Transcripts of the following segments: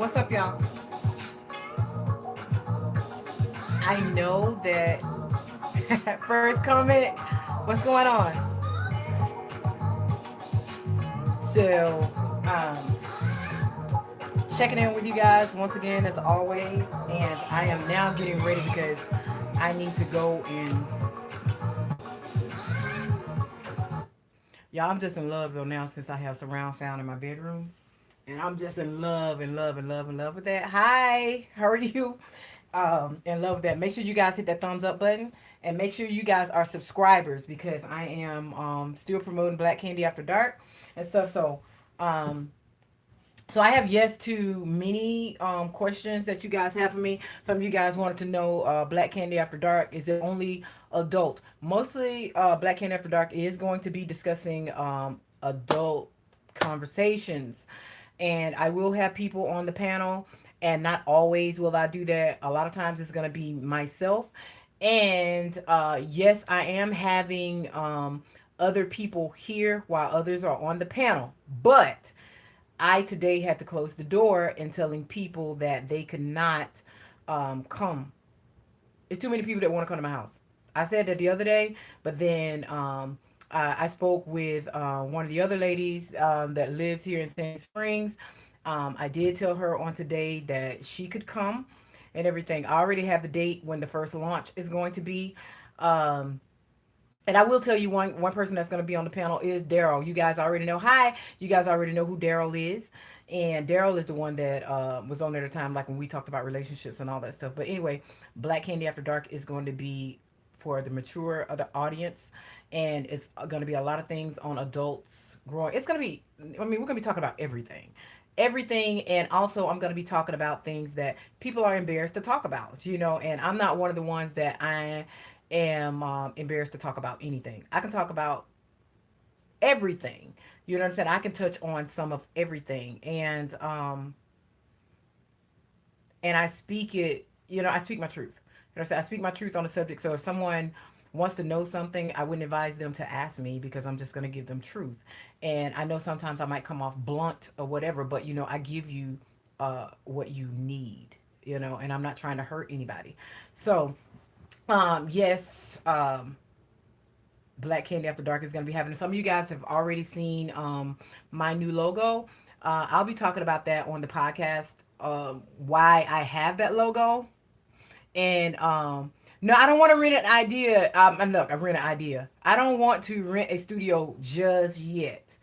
What's up, y'all? I know that first comment. What's going on? So, um, checking in with you guys once again as always, and I am now getting ready because I need to go and y'all. I'm just in love though now since I have surround sound in my bedroom, and I'm just in love and love and love and love with that. Hi, how are you? And love that. Make sure you guys hit that thumbs up button and make sure you guys are subscribers because I am still promoting Black Candy After Dark and stuff. Um, so I have yes to many questions that you guys have for me. Some of you guys wanted to know Black Candy After Dark. Is it only adult? Mostly Black Candy After Dark is going to be discussing adult conversations. And I will have people on the panel. And not always will I do that. A lot of times it's going to be myself. And yes, I am having other people here while others are on the panel. But I today had to close the door and telling people that they could not come. It's too many people that want to come to my house. I said that the other day, but then I spoke with one of the other ladies that lives here in Sandy Springs. I did tell her on today that she could come and everything. I already have the date when the first launch is going to be. Um, and I will tell you one person that's going to be on the panel is Daryl. You guys already know. Hi, you guys already know who Daryl is, and Daryl is the one that was on there at the time, like when we talked about relationships and all that stuff. But anyway, Black Candy After Dark is going to be for the mature of the audience, and it's going to be a lot of things on adults growing. It's going to be. I mean, we're going to be talking about everything, and also I'm going to be talking about things that people are embarrassed to talk about, and I'm not one of the ones that I am embarrassed to talk about anything. I can talk about everything. You know what I'm saying? I can touch on some of everything, and I speak it. I speak my truth. You know, I speak my truth on the subject. So if someone wants to know something, I wouldn't advise them to ask me because I'm just going to give them truth. And I know sometimes I might come off blunt or whatever, but I give you what you need. And I'm not trying to hurt anybody. So yes, Black Candy After Dark is going to be having. Some of you guys have already seen my new logo. I'll be talking about that on the podcast. Why I have that logo, and no, I don't want to rent an idea. Look, I rent an idea. I don't want to rent a studio just yet.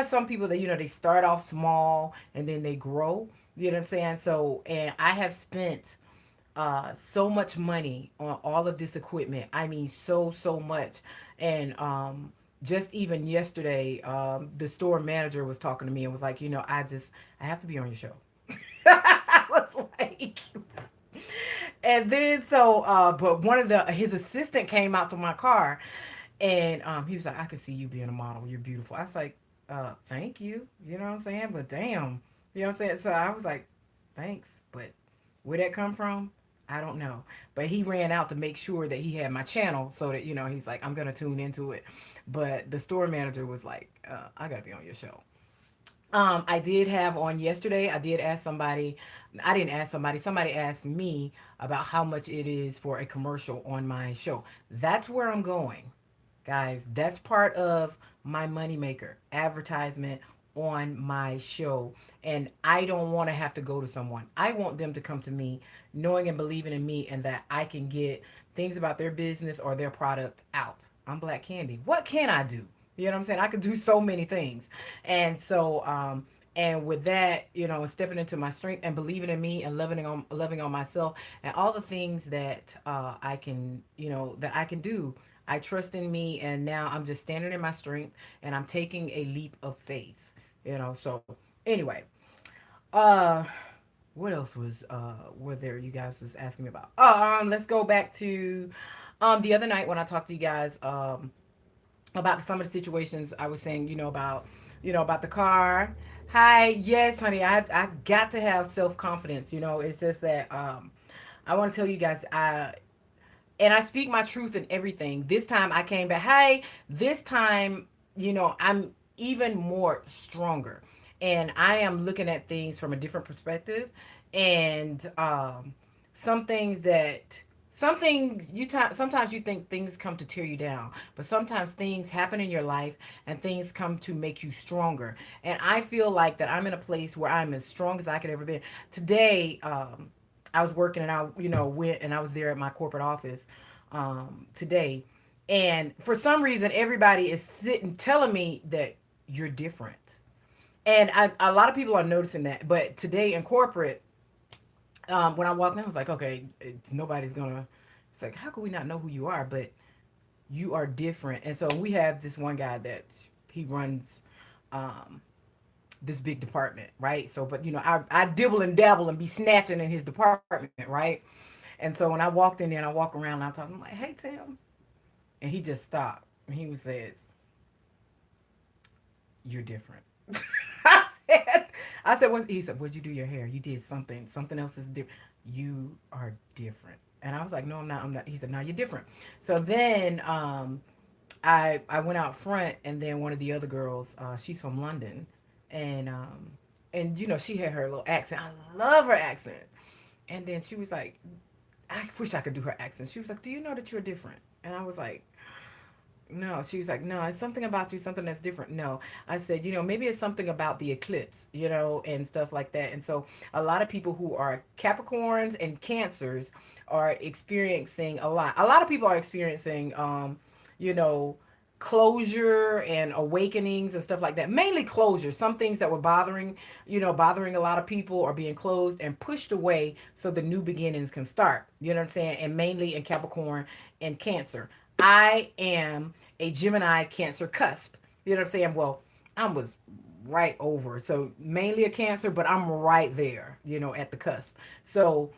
Some people that they start off small and then they grow. You know what I'm saying? So, and I have spent so much money on all of this equipment. I mean, so much. And just even yesterday, the store manager was talking to me and was like, I have to be on your show. I was like, and then but one of the his assistant came out to my car, and he was like, I could see you being a model. You're beautiful. I was like, thank you. You know what I'm saying? But damn, you know what I'm saying? So I was like, thanks, but where that come from? I don't know. But he ran out to make sure that he had my channel so that, he's like, I'm going to tune into it. But the store manager was like, I got to be on your show. I did have on yesterday, I did ask somebody, I didn't ask somebody, somebody asked me about how much it is for a commercial on my show. That's where I'm going, guys. That's part of my moneymaker advertisement on my show. And I don't want to have to go to someone. I want them to come to me knowing and believing in me and that I can get things about their business or their product out. I'm Black Candy. What can I do? You know what I'm saying? I could do so many things. And with that, stepping into my strength and believing in me and loving on myself and all the things that that I can do. I trust in me, and now I'm just standing in my strength, and I'm taking a leap of faith. So anyway, uh, what else was were there? You guys was asking me about. Let's go back to the other night when I talked to you guys about some of the situations I was saying, about the car. Hi, yes, honey, I got to have self confidence. It's just that I want to tell you guys, and I speak my truth in everything. This time I came back. Hey, this time, I'm even more stronger. and I am looking at things from a different perspective. And some things that some things sometimes you think things come to tear you down, but sometimes things happen in your life and things come to make you stronger. And I feel like that I'm in a place where I'm as strong as I could ever be. Today, I was working, and I, went and I was there at my corporate office today. And for some reason, everybody is sitting telling me that you're different. And a lot of people are noticing that. But today in corporate, when I walked in, I was like, okay, nobody's gonna. It's like, how could we not know who you are? But you are different. And so we have this one guy that he runs um, this big department, right? So, but I dibble and dabble and be snatching in his department, right? And so when I walked in there and I walk around and I'm talking, I'm like, hey Tim, and he just stopped and he was says, you're different. I said, what? He said, what'd you do your hair? You did something. Something else is different. You are different. And I was like, no, I'm not. I'm not. He said, no, you're different. So then I went out front, and then one of the other girls, she's from London, and she had her little accent. I love her accent. And then she was like, I wish I could do her accent. She was like, do you know that you're different? And I was like, no. She was like, no, it's something about you, something that's different. No. I said, maybe it's something about the eclipse, and stuff like that. And so a lot of people who are Capricorns and Cancers are experiencing a lot. A lot of people are experiencing, you know, closure and awakenings and stuff like that. Mainly closure. Some things that were bothering a lot of people are being closed and pushed away so the new beginnings can start. You know what I'm saying? And mainly in Capricorn and Cancer. I am a Gemini Cancer cusp. You know what I'm saying? Well, I was right over. So mainly a Cancer, but I'm right there, at the cusp. So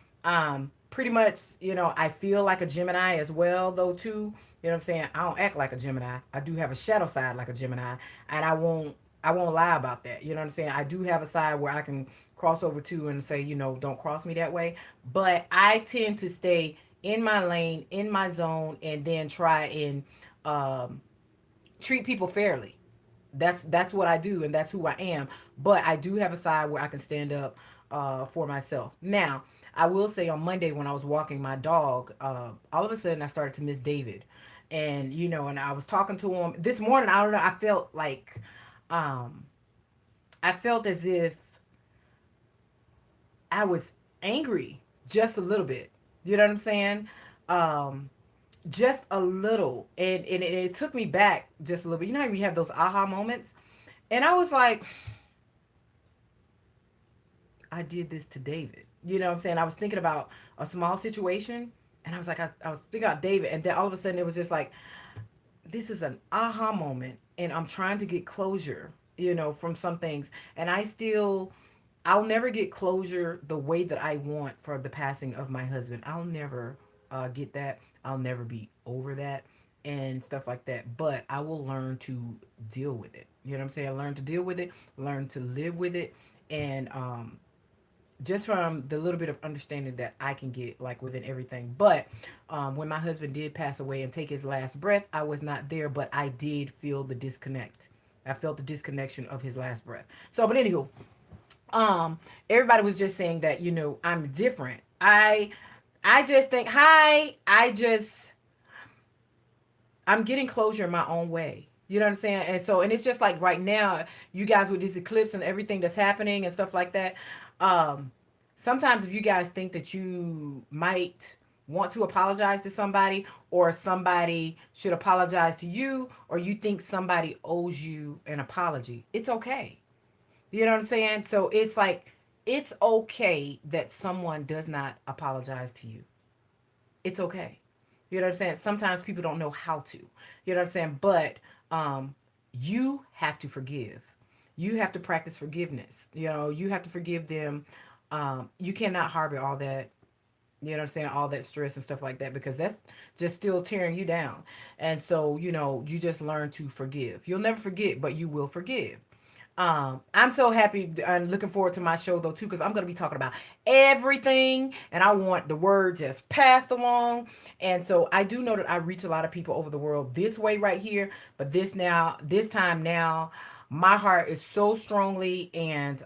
pretty much, I feel like a Gemini as well, though, too. You know what I'm saying? I don't act like a Gemini. I do have a shadow side like a Gemini, and I won't lie about that. You know what I'm saying? I do have a side where I can cross over to and say, don't cross me that way. But I tend to stay in my lane, in my zone, and then try and um, treat people fairly. That's what I do, and that's who I am. But I do have a side where I can stand up for myself. Now, I will say on Monday when I was walking my dog, all of a sudden I started to miss David, and and I was talking to him this morning. I don't know. Um, I felt as if I was angry just a little bit. You know what I'm saying? Um, just a little, and it took me back just a little bit. You know how you have those aha moments, and I was like, I did this to David. You know what I'm saying? I was thinking about a small situation, and I was like, I was thinking about David, and then all of a sudden it was just like, this is an aha moment, and I'm trying to get closure, from some things, and I'll never get closure the way that I want for the passing of my husband. I'll never get that. I'll never be over that and stuff like that. But I will learn to deal with it. You know what I'm saying? Learn to deal with it, learn to live with it, and just from the little bit of understanding that I can get, like, within everything. But when my husband did pass away and take his last breath, I was not there, but I did feel the disconnect. I felt the disconnection of his last breath. So, but anywho, um, everybody was just saying that I'm different. I just think, I'm getting closure in my own way. You know what I'm saying? And so, and it's just like right now, you guys with this eclipse and everything that's happening and stuff like that. Um, Sometimes if you guys think that you might want to apologize to somebody, or somebody should apologize to you, or you think somebody owes you an apology, it's okay. You know what I'm saying? So it's like, it's okay that someone does not apologize to you. It's okay. You know what I'm saying? Sometimes people don't know how to. You know what I'm saying? But um, you have to forgive. You have to practice forgiveness. You have to forgive them. You cannot harbor all that, you know what I'm saying, all that stress and stuff like that, because that's just still tearing you down. And so, you just learn to forgive. You'll never forget, but you will forgive. I'm so happy and looking forward to my show though too, because I'm gonna be talking about everything, and I want the word just passed along. And so I do know that I reach a lot of people over the world this way right here, but this time now. my heart is so strongly, and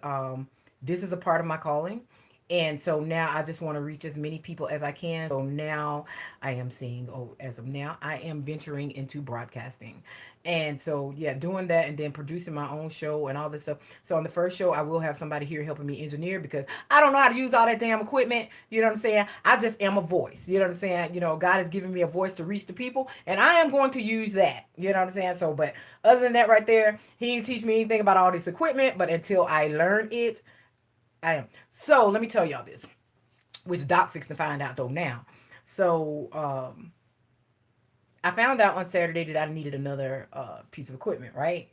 this is a part of my calling. And so now I just want to reach as many people as I can. So now I am seeing, oh, as of now, I am venturing into broadcasting. And so, yeah, doing that and then producing my own show and all this stuff. So on the first show, I will have somebody here helping me engineer because I don't know how to use all that damn equipment. You know what I'm saying? I just am a voice. You know what I'm saying? You know, God has given me a voice to reach the people, and I am going to use that. You know what I'm saying? So, but other than that, right there, he didn't teach me anything about all this equipment. But until I learn it, I am. So let me tell y'all this, which Doc fixed to find out though now. So I found out on Saturday that I needed another piece of equipment, right?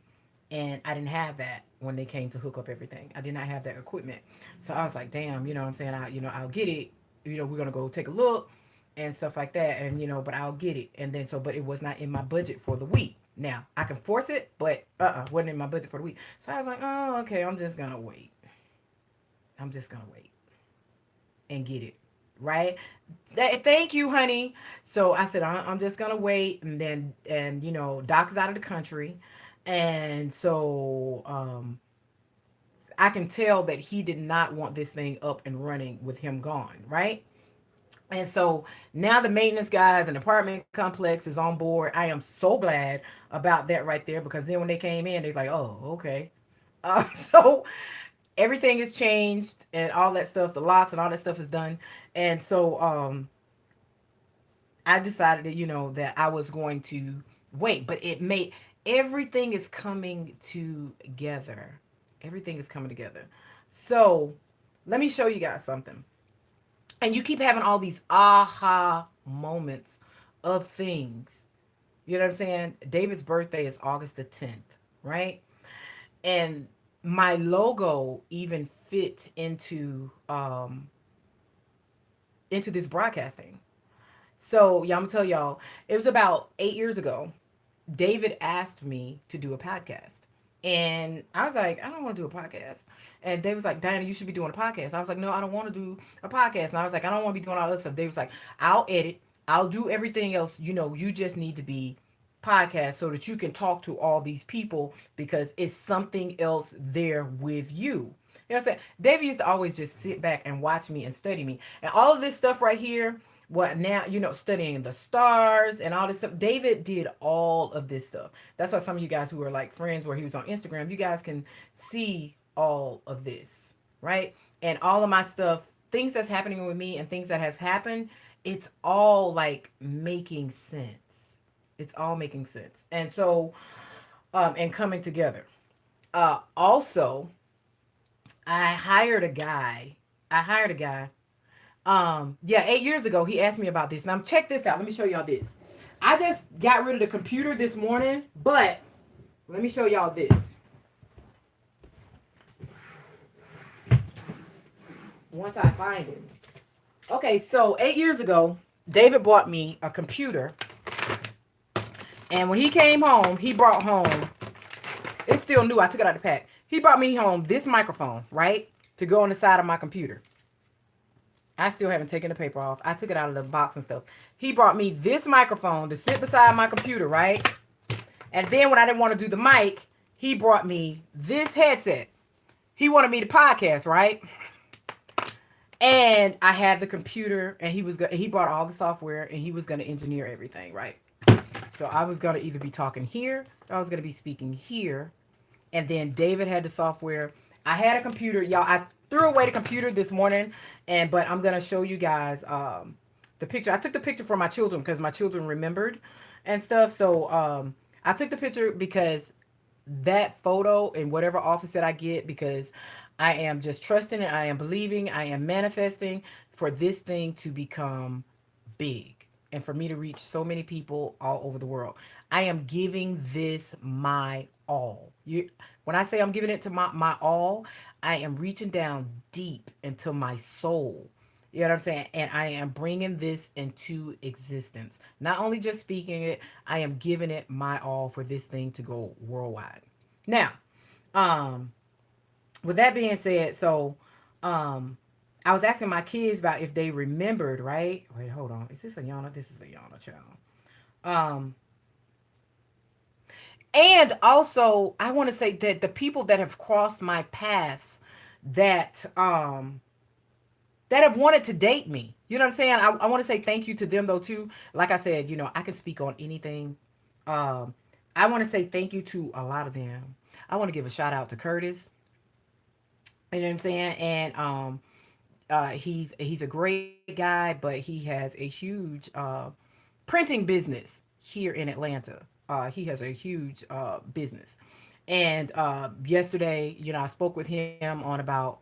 And I didn't have that when they came to hook up everything. I did not have that equipment. So I was like, damn, you know what I'm saying? I'll get it. You know, we're gonna go take a look and stuff like that. And but I'll get it. And then but it was not in my budget for the week. Now I can force it, but wasn't in my budget for the week. So I was like, oh, okay, I'm just gonna wait. I'm just gonna wait and get it. Right? Thank you, honey. So I said, I'm just gonna wait, and then Doc is out of the country, and so I can tell that he did not want this thing up and running with him gone, right? And so now the maintenance guys and apartment complex is on board. I am so glad about that right there because then when they came in, they're like, oh, okay. So everything is changed and all that stuff, the locks and all that stuff is done. And so I decided that that I was going to wait, but it made everything is coming together. Everything is coming together. So let me show you guys something. And you keep having all these aha moments of things. You know what I'm saying? David's birthday is August the 10th, right? And my logo even fit into this broadcasting. So, yeah, I'm gonna tell y'all, it was about 8 years ago. David asked me to do a podcast. And I was like, I don't want to do a podcast. And David was like, Diana, you should be doing a podcast. I was like, no, I don't want to do a podcast. And I was like, I don't want to be doing all this stuff. David was like, I'll edit. I'll do everything else. You just need to be podcast so that you can talk to all these people because it's something else there with you. You know what I'm saying? David used to always just sit back and watch me and study me. And all of this stuff right here, what now, studying the stars and all this stuff. David did all of this stuff. That's why some of you guys who are like friends where he was on Instagram, you guys can see all of this, right? And all of my stuff, things that's happening with me and things that has happened, it's all like making sense. It's all making sense. And so, and coming together. Also, I hired a guy. I hired a guy. Yeah, 8 years ago, he asked me about this. Now, check this out. Let me show y'all this. I just got rid of the computer this morning, but let me show y'all this. Once I find it. Okay, so 8 years ago, David bought me a computer. And when he came home, he brought home, it's still new. I took it out of the pack. He brought me home this microphone, right? To go on the side of my computer. I still haven't taken the paper off. I took it out of the box and stuff. He brought me this microphone to sit beside my computer, right? And then when I didn't want to do the mic, he brought me this headset. He wanted me to podcast, right? And I had the computer, and he brought all the software, and he was gonna engineer everything, right? So I was gonna either be talking here, or I was gonna be speaking here, and then David had the software. I had a computer, y'all. I threw away the computer this morning, but I'm gonna show you guys the picture. I took the picture for my children because my children remembered and stuff. So I took the picture because that photo in whatever office that I get, because I am just trusting it. I am believing. I am manifesting for this thing to become big and for me to reach so many people all over the world. I am giving this my all. When I say I'm giving it to my all, I am reaching down deep into my soul. You know what I'm saying? And I am bringing this into existence. Not only just speaking it, I am giving it my all for this thing to go worldwide. Now, um, with that being said, so um, I was asking my kids about if they remembered, right? Wait, hold on. Is this a Yana? This is a Yana channel. Um, And also, I want to say that the people that have crossed my paths that that have wanted to date me. You know what I'm saying? I want to say thank you to them though too. Like I said, I can speak on anything. Um, I want to say thank you to a lot of them. I want to give a shout out to Curtis. You know what I'm saying? And he's a great guy, but he has a huge printing business here in Atlanta. He has a huge business. And yesterday, I spoke with him on about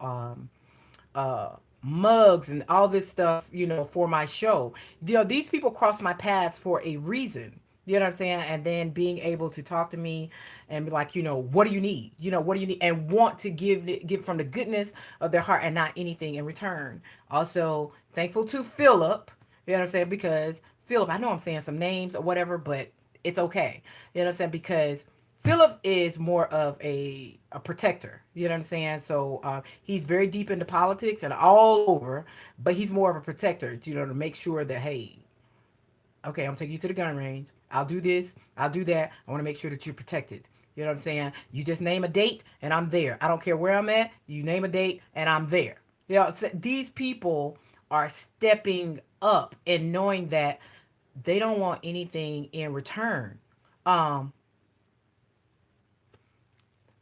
uh, mugs and all this stuff, for my show. These people cross my path for a reason. You know what I'm saying? And then being able to talk to me and be like, what do you need? What do you need? And want to give from the goodness of their heart and not anything in return. Also, thankful to Philip. You know what I'm saying? Because Philip, I know I'm saying some names or whatever, but it's okay. You know what I'm saying? Because Philip is more of a protector. You know what I'm saying? So he's very deep into politics and all over, but he's more of a protector. To make sure that, hey, okay, I'm taking you to the gun range. I'll do this. I'll do that. I want to make sure that you're protected. You know what I'm saying? You just name a date and I'm there. I don't care where I'm at. You name a date and I'm there. So these people are stepping up and knowing that they don't want anything in return. Um,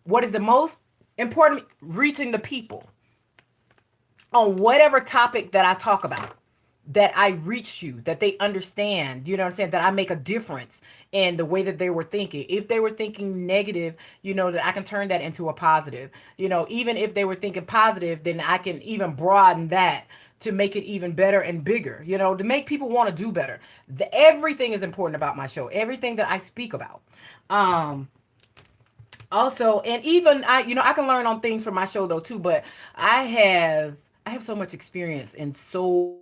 what is the most important? Reaching the people on whatever topic that I talk about, that I reach you, that they understand, you know what I'm saying, that I make a difference in the way that they were thinking. If they were thinking negative, that I can turn that into a positive. Even if they were thinking positive, then I can even broaden that to make it even better and bigger, to make people want to do better. Everything is important about my show, everything that I speak about. Um, Also, and even I can learn on things from my show though too, but I have so much experience in so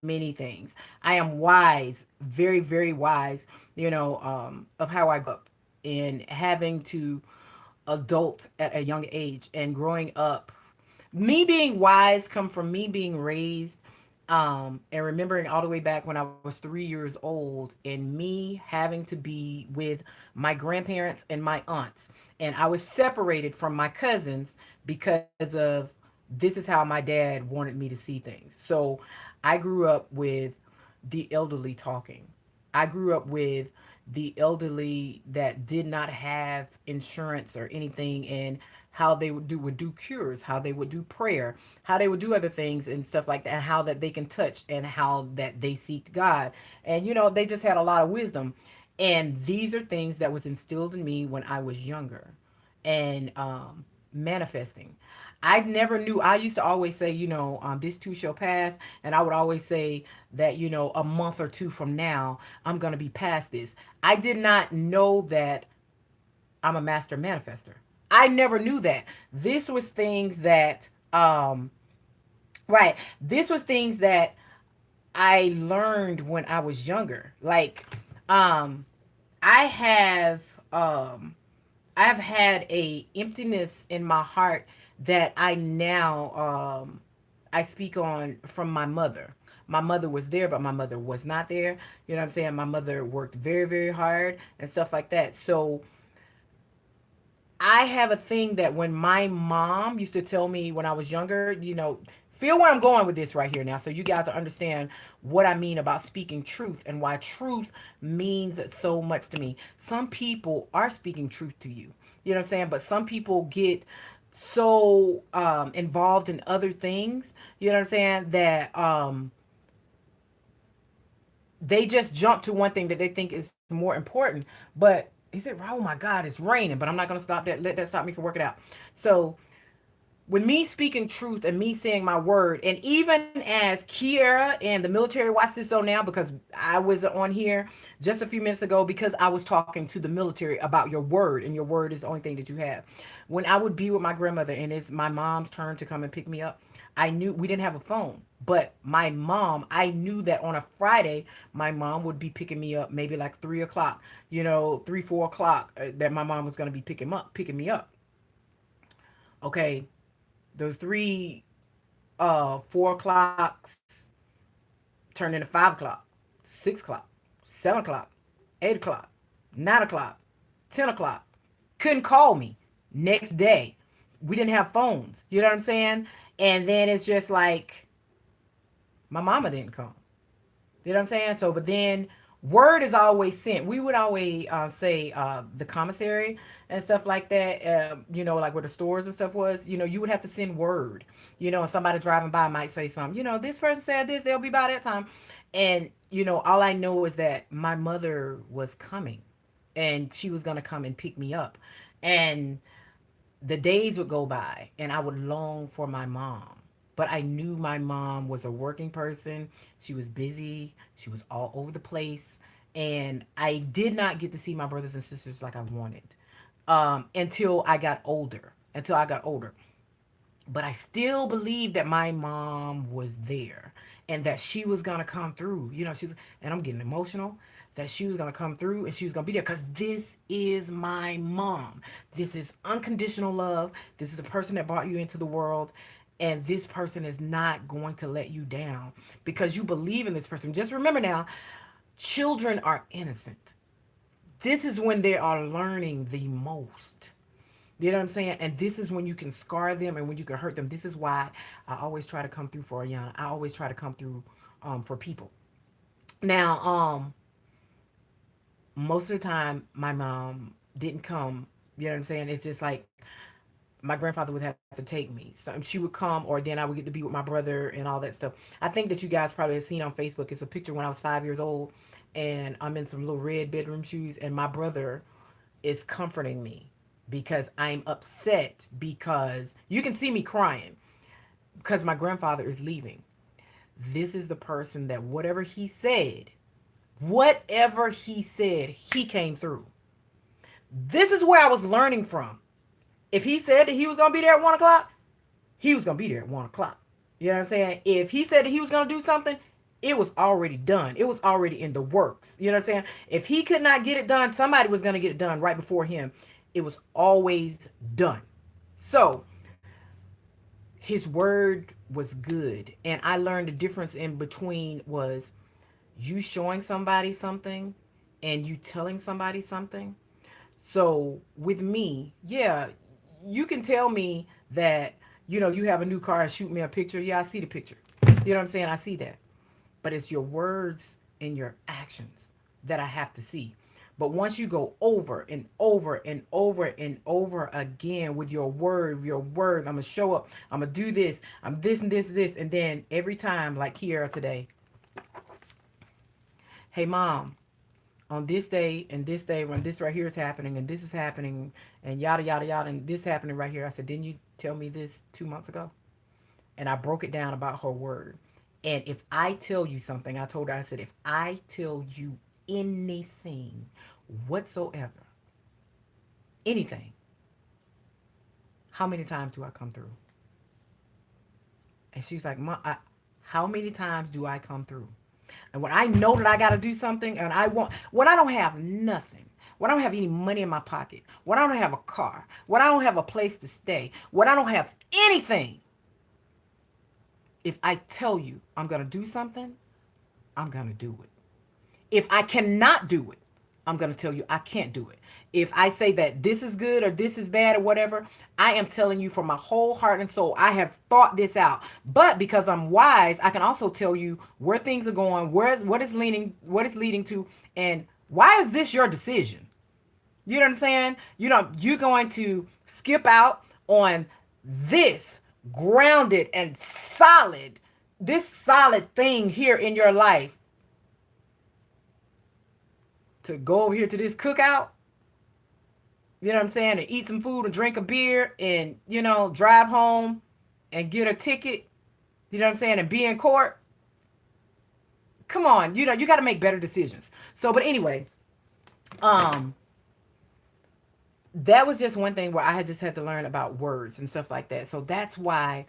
many things. I am wise, very very wise, of how I grew up in having to adult at a young age and growing up. Me being wise come from me being raised and remembering all the way back when I was 3 years old and me having to be with my grandparents and my aunts. And I was separated from my cousins because of this is how my dad wanted me to see things. So I grew up with the elderly talking. I grew up with the elderly that did not have insurance or anything, and how they would do cures, how they would do prayer, how they would do other things and stuff like that, and how that they can touch and how that they seeked God. And they just had a lot of wisdom. And these are things that was instilled in me when I was younger. And manifesting. I never knew. I used to always say, this too shall pass. And I would always say that, a month or two from now, I'm going to be past this. I did not know that I'm a master manifester. I never knew that. This was things that, right. This was things that I learned when I was younger. Like, um, I have, um, I've had a emptiness in my heart that I now I speak on from my mother. My mother was there, but my mother was not there. You know what I'm saying? My mother worked very, very hard and stuff like that. So I have a thing that when my mom used to tell me when I was younger, feel where I'm going with this right here now, so you guys will understand what I mean about speaking truth and why truth means so much to me. Some people are speaking truth to you, you know what I'm saying? But some people get so involved in other things, you know what I'm saying, that they just jump to one thing that they think is more important. But is it? Oh my God, it's raining, but I'm not gonna stop that. Let that stop me from working out. So with me speaking truth and me saying my word, and even as Kiera and the military watch this on now, because I was on here just a few minutes ago because I was talking to the military about your word, and your word is the only thing that you have. When I would be with my grandmother and it's my mom's turn to come and pick me up, I knew we didn't have a phone, but my mom, I knew that on a Friday, my mom would be picking me up maybe like 3 o'clock, 3, 4 o'clock, that my mom was going to be picking me up. Okay, those 4 o'clocks turned into 5 o'clock, 6 o'clock, 7 o'clock, 8 o'clock, 9 o'clock. 10 o'clock. Couldn't call me next day. We didn't have phones. You know what I'm saying? And then it's just like my mama didn't come. You know what I'm saying? So, but then word is always sent. We would always say the commissary and stuff like that. Like where the stores and stuff was. You would have to send word. And somebody driving by might say something. This person said this. They'll be by that time. And all I know is that my mother was coming, and she was gonna come and pick me up, and the days would go by and I would long for my mom. But I knew my mom was a working person. She was busy. She was all over the place. And I did not get to see my brothers and sisters like I wanted until I got older. Until I got older. But I still believed that my mom was there and that she was going to come through. And I'm getting emotional, that she was going to come through and she was going to be there because this is my mom. This is unconditional love. This is the person that brought you into the world. And this person is not going to let you down because you believe in this person. Just remember now, children are innocent. This is when they are learning the most. You know what I'm saying? And this is when you can scar them and when you can hurt them. This is why I always try to come through for Ayana. I always try to come through for people. Now, most of the time, my mom didn't come. You know what I'm saying? It's just like my grandfather would have to take me. So she would come, or then I would get to be with my brother and all that stuff. I think that you guys probably have seen on Facebook. It's a picture when I was 5 years old, and I'm in some little red bedroom shoes, and my brother is comforting me because I'm upset because you can see me crying because my grandfather is leaving. This is the person that whatever he said, he came through. This is where I was learning from. If he said that he was going to be there at 1 o'clock, he was going to be there at 1 o'clock. You know what I'm saying? If he said that he was going to do something, it was already done. It was already in the works. You know what I'm saying? If he could not get it done, somebody was going to get it done right before him. It was always done. So his word was good. And I learned the difference in between was you showing somebody something and you telling somebody something. So with me, yeah, you can tell me that, you have a new car and shoot me a picture. Yeah, I see the picture. You know what I'm saying? I see that. But it's your words and your actions that I have to see. But once you go over and over and over and over again with your word, I'm going to show up. I'm going to do this. I'm this and this, this. And then every time, like Kiara today, hey, mom, on this day when this right here is happening and this is happening and yada, yada, yada, and this happening right here. I said, didn't you tell me this 2 months ago? And I broke it down about her word. And if I tell you something, I told her, I said, if I tell you anything whatsoever, anything, how many times do I come through? And she's like, Mom, how many times do I come through? And when I know that I got to do something and when I don't have nothing, when I don't have any money in my pocket, when I don't have a car, when I don't have a place to stay, when I don't have anything, if I tell you I'm going to do something, I'm going to do it. If I cannot do it, I'm going to tell you I can't do it. If I say that this is good or this is bad or whatever, I am telling you from my whole heart and soul, I have thought this out. But because I'm wise, I can also tell you where things are going, what is leading to, and why is this your decision? You know what I'm saying? You're going to skip out on this grounded and this solid thing here in your life to go over here to this cookout, you know what I'm saying, and eat some food and drink a beer and, drive home and get a ticket, you know what I'm saying, and be in court. Come on, you got to make better decisions. So, but anyway, um, that was just one thing where I had just had to learn about words and stuff like that. So that's why,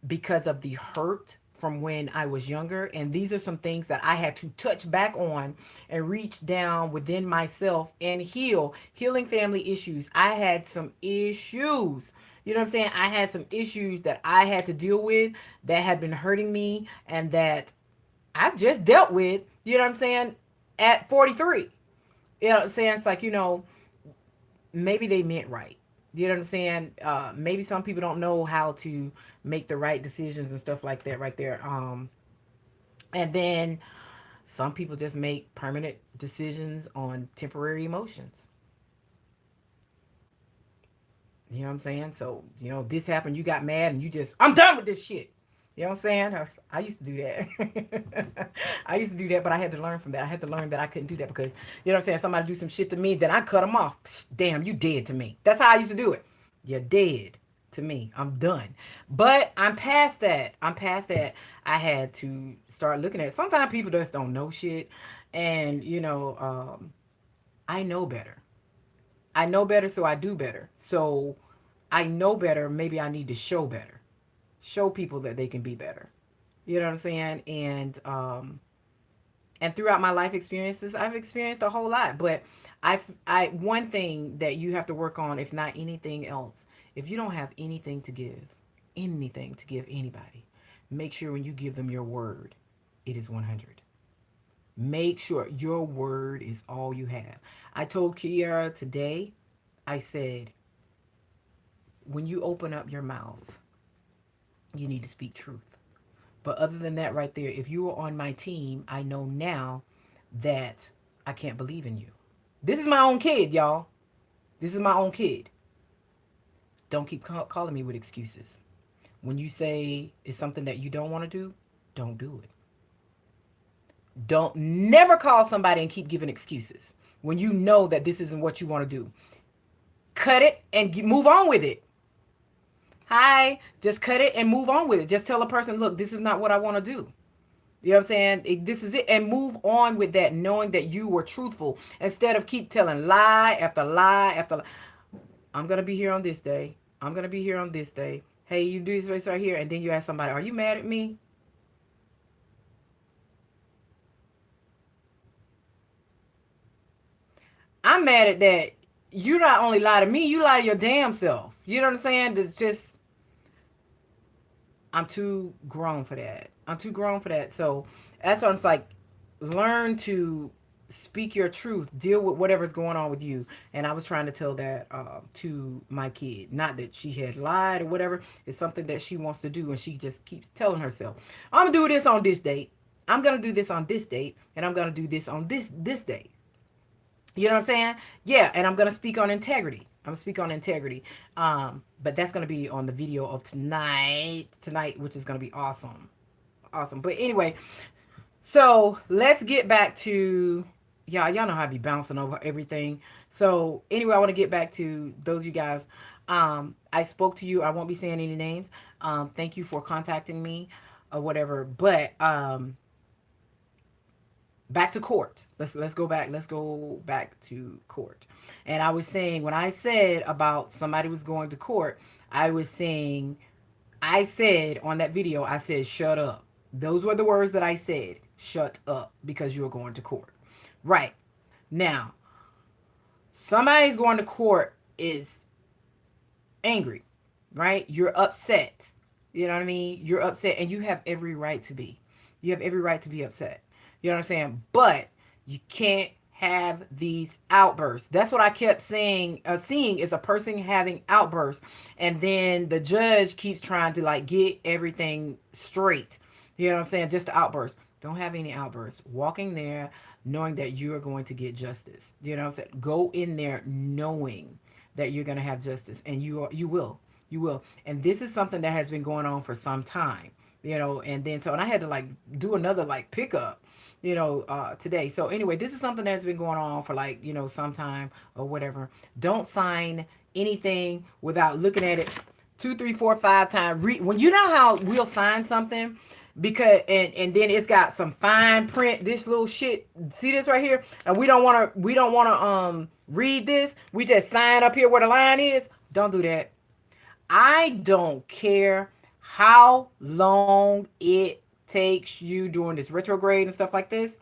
because of the hurt from when I was younger. And these are some things that I had to touch back on and reach down within myself and healing family issues. I had some issues. You know what I'm saying? I had some issues that I had to deal with that had been hurting me and that I've just dealt with, you know what I'm saying, at 43. You know what I'm saying? It's like, maybe they meant right. You know what I'm saying? Maybe some people don't know how to make the right decisions and stuff like that right there. And then some people just make permanent decisions on temporary emotions. You know what I'm saying? So, this happened, you got mad, and you just, I'm done with this shit. You know what I'm saying? I used to do that. I used to do that, but I had to learn from that. I had to learn that I couldn't do that because, you know what I'm saying? Somebody do some shit to me, then I cut them off. Damn, you dead to me. That's how I used to do it. You're dead to me. I'm done. But I'm past that. I'm past that. I had to start looking at it. Sometimes people just don't know shit. And, I know better. I know better, so I do better. So I know better. Maybe I need to show better. Show people that they can be better. You know what I'm saying? And throughout my life experiences, I've experienced a whole lot. But I one thing that you have to work on, if not anything else, if you don't have anything to give anybody, make sure when you give them your word, it is 100. Make sure your word is all you have. I told Kiara today, I said, when you open up your mouth, you need to speak truth. But other than that, right there, if you are on my team, I know now that I can't believe in you. This is my own kid, y'all. This is my own kid. Don't keep calling me with excuses. When you say it's something that you don't want to do, don't do it. Don't never call somebody and keep giving excuses when you know that this isn't what you want to do. Cut it and move on with it. Hi, just cut it and move on with it. Just tell a person, look, this is not what I want to do. You know what I'm saying? This is it. And move on with that, knowing that you were truthful instead of keep telling lie after lie after lie. I'm going to be here on this day. I'm going to be here on this day. Hey, you do this right here. And then you ask somebody, are you mad at me? I'm mad at that. You not only lie to me, you lie to your damn self. You know what I'm saying? It's just, I'm too grown for that. I'm too grown for that. So that's why it's like, learn to speak your truth, deal with whatever's going on with you. And I was trying to tell that to my kid. Not that she had lied or whatever. It's something that she wants to do, and she just keeps telling herself, I'm gonna do this on this date. I'm gonna do this on this date, and I'm gonna do this on this date. You know what I'm saying? Yeah, and I'm gonna speak on integrity. I'm gonna speak on integrity. But that's gonna be on the video of tonight, which is gonna be awesome. Awesome. But anyway, so let's get back to y'all know how I be bouncing over everything. So anyway, I want to get back to those of you guys. I spoke to you. I won't be saying any names. Thank you for contacting me or whatever. But back to court. Let's go back. Let's go back to court. And I was saying, when I said about somebody was going to court, I was saying, I said on that video, I said shut up. Those were the words that I said. Shut up, because you're going to court. Right. Now, somebody's going to court is angry, right? You're upset. You know what I mean? You're upset, and you have every right to be. You have every right to be upset. You know what I'm saying? But you can't have these outbursts. That's what I kept saying, seeing is a person having outbursts, and then the judge keeps trying to like get everything straight. You know what I'm saying? Just the outbursts. Don't have any outbursts. Walking there knowing that you are going to get justice. You know what I'm saying? Go in there knowing that you're going to have justice, and you will. You will. And this is something that has been going on for some time. And then and I had to like do another like pickup today. So anyway, this is something that's been going on for like, some time or whatever. Don't sign anything without looking at it 2, 3, 4, 5 times. When you know how we'll sign something because and then it's got some fine print, this little shit. See this right here? And we don't wanna read this. We just sign up here where the line is. Don't do that. I don't care how long it takes you doing this retrograde and stuff like this.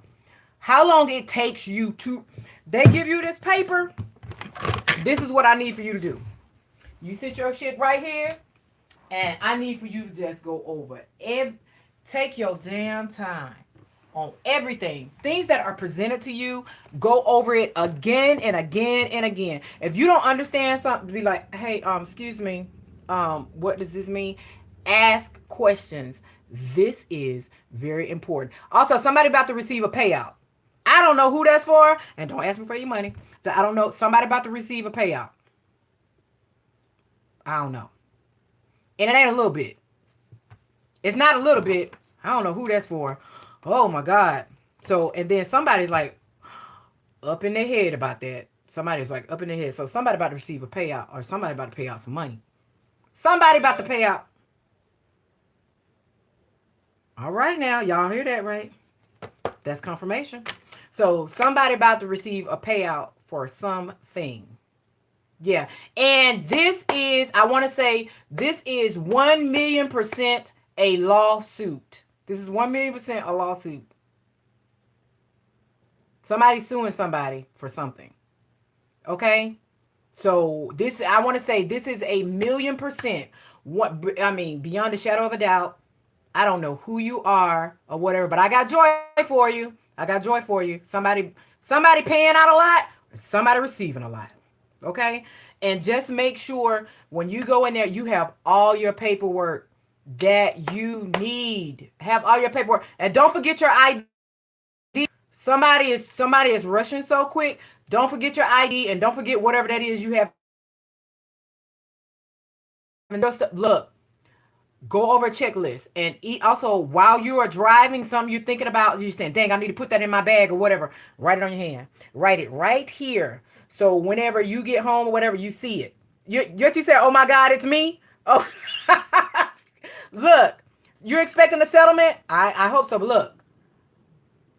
How long it takes you to, they give you this paper. This is what I need for you to do. You sit your shit right here, and I need for you to just go over take your damn time. on everything. Things that are presented to you, go over it again and again and again. If you don't understand something, be like, hey, excuse me, what does this mean? Ask questions. This is very important. Also, somebody about to receive a payout. I don't know who that's for, and don't ask me for your money. So I don't know. Somebody about to receive a payout. I don't know. And it ain't a little bit. It's not a little bit. I don't know who that's for. Oh my God. So, and then somebody's like up in their head about that. Somebody's like up in their head. So somebody about to receive a payout, or somebody about to pay out some money. Somebody about to pay out. All right now, y'all hear that, right? That's confirmation. So somebody about to receive a payout for something. Yeah. And this is, I want to say, this is 1,000,000% a lawsuit. This is 1,000,000% a lawsuit. Somebody's suing somebody for something. Okay? So this, I want to say, this is 1,000,000%. What, I mean, beyond a shadow of a doubt. I don't know who you are or whatever, but I got joy for you. I got joy for you. Somebody paying out a lot, somebody receiving a lot. Okay? And just make sure when you go in there, you have all your paperwork that you need. Have all your paperwork. And don't forget your ID. Somebody is rushing so quick. Don't forget your ID, and don't forget whatever that is you have. Look, go over a checklist, and eat. Also, while you are driving, something you're thinking about, you're saying, dang, I need to put that in my bag or whatever. Write it on your hand. Write it right here. So whenever you get home or whatever, you see it. You say, oh my God, it's me. Oh, look, you're expecting a settlement. I hope so. But look,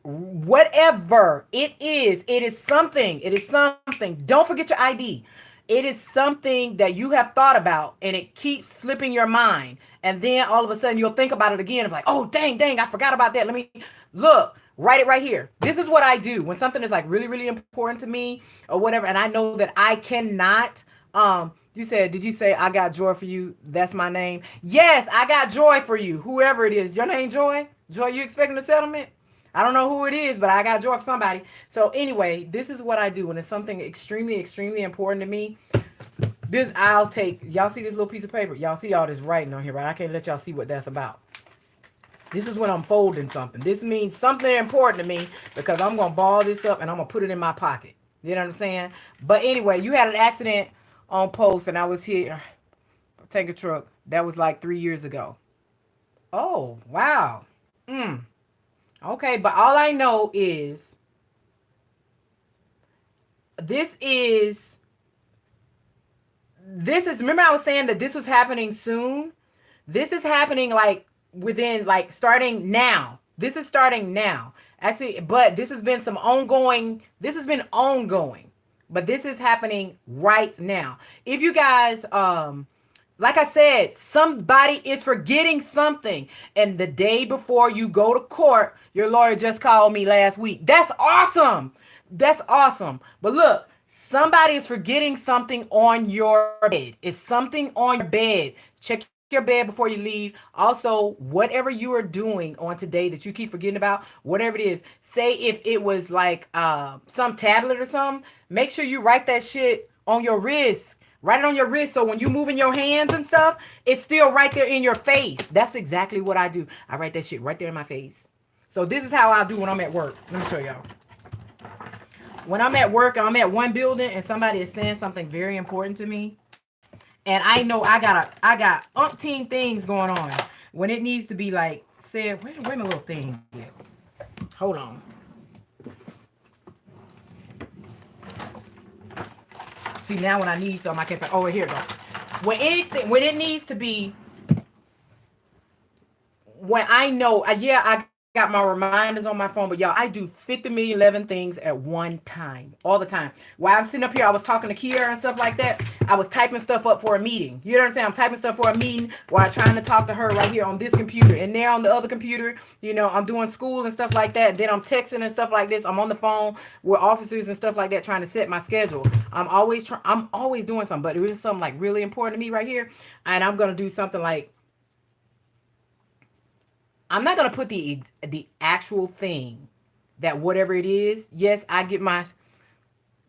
whatever it is something. It is something. Don't forget your ID. It is something that you have thought about, and it keeps slipping your mind. And then all of a sudden you'll think about it again. Of like, oh, dang, I forgot about that. Let me look, write it right here. This is what I do when something is like really, really important to me or whatever. And I know that I cannot, did you say I got joy for you? That's my name. Yes, I got joy for you. Whoever it is, your name Joy? Joy, you expecting a settlement? I don't know who it is, but I got joy for somebody. So anyway, this is what I do when it's something extremely, extremely important to me. This I'll take. Y'all see this little piece of paper? Y'all see all this writing on here, right? I can't let y'all see what that's about. This is when I'm folding something. This means something important to me because I'm going to ball this up and I'm going to put it in my pocket. You know what I'm saying? But anyway, you had an accident on post and I was here. Tanker truck. That was like 3 years ago. Oh, wow. Okay, but all I know is this is remember I was saying that this was happening soon. This is happening like within, like, starting now. This is starting now. Actually, but this has been ongoing. But this is happening right now. If you guys like I said, somebody is forgetting something. And the day before you go to court, your lawyer just called me last week. That's awesome. That's awesome. But look, somebody is forgetting something on your bed. It's something on your bed. Check your bed before you leave. Also, whatever you are doing on today that you keep forgetting about, whatever it is, say if it was like some tablet or something, make sure you write that shit on your wrist. Write it on your wrist so when you moving your hands and stuff, it's still right there in your face. That's exactly what I do. I write that shit right there in my face. So this is how I do when I'm at work. Let me show y'all. When I'm at work, I'm at one building and somebody is saying something very important to me. And I know I got umpteen things going on. When it needs to be like said, where my little thing at? Hold on. See, now when I need something, I can't find. Oh, here it goes. When it needs to be, when I know, I got my reminders on my phone, but y'all, I do 50 million, 11 things at one time, all the time. While I'm sitting up here, I was talking to Kiara and stuff like that. I was typing stuff up for a meeting. You know what I'm saying? I'm typing stuff for a meeting while I'm trying to talk to her right here on this computer. And there on the other computer, you know, I'm doing school and stuff like that. Then I'm texting and stuff like this. I'm on the phone with officers and stuff like that, trying to set my schedule. I'm always doing something, but it was something like really important to me right here. And I'm going to do something like, I'm not gonna put the actual thing that whatever it is. Yes, I get my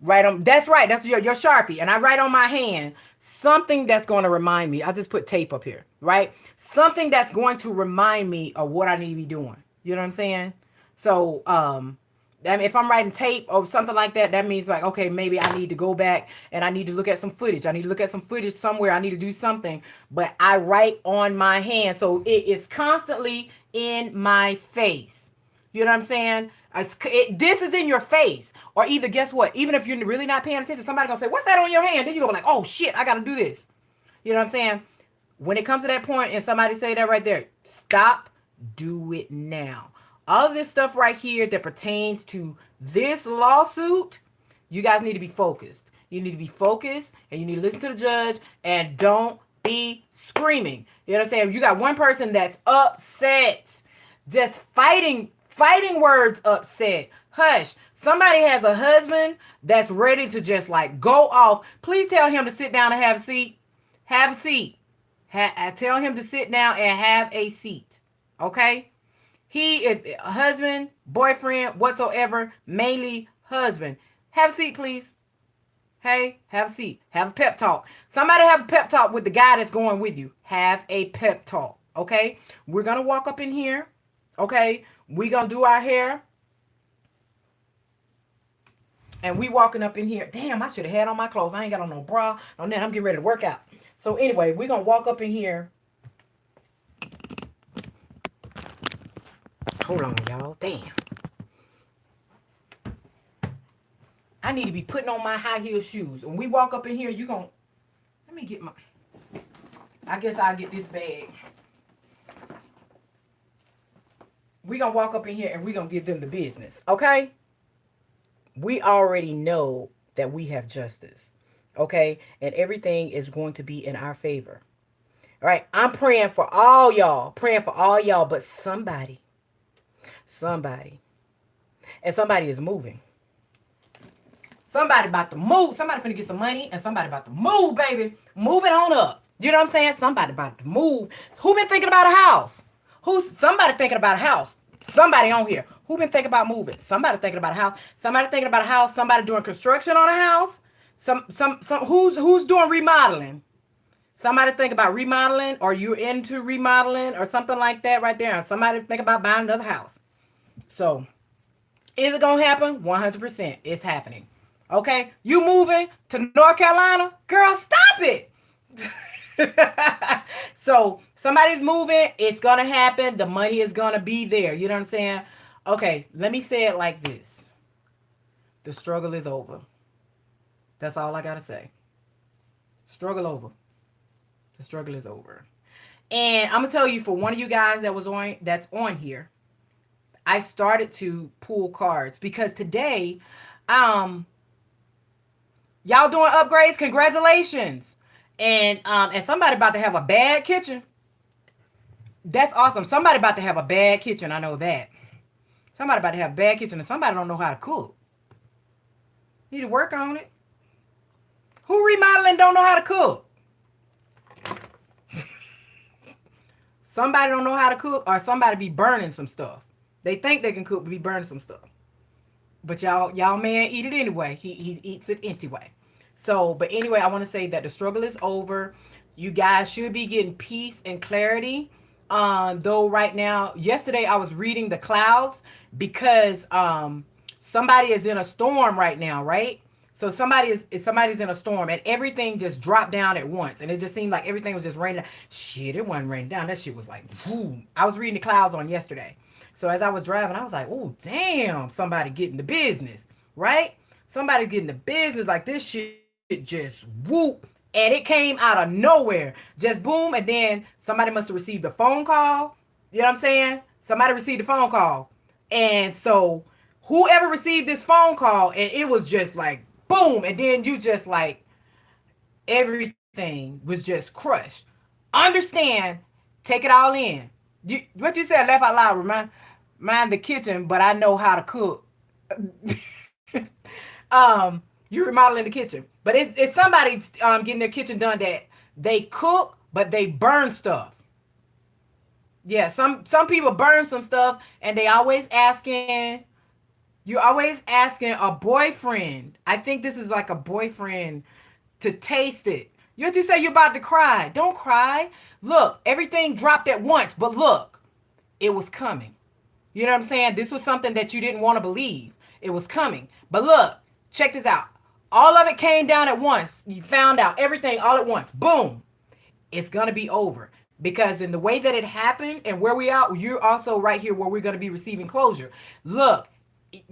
right on. That's right. That's your Sharpie, and I write on my hand something that's going to remind me. I just put tape up here, right? Something that's going to remind me of what I need to be doing. You know what I'm saying? So, I mean, if I'm writing tape or something like that, that means like, okay, maybe I need to go back and I need to look at some footage. I need to look at some footage somewhere. I need to do something, but I write on my hand, so it is constantly in my face. You know what I'm saying? This is in your face. Or either, guess what? Even if you're really not paying attention, somebody gonna say, "What's that on your hand?" Then you go like, "Oh shit, I gotta do this." You know what I'm saying? When it comes to that point, and somebody say that right there, stop. Do it now. All of this stuff right here that pertains to this lawsuit, you guys need to be focused. You need to be focused, and you need to listen to the judge, and don't be screaming. You know what I'm saying? You got one person that's upset, just fighting words, upset. Hush. Somebody has a husband that's ready to just like go off. Please tell him to sit down and have a seat. Have a seat. I tell him to sit down and have a seat. Okay? He is a husband, boyfriend, whatsoever, mainly husband. Have a seat, please. Hey, have a seat. Have a pep talk. Somebody have a pep talk with the guy that's going with you. Have a pep talk. Okay? We're going to walk up in here. Okay? We're going to do our hair. And we walking up in here. Damn, I should have had on my clothes. I ain't got on no bra. On that, I'm getting ready to work out. So anyway, we're going to walk up in here. Hold on, y'all. Damn. I need to be putting on my high heel shoes. When we walk up in here, you going to... Let me get my... I guess I'll get this bag. We're going to walk up in here and we're going to give them the business. Okay? We already know that we have justice. Okay? And everything is going to be in our favor. All right? I'm praying for all y'all. Praying for all y'all. But somebody. And somebody is moving. Somebody about to move. Somebody finna get some money. And somebody about to move, baby. Move it on up. You know what I'm saying? Somebody about to move. Who been thinking about a house? Somebody thinking about a house? Somebody on here. Who been thinking about moving? Somebody thinking about a house. Somebody thinking about a house. Somebody doing construction on a house. Who's doing remodeling? Somebody think about remodeling, or you're into remodeling or something like that right there. And somebody think about buying another house. So, is it going to happen? 100%. It's happening. Okay? You moving to North Carolina? Girl, stop it. So, somebody's moving. It's going to happen. The money is going to be there. You know what I'm saying? Okay, let me say it like this. The struggle is over. That's all I got to say. Struggle over. The struggle is over. And I'm going to tell you, for one of you guys that's on here, I started to pull cards because today, y'all doing upgrades. Congratulations. And somebody about to have a bad kitchen. That's awesome. Somebody about to have a bad kitchen. I know that. Somebody about to have a bad kitchen, and somebody don't know how to cook. Need to work on it. Who remodeling don't know how to cook? Somebody don't know how to cook, or somebody be burning some stuff. They think they can cook, but be burning some stuff. But y'all man eat it anyway. He eats it anyway. So, but anyway, I want to say that the struggle is over. You guys should be getting peace and clarity. Though right now, yesterday I was reading the clouds because somebody is in a storm right now, right? So somebody's in a storm, and everything just dropped down at once, and it just seemed like everything was just raining down. Shit, it wasn't raining down. That shit was like boom. I was reading the clouds on yesterday. So as I was driving, I was like, oh damn, somebody getting the business, right? Somebody getting the business. Like this shit just whoop. And it came out of nowhere. Just boom. And then somebody must have received a phone call. You know what I'm saying? Somebody received a phone call. And so whoever received this phone call, and it was just like boom. And then you just like, everything was just crushed. Understand, take it all in. What you said, laugh out loud, mind the kitchen, but I know how to cook. You're remodeling the kitchen, but it's somebody getting their kitchen done that they cook, but they burn stuff. Yeah, some people burn some stuff, and they always asking. You're always asking a boyfriend. I think this is like a boyfriend to taste it. You just say you're about to cry. Don't cry. Look, everything dropped at once, but look, it was coming. You know what I'm saying? This was something that you didn't want to believe. It was coming. But look, check this out. All of it came down at once. You found out everything all at once. Boom. It's going to be over. Because in the way that it happened and where we are, you're also right here where we're going to be receiving closure. Look,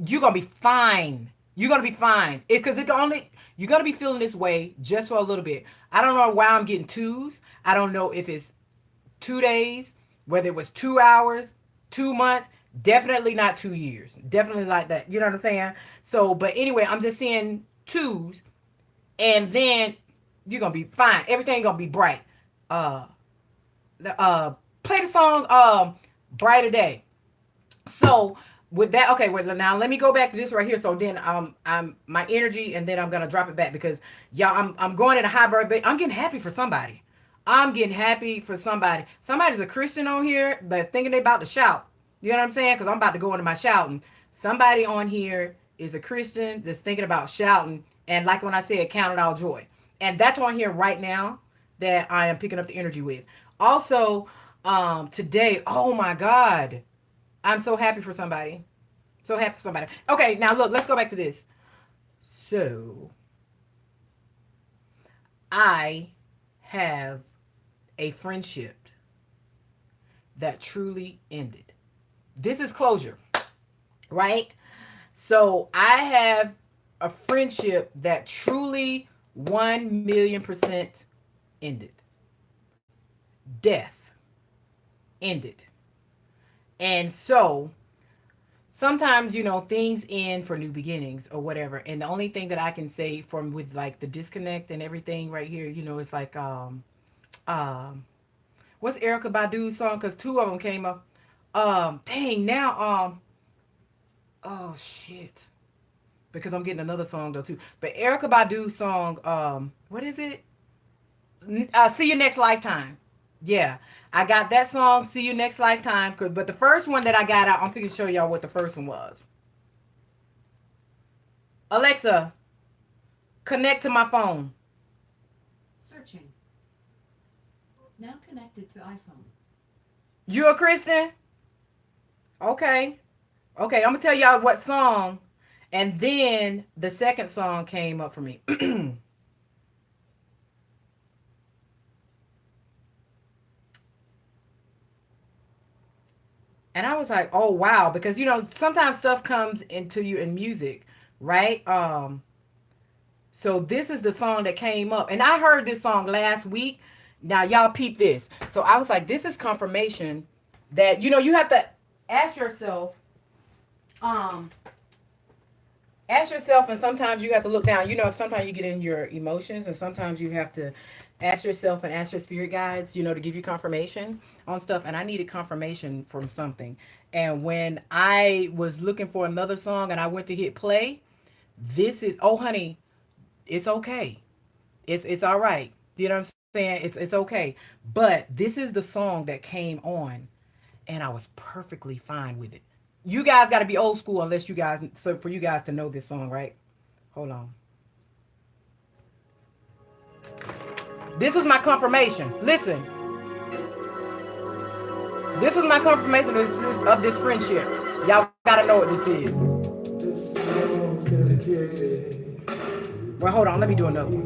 you're going to be fine. You're going to be fine. Because it only, you're going to be feeling this way just for a little bit. I don't know why I'm getting twos. I don't know if it's 2 days, whether it was 2 hours, 2 months, definitely not 2 years. Definitely like that. You know what I'm saying? So, but anyway, I'm just seeing twos, and then you're gonna be fine. Everything gonna be bright. Uh, Play the song "Brighter Day." So with that, okay, well now let me go back to this right here. So then I'm my energy, and then I'm gonna drop it back because y'all, I'm going in a high birthday. I'm getting happy for somebody. I'm getting happy for somebody. Somebody's a Christian on here that thinking they about to shout. You know what I'm saying? Because I'm about to go into my shouting. Somebody on here is a Christian that's thinking about shouting, and like when I said, count it all joy. And that's on here right now that I am picking up the energy with. Also, today, oh my God, I'm so happy for somebody. So happy for somebody. Okay, now look, let's go back to this. So, I have a friendship that truly ended. This is closure, right? So, I have a friendship that truly 1,000,000% ended. Death ended. And so sometimes, things end for new beginnings or whatever. And the only thing that I can say from with like the disconnect and everything right here, it's like um what's Erica Badu's song? Because two of them came up. Dang, now oh shit. Because I'm getting another song though too. But Erica Badu's song, what is it? See You Next Lifetime. Yeah, I got that song. See You Next Lifetime. But the first one that I got out, I'm going to show y'all what the first one was. Alexa, connect to my phone. Searching. Now connected to iPhone. You a Christian? Okay. Okay, I'm going to tell y'all what song. And then the second song came up for me. And I was like, oh wow, because sometimes stuff comes into you in music, right? So this is the song that came up, and I heard this song last week. Now y'all peep this. So I was like, this is confirmation that you have to ask yourself, um, and sometimes you have to look down. Sometimes you get in your emotions, and sometimes you have to ask yourself and ask your spirit guides, to give you confirmation on stuff. And I needed confirmation from something. And when I was looking for another song and I went to hit play, this is, oh honey, it's okay. It's all right. You know what I'm saying? It's okay. But this is the song that came on, and I was perfectly fine with it. You guys got to be old school unless you guys, so for you guys to know this song, right? Hold on. This was my confirmation. Listen, this was my confirmation of this friendship. Y'all gotta know what this is. Well, hold on. Let me do another one.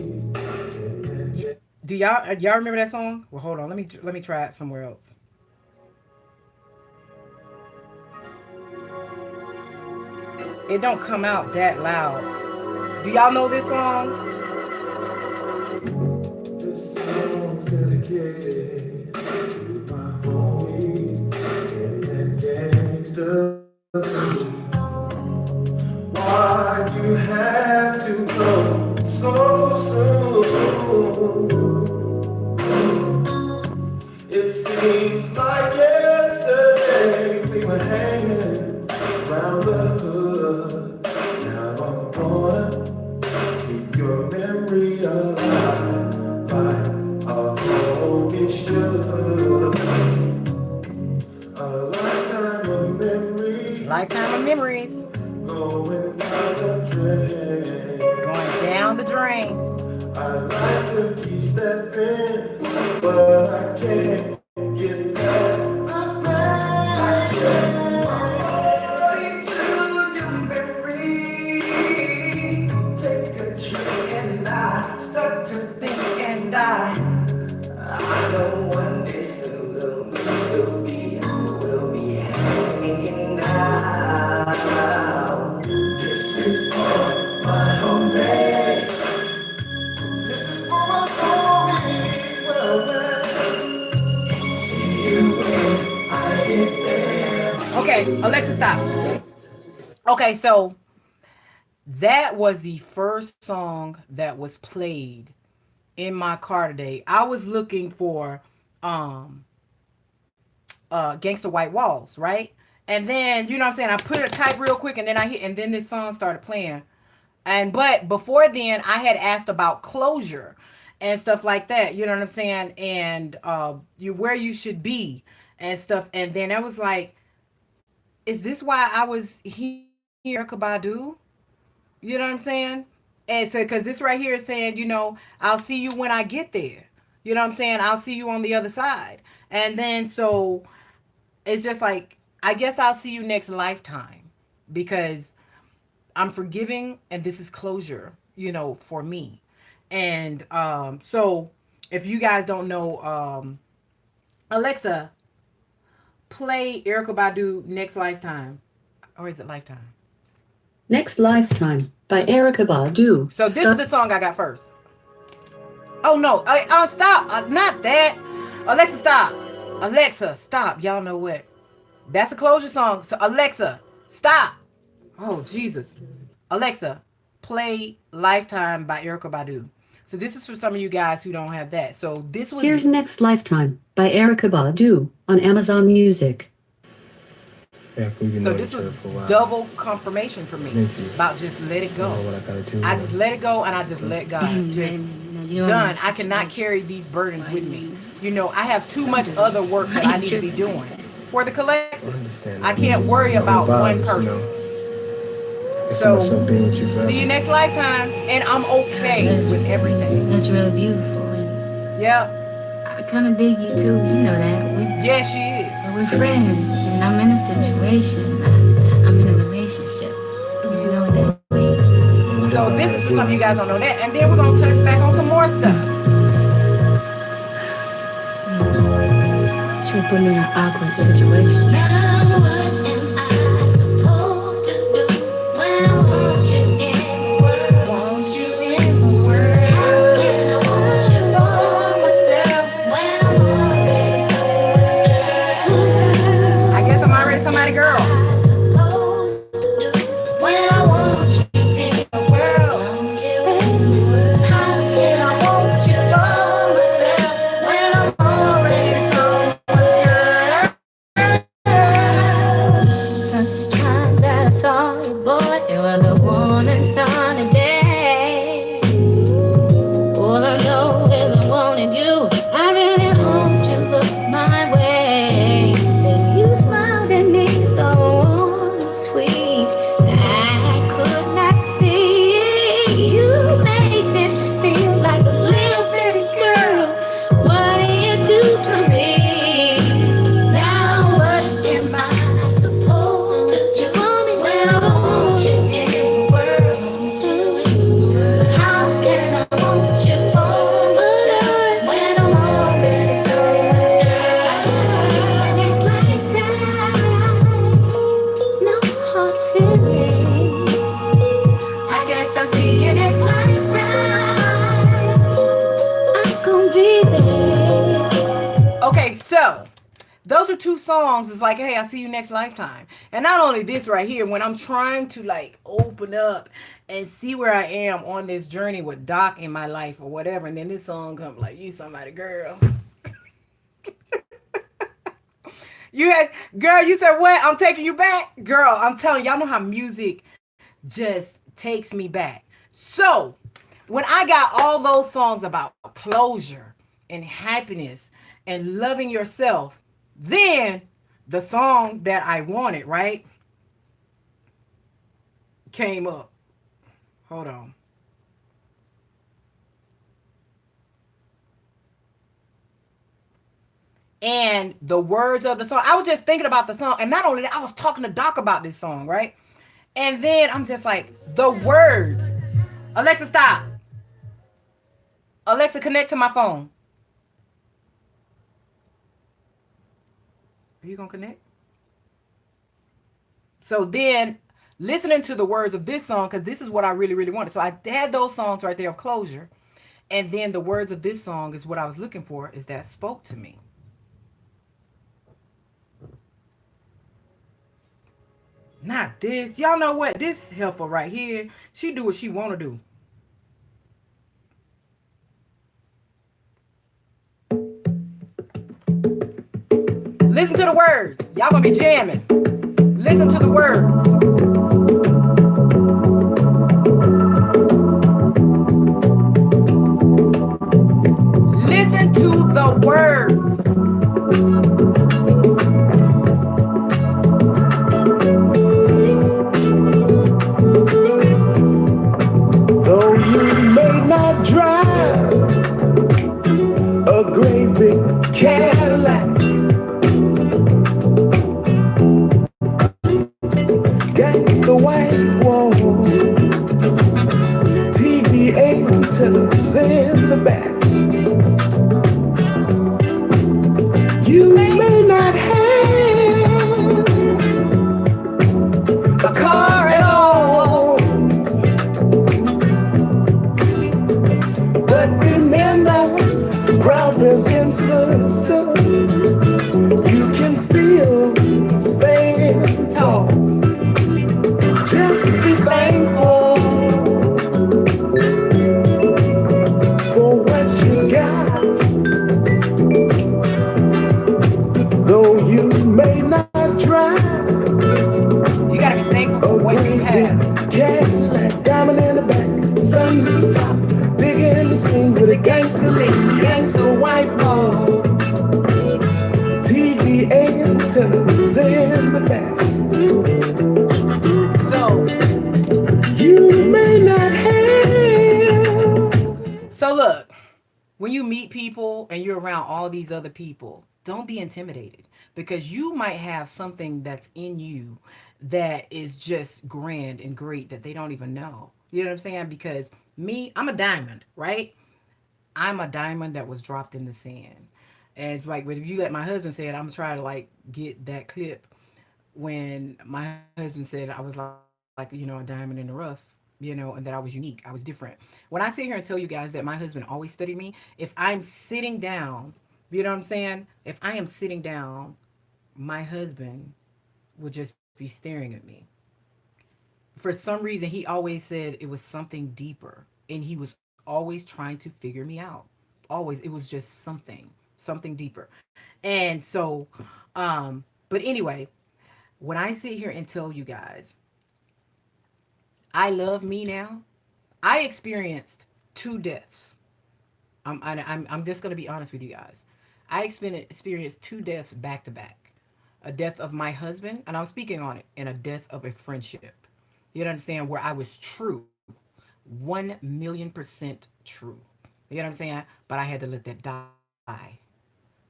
Do y'all remember that song? Well, hold on. Let me try it somewhere else. It don't come out that loud. Do y'all know this song? This song's dedicated to my homies and gangsters. Why you have to go so soon? It seems like yesterday we were hanging around the hood. Now I'm gonna keep your memory alive like a homie should. Lifetime of memories. Going down the drain. I like to keep stepping, but I can't get past the I can't to your memory. Take a trip and I start to think and I know one day soon we'll be hanging out. This is for my home base. This is for my homies. Well, see you when I get there. Okay, Alexa, stop. Okay, so that was the first song that was played in my car today. I was looking for um Gangsta White Walls, right? And then, you know what I'm saying, I put it type real quick and then I hit and then this song started playing. And but before then I had asked about closure and stuff like that, you know what I'm saying? And you where you should be and stuff. And then I was like, is this why I was here Badu? You know what I'm saying? And so, because this right here is saying, you know, I'll see you when I get there. You know what I'm saying? I'll see you on the other side. And then, so it's just like, I guess I'll see you next lifetime because I'm forgiving and this is closure, you know, for me. And so if you guys don't know, Alexa, play Erica Badu Next Lifetime. Or is it Lifetime? Next Lifetime by Erica Badu. So this is the song I got first. Oh no! Stop! Not that. Alexa, stop! Alexa, stop! Y'all know what? That's a closure song. So Alexa, stop! Oh Jesus! Alexa, play "Lifetime" by Erica Badu. So this is for some of you guys who don't have that. So this was. Here's Next Lifetime by Erica Badu on Amazon Music. Yeah, so this was double confirmation for me about just let it go. I just let it go and I just let God. Just done. I cannot carry these burdens with me. You know, I have too much other work that I need to be doing for the collective. I can't worry about one person. So see you next lifetime, and I'm okay with everything. That's really beautiful. Yep. I kind of dig you too. You know that. Yeah, she is. And we're friends, and I'm in a situation. I'm in a relationship. You know what that means. So this is for some of you guys don't know that, and then we're gonna touch back on some more stuff. She put me in an awkward situation. Now what am I supposed to do when I want you in the world? Want you in the world? How can I want you for myself when I'm already someone's girl? I guess I'm already somebody's girl. Supposed to do when I want you in the world? Want you in the world? How can I want you for myself when I'm already someone's girl? First time that I saw you, boy, it was a warm and sunny day. All I know is I wanted you. I really hoped you looked my way. Then you smiled at me so warm and sweet. I could not speak. You made me feel like a little baby girl. What do you do to me? Now what am I supposed to do when I want you in the world? How can I want you for myself when I'm already someone's girl? Next lifetime, no hard feelings. I guess I'll see you next lifetime. I'm gonna be there. Okay, so those are two songs. It's like, hey, I'll see you next lifetime. And not only this right here, when I'm trying to like open up and see where I am on this journey with Doc in my life or whatever, and then this song comes like, you somebody girl. You had, girl, you said what? I'm taking you back? Girl, I'm telling y'all know how music just takes me back. So when I got all those songs about closure and happiness and loving yourself, then the song that I wanted, right? came up. Hold on. And the words of the song. I was just thinking about the song, and not only that, I was talking to Doc about this song, right? And then I'm just like, the words. Alexa, stop. Alexa, connect to my phone. Are you gonna connect? So then, listening to the words of this song, because this is what I really, really wanted. So I had those songs right there of closure, and then the words of this song is what I was looking for. Is that spoke to me? Not this. Y'all know what? This is helpful right here. She do what she want to do. Listen to the words. Y'all gonna be jamming. Listen to the words. Listen to the words. Though you may not drive a great big Cadillac, gangsta white wall, TV antennas in the back. You may not have a car at all, but remember, brothers and sisters, you can still stand tall. Just be thankful for what you got. Though you may not drive You gotta be thankful for a what you great have. big Cadillac, diamond in the back, sun top, big in the scene with a gangster lean, gangster white wall, TV antennas in the back. So, You may not have. so look. When you meet people and you're around all these other people, don't be intimidated because you might have something that's in you that is just grand and great that they don't even know. You know what I'm saying? Because me, I'm a diamond, right? I'm a diamond that was dropped in the sand. And it's like, if you let my husband say it, I'm gonna try to like get that clip when my husband said I was like, a diamond in the rough, and that I was unique, I was different. When I sit here and tell you guys that my husband always studied me, if I'm sitting down, you know what I'm saying? If I am sitting down, my husband would just be staring at me. For some reason, he always said it was something deeper, and he was always trying to figure me out. Always, it was just something deeper. And so, but anyway, when I sit here and tell you guys, I love me now. I experienced two deaths. I'm just gonna be honest with you guys. I experienced two deaths back to back. A death of my husband, and I'm speaking on it, and a death of a friendship. You know what I'm saying? Where I was true, 1,000,000% true. You know what I'm saying? But I had to let that die.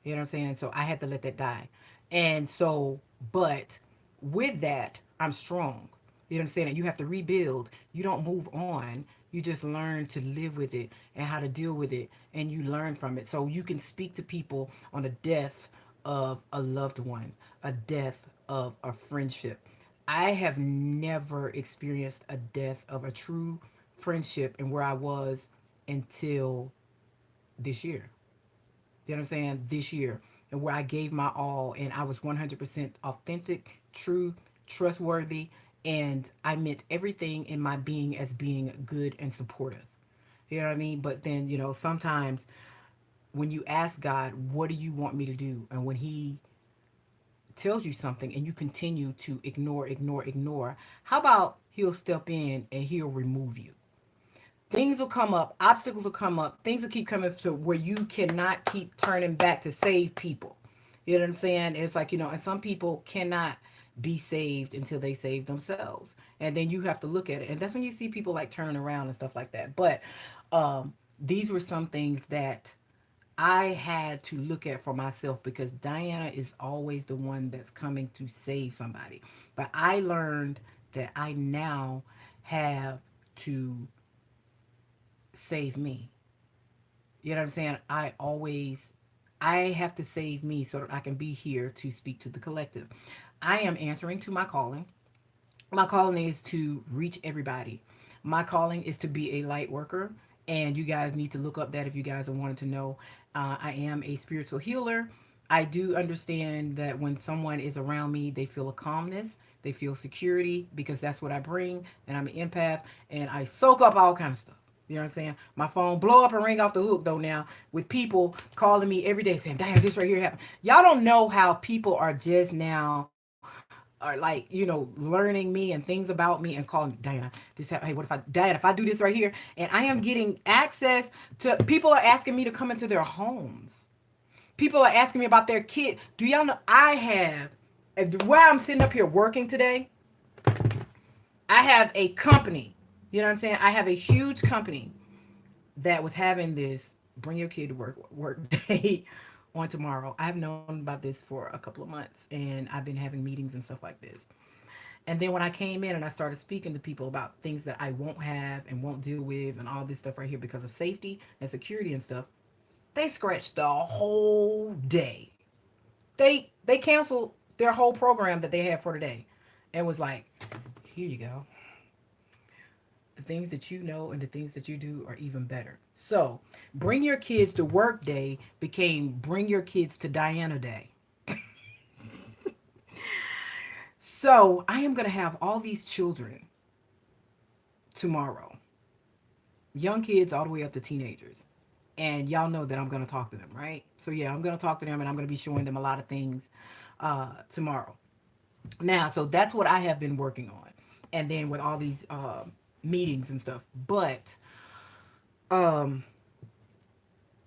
You know what I'm saying? So I had to let that die. And so, but with that, I'm strong. You know what I'm saying? You have to rebuild. You don't move on. You just learn to live with it and how to deal with it, and you learn from it. So you can speak to people on a death of a loved one, a death of a friendship. I have never experienced a death of a true friendship and where I was until this year. You know what I'm saying? This year. And where I gave my all and I was 100% authentic, true, trustworthy, and I meant everything in my being as being good and supportive. You know what I mean? But then, sometimes when you ask God, what do you want me to do? And when He tells you something and you continue to ignore, how about He'll step in and He'll remove you? Things will come up, obstacles will come up, things will keep coming to where you cannot keep turning back to save people. You know what I'm saying? It's like, and some people cannot be saved until they save themselves. And then you have to look at it. And that's when you see people like turning around and stuff like that. But these were some things that I had to look at for myself because Diana is always the one that's coming to save somebody. But I learned that I now have to save me. You know what I'm saying? I have to save me so that I can be here to speak to the collective. I am answering to my calling. My calling is to reach everybody. My calling is to be a light worker. And you guys need to look up that if you guys are wanting to know. I am a spiritual healer. I do understand that when someone is around me, they feel a calmness, they feel security because that's what I bring. And I'm an empath and I soak up all kind of stuff. You know what I'm saying? My phone blow up and ring off the hook though now with people calling me every day saying, "Damn, this right here happened." Y'all don't know how people are just now are like, learning me and things about me and calling Diana. This hey, what if I Diana, if I do this right here, and I am getting access to people are asking me to come into their homes. People are asking me about their kid. Do y'all know I have while I'm sitting up here working today, I have a company. You know what I'm saying? I have a huge company that was having this bring your kid to work day on tomorrow. I've known about this for a couple of months and I've been having meetings and stuff like this. And then when I came in and I started speaking to people about things that I won't have and won't deal with and all this stuff right here because of safety and security and stuff, they scratched the whole day. They canceled their whole program that they had for today and was like, here you go. The things that you know and the things that you do are even better. So, bring your kids to work day became bring your kids to Diana day. So, I am going to have all these children tomorrow, young kids all the way up to teenagers. And y'all know that I'm going to talk to them, right? So, yeah, I'm going to talk to them and I'm going to be showing them a lot of things tomorrow. Now, so that's what I have been working on. And then with all these meetings and stuff. But um,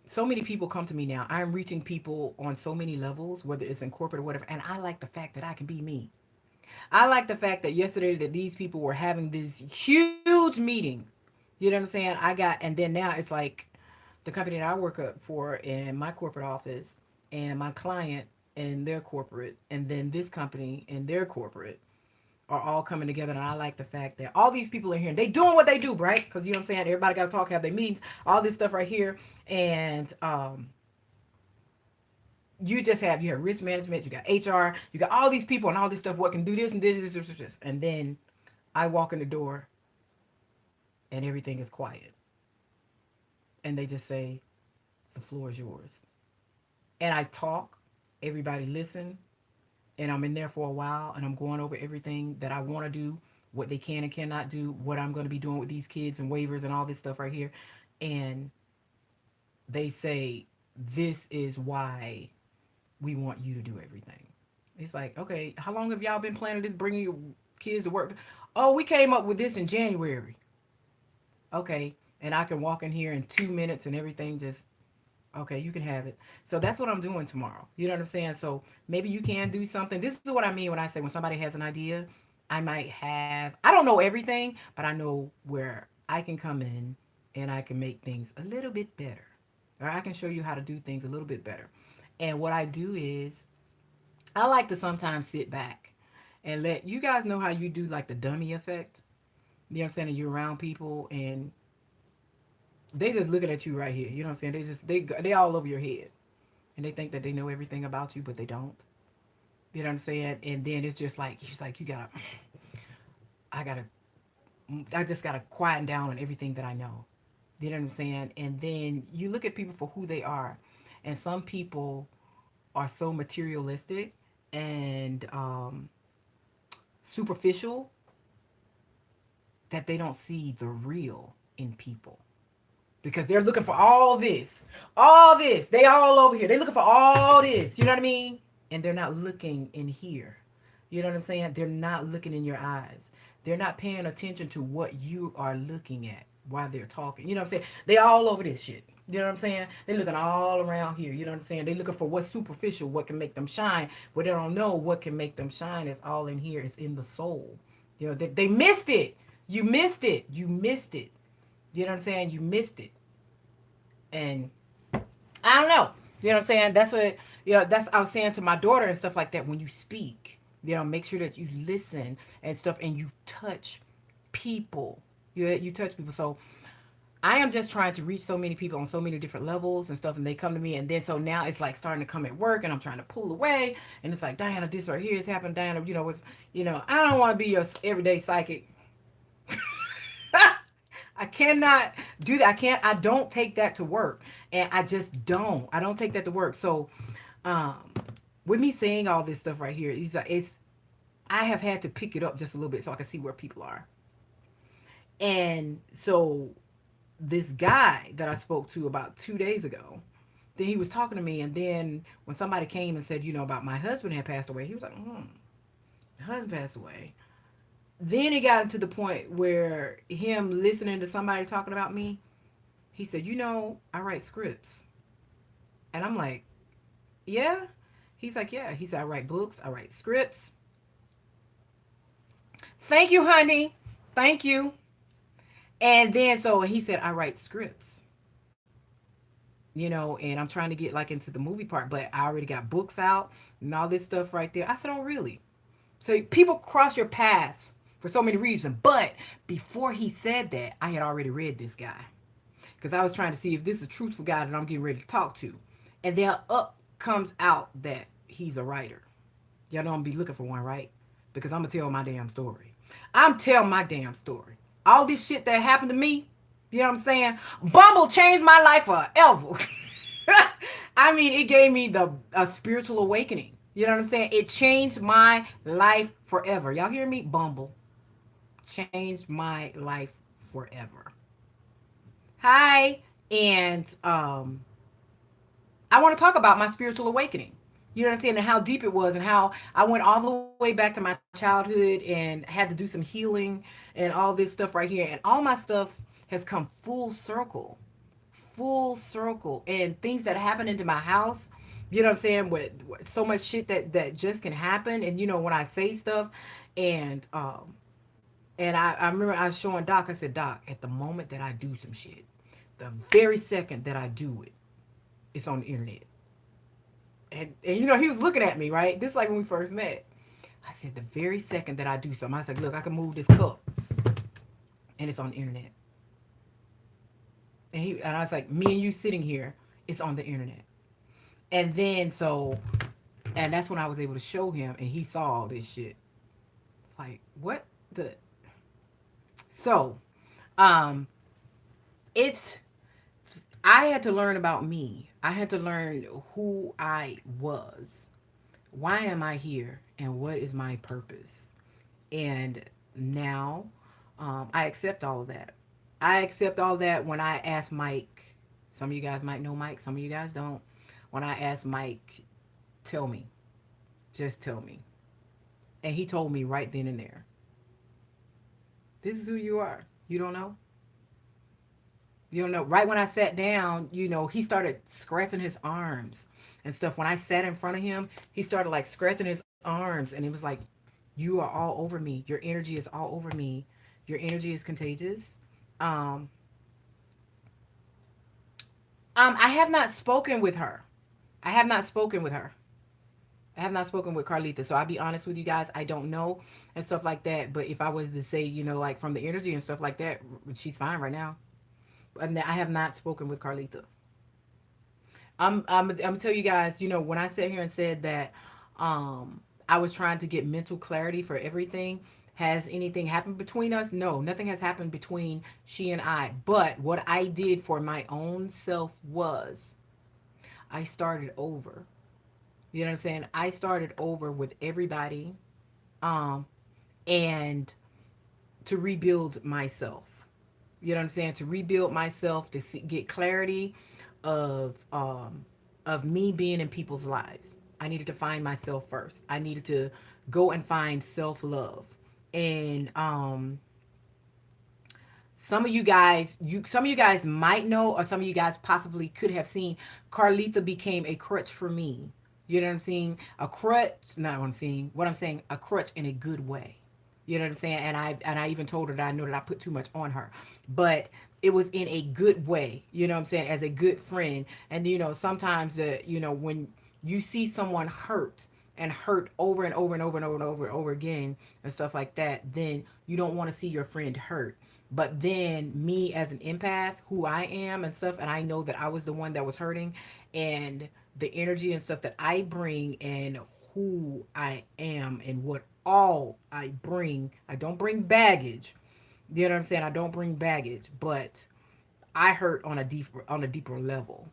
so many people come to me now. I'm reaching people on so many levels, whether it's in corporate or whatever. And I like the fact that I can be me. I like the fact that yesterday that these people were having this huge meeting. You know what I'm saying? I got, and then now it's like the company that I work up for in my corporate office and my client and their corporate, and then this company and their corporate are all coming together. And I like the fact that all these people are here and they doing what they do, right? Because you know what I'm saying? Everybody got to talk, have their meetings, all this stuff right here. And you have risk management, you got HR, you got all these people and all this stuff what can do this and this. And then I walk in the door and everything is quiet. And they just say, the floor is yours. And I talk, everybody listen, and I'm in there for a while and I'm going over everything that I want to do, what they can and cannot do, what I'm going to be doing with these kids and waivers and all this stuff right here. And they say, this is why we want you to do everything. It's like, okay, how long have y'all been planning this, bringing your kids to work? Oh, we came up with this in January. Okay. And I can walk in here in 2 minutes and everything just, okay, you can have it. So that's what I'm doing tomorrow. You know what I'm saying? So maybe you can do something. This is what I mean when I say when somebody has an idea, I don't know everything, but I know where I can come in and I can make things a little bit better. Or I can show you how to do things a little bit better. And what I do is I like to sometimes sit back and let you guys know how you do like the dummy effect. You know what I'm saying? And you're around people and they just looking at you right here. You know what I'm saying? They all over your head, and they think that they know everything about you, but they don't. You know what I'm saying? And then it's just like he's like, I gotta, I just gotta quieten down on everything that I know. You know what I'm saying? And then you look at people for who they are, and some people are so materialistic and superficial that they don't see the real in people because they're looking for all this. They all over here. They looking for all this. You know what I mean? And they're not looking in here. You know what I'm saying? They're not looking in your eyes. They're not paying attention to what you are looking at while they're talking. You know what I'm saying? They all over this shit. You know what I'm saying? They're looking all around here. You know what I'm saying? They're looking for what's superficial, what can make them shine, but they don't know what can make them shine. It's all in here. It's in the soul. You know, they missed it. You missed it. You missed it. You know what I'm saying? You missed it. And I don't know. You know what I'm saying? That's what, that's I was saying to my daughter and stuff like that. When you speak, make sure that you listen and stuff and you touch people. You touch people. So I am just trying to reach so many people on so many different levels and stuff, and they come to me, and then so now it's like starting to come at work, and I'm trying to pull away, and it's like, Diana, this right here is happening. Diana, I don't want to be your everyday psychic. I cannot do that. I don't take that to work, and I just don't. I don't take that to work. So, um, with me saying all this stuff right here, I have had to pick it up just a little bit so I can see where people are, and so this guy that I spoke to about 2 days ago, then he was talking to me, and then when somebody came and said, about my husband had passed away, he was like, my husband passed away. Then it got to the point where him listening to somebody talking about me, he said, I write scripts. And I'm like, yeah? He's like, yeah. He said, I write books, I write scripts. Thank you, honey. Thank you. And then so he said, I write scripts, and I'm trying to get like into the movie part, but I already got books out and all this stuff right there. I said, oh, really? So people cross your paths for so many reasons. But before he said that, I had already read this guy because I was trying to see if this is a truthful guy that I'm getting ready to talk to. And then up comes out that he's a writer. Y'all know I'm be looking for one, right? Because I'm going to tell my damn story. I'm telling my damn story. All this shit that happened to me, you know what I'm saying? Bumble changed my life forever. I mean, it gave me a spiritual awakening. You know what I'm saying? It changed my life forever. Y'all hear me? Bumble changed my life forever. Hi. And I want to talk about my spiritual awakening. You know what I'm saying? And how deep it was, and how I went all the way back to my childhood and had to do some healing and all this stuff right here. And all my stuff has come full circle. Full circle. And things that happened into my house, you know what I'm saying? With so much shit that just can happen. And when I say stuff, and I remember I was showing Doc, I said, Doc, at the moment that I do some shit, the very second that I do it, it's on the internet. And he was looking at me, right? This is like when we first met. I said, the very second that I do something, I said, look, I can move this cup, and it's on the internet. And I was like, me and you sitting here, it's on the internet. And then and that's when I was able to show him, and he saw all this shit. It's like, what the? So, um, it's I had to learn about me. I had to learn who I was. Why am I here? And what is my purpose? And now I accept all of that. I accept all that when I asked Mike. Some of you guys might know Mike, some of you guys don't. When I asked Mike, tell me. Just tell me. And he told me right then and there. This is who you are. You don't know? You don't know. Right when I sat down, he started scratching his arms and stuff. When I sat in front of him, he started like scratching his arms, and it was like, you are all over me. Your energy is all over me. Your energy is contagious. Um, I have not spoken with her. I have not spoken with her. I have not spoken with Carlita. So I'll be honest with you guys. I don't know and stuff like that. But if I was to say, like from the energy and stuff like that, she's fine right now. And I have not spoken with Carlita. I'm gonna tell you guys, when I sat here and said that I was trying to get mental clarity for everything, has anything happened between us? No, nothing has happened between she and I. But what I did for my own self was I started over. You know what I'm saying? I started over with everybody, um, and to rebuild myself. You know what I'm saying? To rebuild myself, to get clarity of me being in people's lives. I needed to find myself first. I needed to go and find self love, and Some of you guys might know, or some of you guys possibly could have seen, Carlitha became a crutch for me. You know what I'm saying? A crutch, not what I'm saying. What I'm saying, a crutch in a good way. You know what I'm saying? And I even told her that I know that I put too much on her, but it was in a good way. You know what I'm saying? As a good friend, and sometimes when you see someone hurt and hurt over and over and over and over and over and over again and stuff like that, then you don't want to see your friend hurt. But then me as an empath, who I am and stuff, and I know that I was the one that was hurting, and the energy and stuff that I bring and who I am and what all I bring. I don't bring baggage. You know what I'm saying? I don't bring baggage, but I hurt on a deeper level.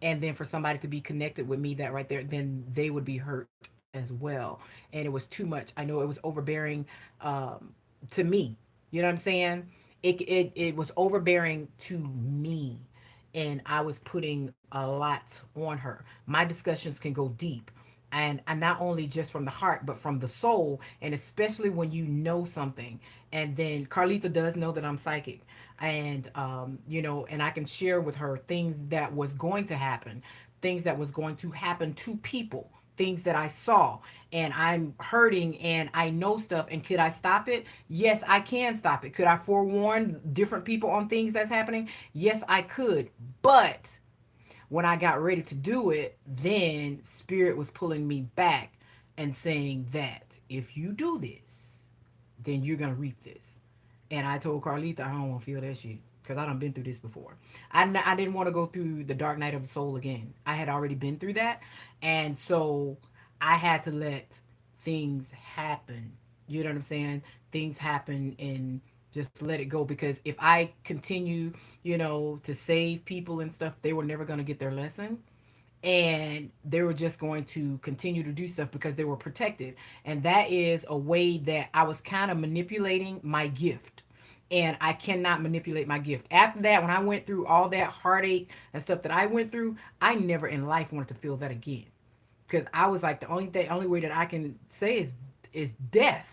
And then for somebody to be connected with me, that right there, then they would be hurt as well. And it was too much. I know it was overbearing, to me. You know what I'm saying? It was overbearing to me, and I was putting a lot on her. My discussions can go deep, and not only just from the heart but from the soul, and especially when you know something. And then Carlita does know that I'm psychic, and and I can share with her things that was going to happen, things that was going to happen to people, things that I saw, and I'm hurting and I know stuff. And could I stop it? Yes, I can stop it. Could I forewarn different people on things that's happening? Yes, I could. But when I got ready to do it, then Spirit was pulling me back and saying that if you do this, then you're gonna reap this. And I told Carlita, I don't want to feel that shit because I done been through this before. I didn't want to go through the dark night of the soul again. I had already been through that, and so I had to let things happen. You know what I'm saying? Things happen and just let it go, because if I continue, to save people and stuff, they were never gonna get their lesson, and they were just going to continue to do stuff because they were protected. And that is a way that I was kind of manipulating my gift, and I cannot manipulate my gift. After that, when I went through all that heartache and stuff that I went through, I never in life wanted to feel that again, because I was like, only way that I can say is death.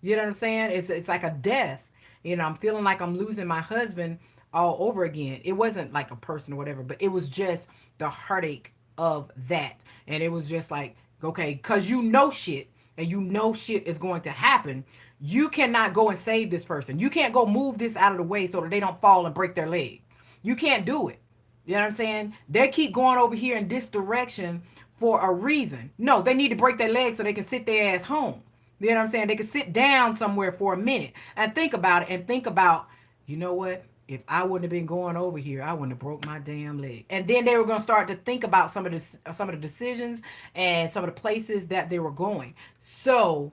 You know what I'm saying? It's like a death. I'm feeling like I'm losing my husband all over again. It wasn't like a person or whatever, but it was just the heartache of that. And it was just like, okay, cause shit, and shit is going to happen. You cannot go and save this person. You can't go move this out of the way so that they don't fall and break their leg. You can't do it. You know what I'm saying? They keep going over here in this direction for a reason. No, they need to break their legs so they can sit their ass home. You know what I'm saying? They can sit down somewhere for a minute and think about it, and think about, you know what? If I wouldn't have been going over here, I wouldn't have broke my damn leg. And then they were going to start to think about some of the decisions and some of the places that they were going. So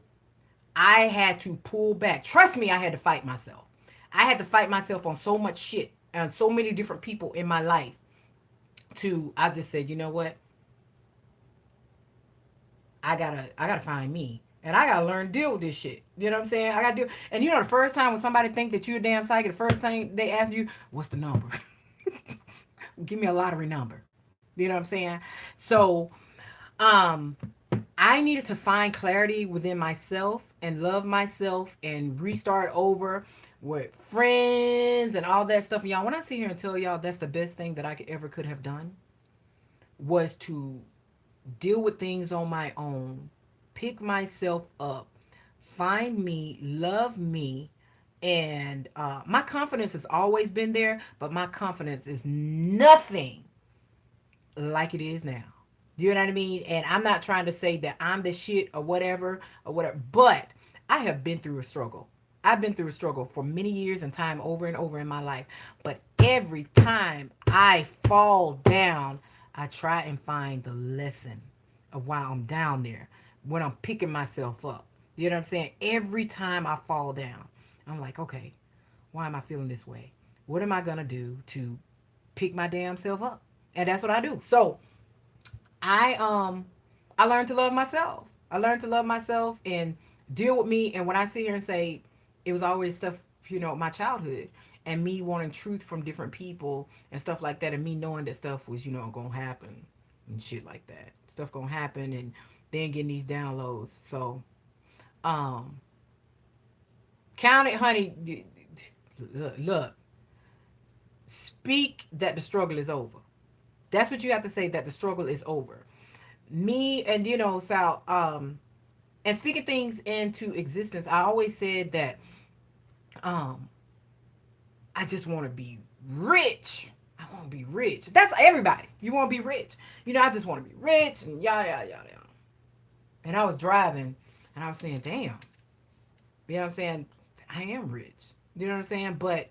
I had to pull back. Trust me, I had to fight myself. I had to fight myself on so much shit and so many different people in my life. I just said, you know what? I gotta find me. And I gotta learn to deal with this shit. You know what I'm saying? I gotta deal. And the first time when somebody think that you're a damn psychic, the first thing they ask you, what's the number? Give me a lottery number. You know what I'm saying? So, um, I needed to find clarity within myself and love myself and restart over with friends and all that stuff. And y'all, when I sit here and tell y'all that's the best thing that I could have done, was to deal with things on my own, pick myself up, find me, love me. And my confidence has always been there, but my confidence is nothing like it is now. You know what I mean? And I'm not trying to say that I'm the shit or whatever, but I have been through a struggle. I've been through a struggle for many years and time over and over in my life. But every time I fall down, I try and find the lesson of why I'm down there when I'm picking myself up. You know what I'm saying? Every time I fall down, I'm like, okay, why am I feeling this way? What am I going to do to pick my damn self up? And that's what I do. So I learned to love myself. I learned to love myself and deal with me. And when I sit here and say it was always stuff, my childhood, and me wanting truth from different people and stuff like that, and me knowing that stuff was, gonna happen and shit like that. Stuff gonna happen, and then getting these downloads. So um count it, honey. Look, speak that the struggle is over. That's what you have to say, that the struggle is over. Me and Sal, and speaking things into existence, I always said that um I just want to be rich. I want to be rich. That's everybody. You want to be rich. I just want to be rich and yada yada yada. Yada. And I was driving and I was saying, damn. You know what I'm saying? I am rich. You know what I'm saying? But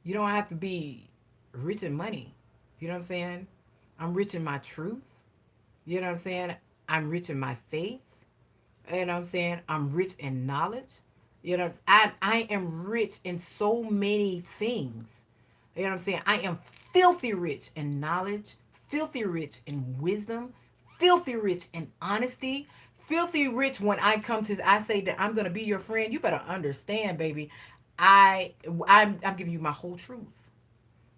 you don't have to be rich in money. You know what I'm saying? I'm rich in my truth. You know what I'm saying? I'm rich in my faith. You know what I'm saying? I'm rich in knowledge. I am rich in so many things. You know what I'm saying? I am filthy rich in knowledge, filthy rich in wisdom, filthy rich in honesty, filthy rich when I say that I'm gonna be your friend. You better understand, baby. I'm giving you my whole truth.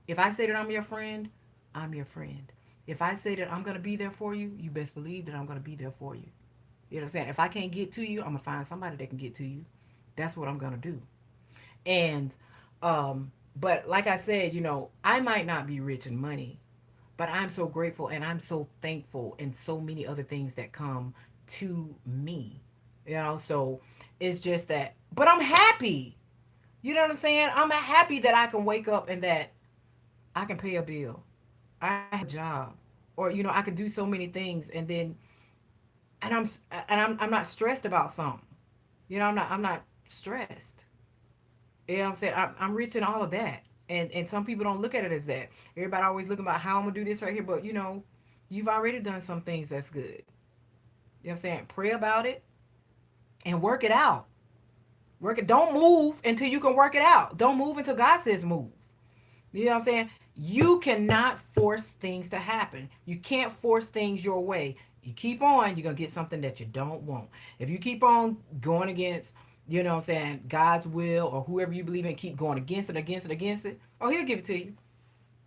If I say that I'm your friend, I'm your friend. If I say that I'm gonna be there for you, you best believe that I'm gonna be there for you. You know what I'm saying? If I can't get to you, I'm gonna find somebody that can get to you. That's what I'm gonna do. And but like I said, I might not be rich in money, but I'm so grateful and I'm so thankful and so many other things that come to me. So it's just that, but I'm happy. You know what I'm saying? I'm happy that I can wake up and that I can pay a bill. I have a job. Or I can do so many things and I'm not stressed about something. I'm not stressed. You know what I'm saying? I'm reaching all of that. And some people don't look at it as that. Everybody always looking about how I'm gonna do this right here, but you've already done some things that's good. You know what I'm saying? Pray about it and work it out. Work it. Don't move until you can work it out. Don't move until God says move. You know what I'm saying? You cannot force things to happen. You can't force things your way. You keep on, you're going to get something that you don't want. If you keep on going against, what I'm saying, God's will or whoever you believe in, keep going against it, against it, against it, oh, he'll give it to you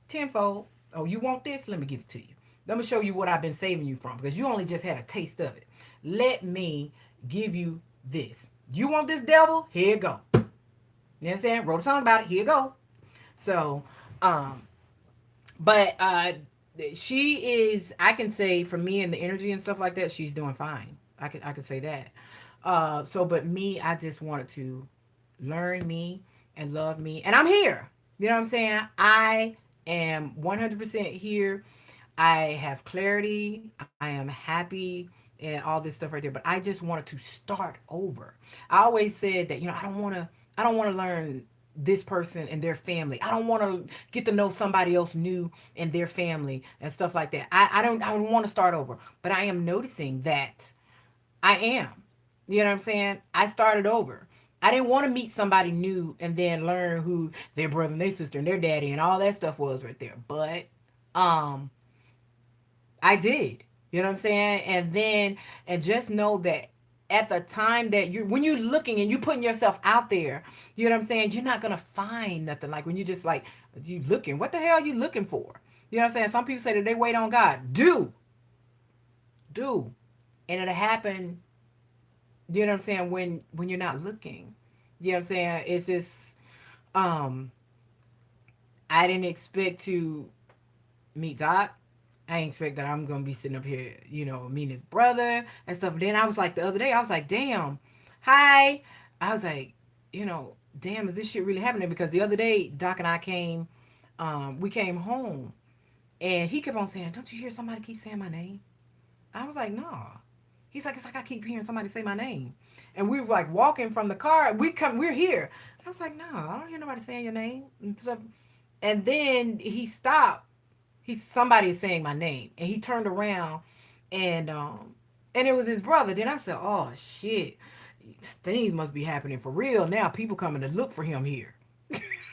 tenfold. Oh, you want this? Let me give it to you. Let me show you what I've been saving you from because you only just had a taste of it. Let me give you this. You want this, devil? Here you go. You know what I'm saying? Wrote a song about it. Here you go. So, um, but she is. I can say for me and the energy and stuff like that, she's doing fine. I can say that. But me, I just wanted to learn me and love me, and I'm here. You know what I'm saying? I am 100% here. I have clarity. I am happy and all this stuff right there. But I just wanted to start over. I always said that I don't want to. I don't want to learn this person and their family. I don't want to get to know somebody else new and their family and stuff like that. I don't want to start over. But I am noticing that I am. You know what I'm saying? I started over. I didn't want to meet somebody new and then learn who their brother and their sister and their daddy and all that stuff was right there. But um I did. You know what I'm saying? And just know that at the time that when you're looking and you putting yourself out there, you know what I'm saying? You're not gonna find nothing. Like when you just like you looking, what the hell are you looking for? You know what I'm saying? Some people say that they wait on God. Do, and it'll happen. You know what I'm saying? When you're not looking, you know what I'm saying? It's just um, I didn't expect to meet Doc. I ain't expect that I'm gonna be sitting up here, meeting his brother and stuff. Then I was like the other day, I was like, damn, hi. I was like, damn, is this shit really happening? Because the other day, Doc and I we came home and he kept on saying, don't you hear somebody keep saying my name? I was like, nah. He's like, it's like I keep hearing somebody say my name. And we were like walking from the car. We're here. I was like, no, I don't hear nobody saying your name and stuff. And then he stopped. Somebody is saying my name. And he turned around and it was his brother. Then I said, oh shit. Things must be happening for real now. People coming to look for him here.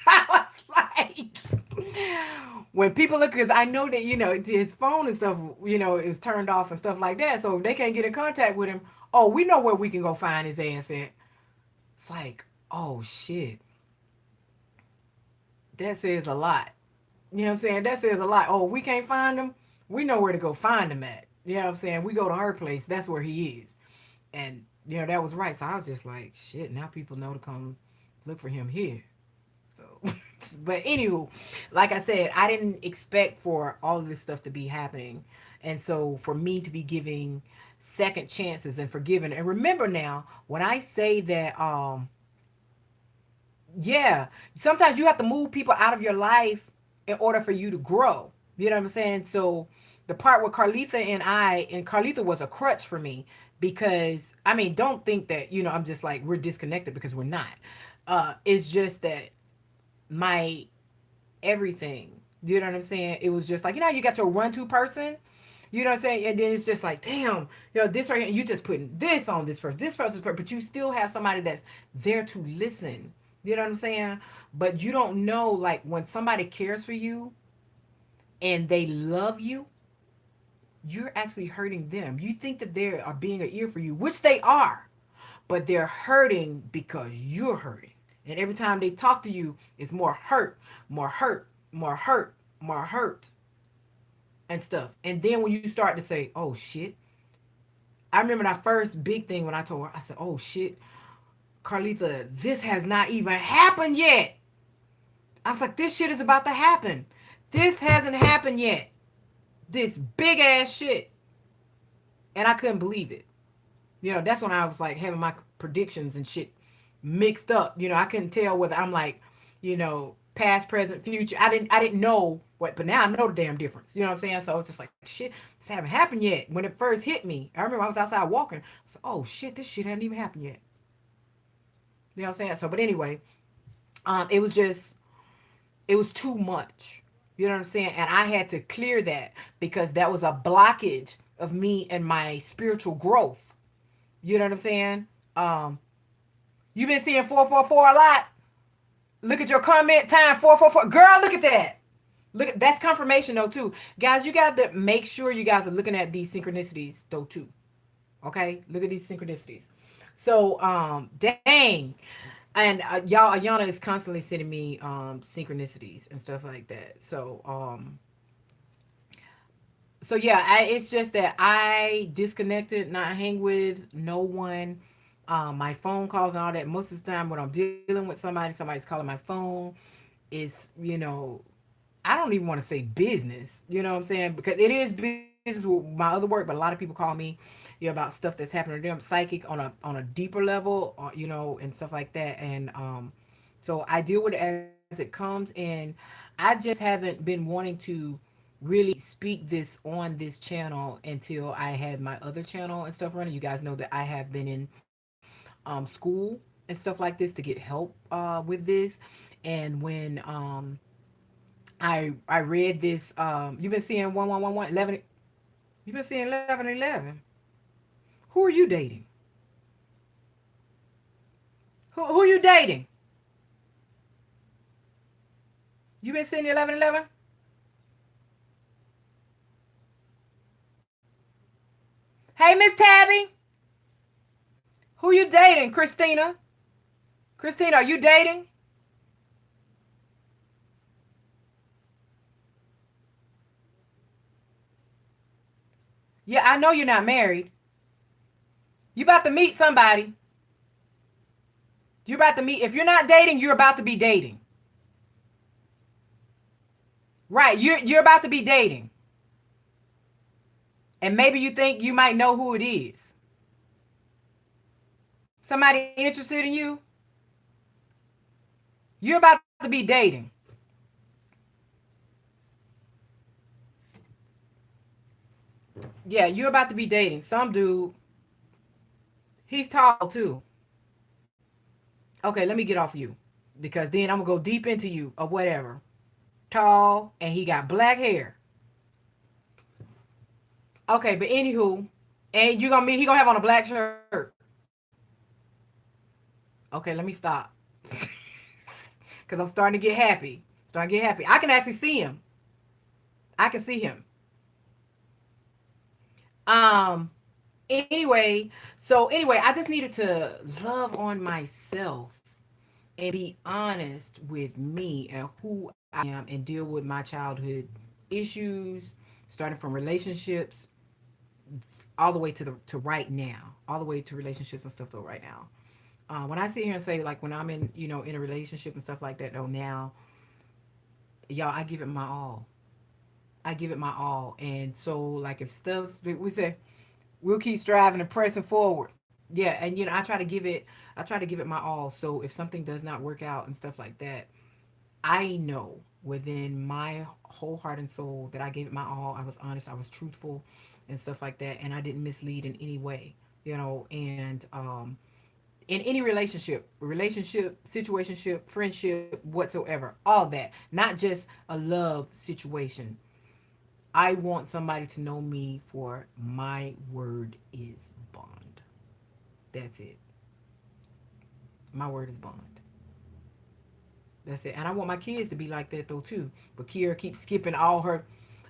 I was like, when people look, because I know that his phone and stuff is turned off and stuff like that, so if they can't get in contact with him, oh, we know where we can go find his ass at. It's like, oh shit, that says a lot. You know what I'm saying? That says a lot. Oh, we can't find him, we know where to go find him at. You know what I'm saying? We go to her place, that's where he is. And that was right. So I was just like, shit, now people know to come look for him here. So But anywho, like I said, I didn't expect for all of this stuff to be happening. And so for me to be giving second chances and forgiving. And remember now, when I say that yeah, sometimes you have to move people out of your life in order for you to grow. You know what I'm saying? So the part with Carlitha and Carlitha was a crutch for me because I mean, don't think that, I'm just like we're disconnected because we're not. It's just that my everything. You know what I'm saying? It was just like, you got your run to person. You know what I'm saying? And then it's just like, damn, this right here, and you just putting this on this person's person, but you still have somebody that's there to listen. You know what I'm saying? But you don't know, like, when somebody cares for you and they love you, you're actually hurting them. You think that they are being an ear for you, which they are, but they're hurting because you're hurting. And every time they talk to you, it's more hurt, more hurt, more hurt, more hurt, and stuff. And then when you start to say, oh shit, I remember that first big thing when I told her, I said, oh shit, Carlitha, this has not even happened yet. I was like, this shit is about to happen. This hasn't happened yet. This big ass shit. And I couldn't believe it. That's when I was like having my predictions and shit mixed up. I couldn't tell whether I'm like, past, present, future. I didn't know what, but now I know the damn difference. You know what I'm saying? So it's just like, shit, this haven't happened yet. When it first hit me, I remember I was outside walking. I was like, oh shit, this shit hadn't even happened yet. You know what I'm saying? So, but anyway, it was just, it was too much. You know what I'm saying? And I had to clear that because that was a blockage of me and my spiritual growth. You know what I'm saying? Um, you've been seeing 444 a lot. Look at your comment time 444. Girl, look at that. Look, that's confirmation though too. Guys, you got to make sure you guys are looking at these synchronicities though too. Okay? Look at these synchronicities. So, dang. And y'all, Ayana is constantly sending me synchronicities and stuff like that. So yeah, it's just that I disconnected, not hang with no one. My phone calls and all that. Most of the time when I'm dealing with somebody's calling my phone. Is I don't even want to say business. You know what I'm saying? Because it is business with my other work, but a lot of people call me, about stuff that's happening to them, psychic on a deeper level, and stuff like that. And so I deal with it as it comes, and I just haven't been wanting to really speak this on this channel until I had my other channel and stuff running. You guys know that I have been in school and stuff like this to get help with this. And when I read this, you've been seeing 1111 11. You've been seeing 1111. Who are you dating? Who are you dating? You been seeing the 1111? Hey, Miss Tabby. Who you dating, Christina? Christina, are you dating? Yeah, I know you're not married. You about to meet somebody. You're about to meet. If you're not dating, you're about to be dating. Right, you're about to be dating. And maybe you think you might know who it is. Somebody interested in you? You're about to be dating. Yeah, you're about to be dating. Some dude, he's tall too. Okay, let me get off you. Because then I'm gonna go deep into you or whatever. Tall and he got black hair. Okay, but anywho, and you gonna meet he gonna have on a black shirt. Okay, let me stop. Cause I'm starting to get happy. Starting to get happy. I can actually see him. I can see him. Um anyway, I just needed to love on myself and be honest with me and who I am and deal with my childhood issues, starting from relationships all the way to right now, all the way to relationships and stuff though right now. When I sit here and say like when I'm in in a relationship and stuff like that though now, y'all, I give it my all. I give it my all. And so, like, if stuff, we say, we'll keep striving and pressing forward. Yeah. And, I try to give it my all. So if something does not work out and stuff like that, I know within my whole heart and soul that I gave it my all. I was honest, I was truthful and stuff like that. And I didn't mislead in any way, and, in any relationship, situationship, friendship, whatsoever, all that, not just a love situation. I want somebody to know me for my word is bond. That's it. My word is bond. That's it. And I want my kids to be like that though too. But Kiera keeps skipping all her.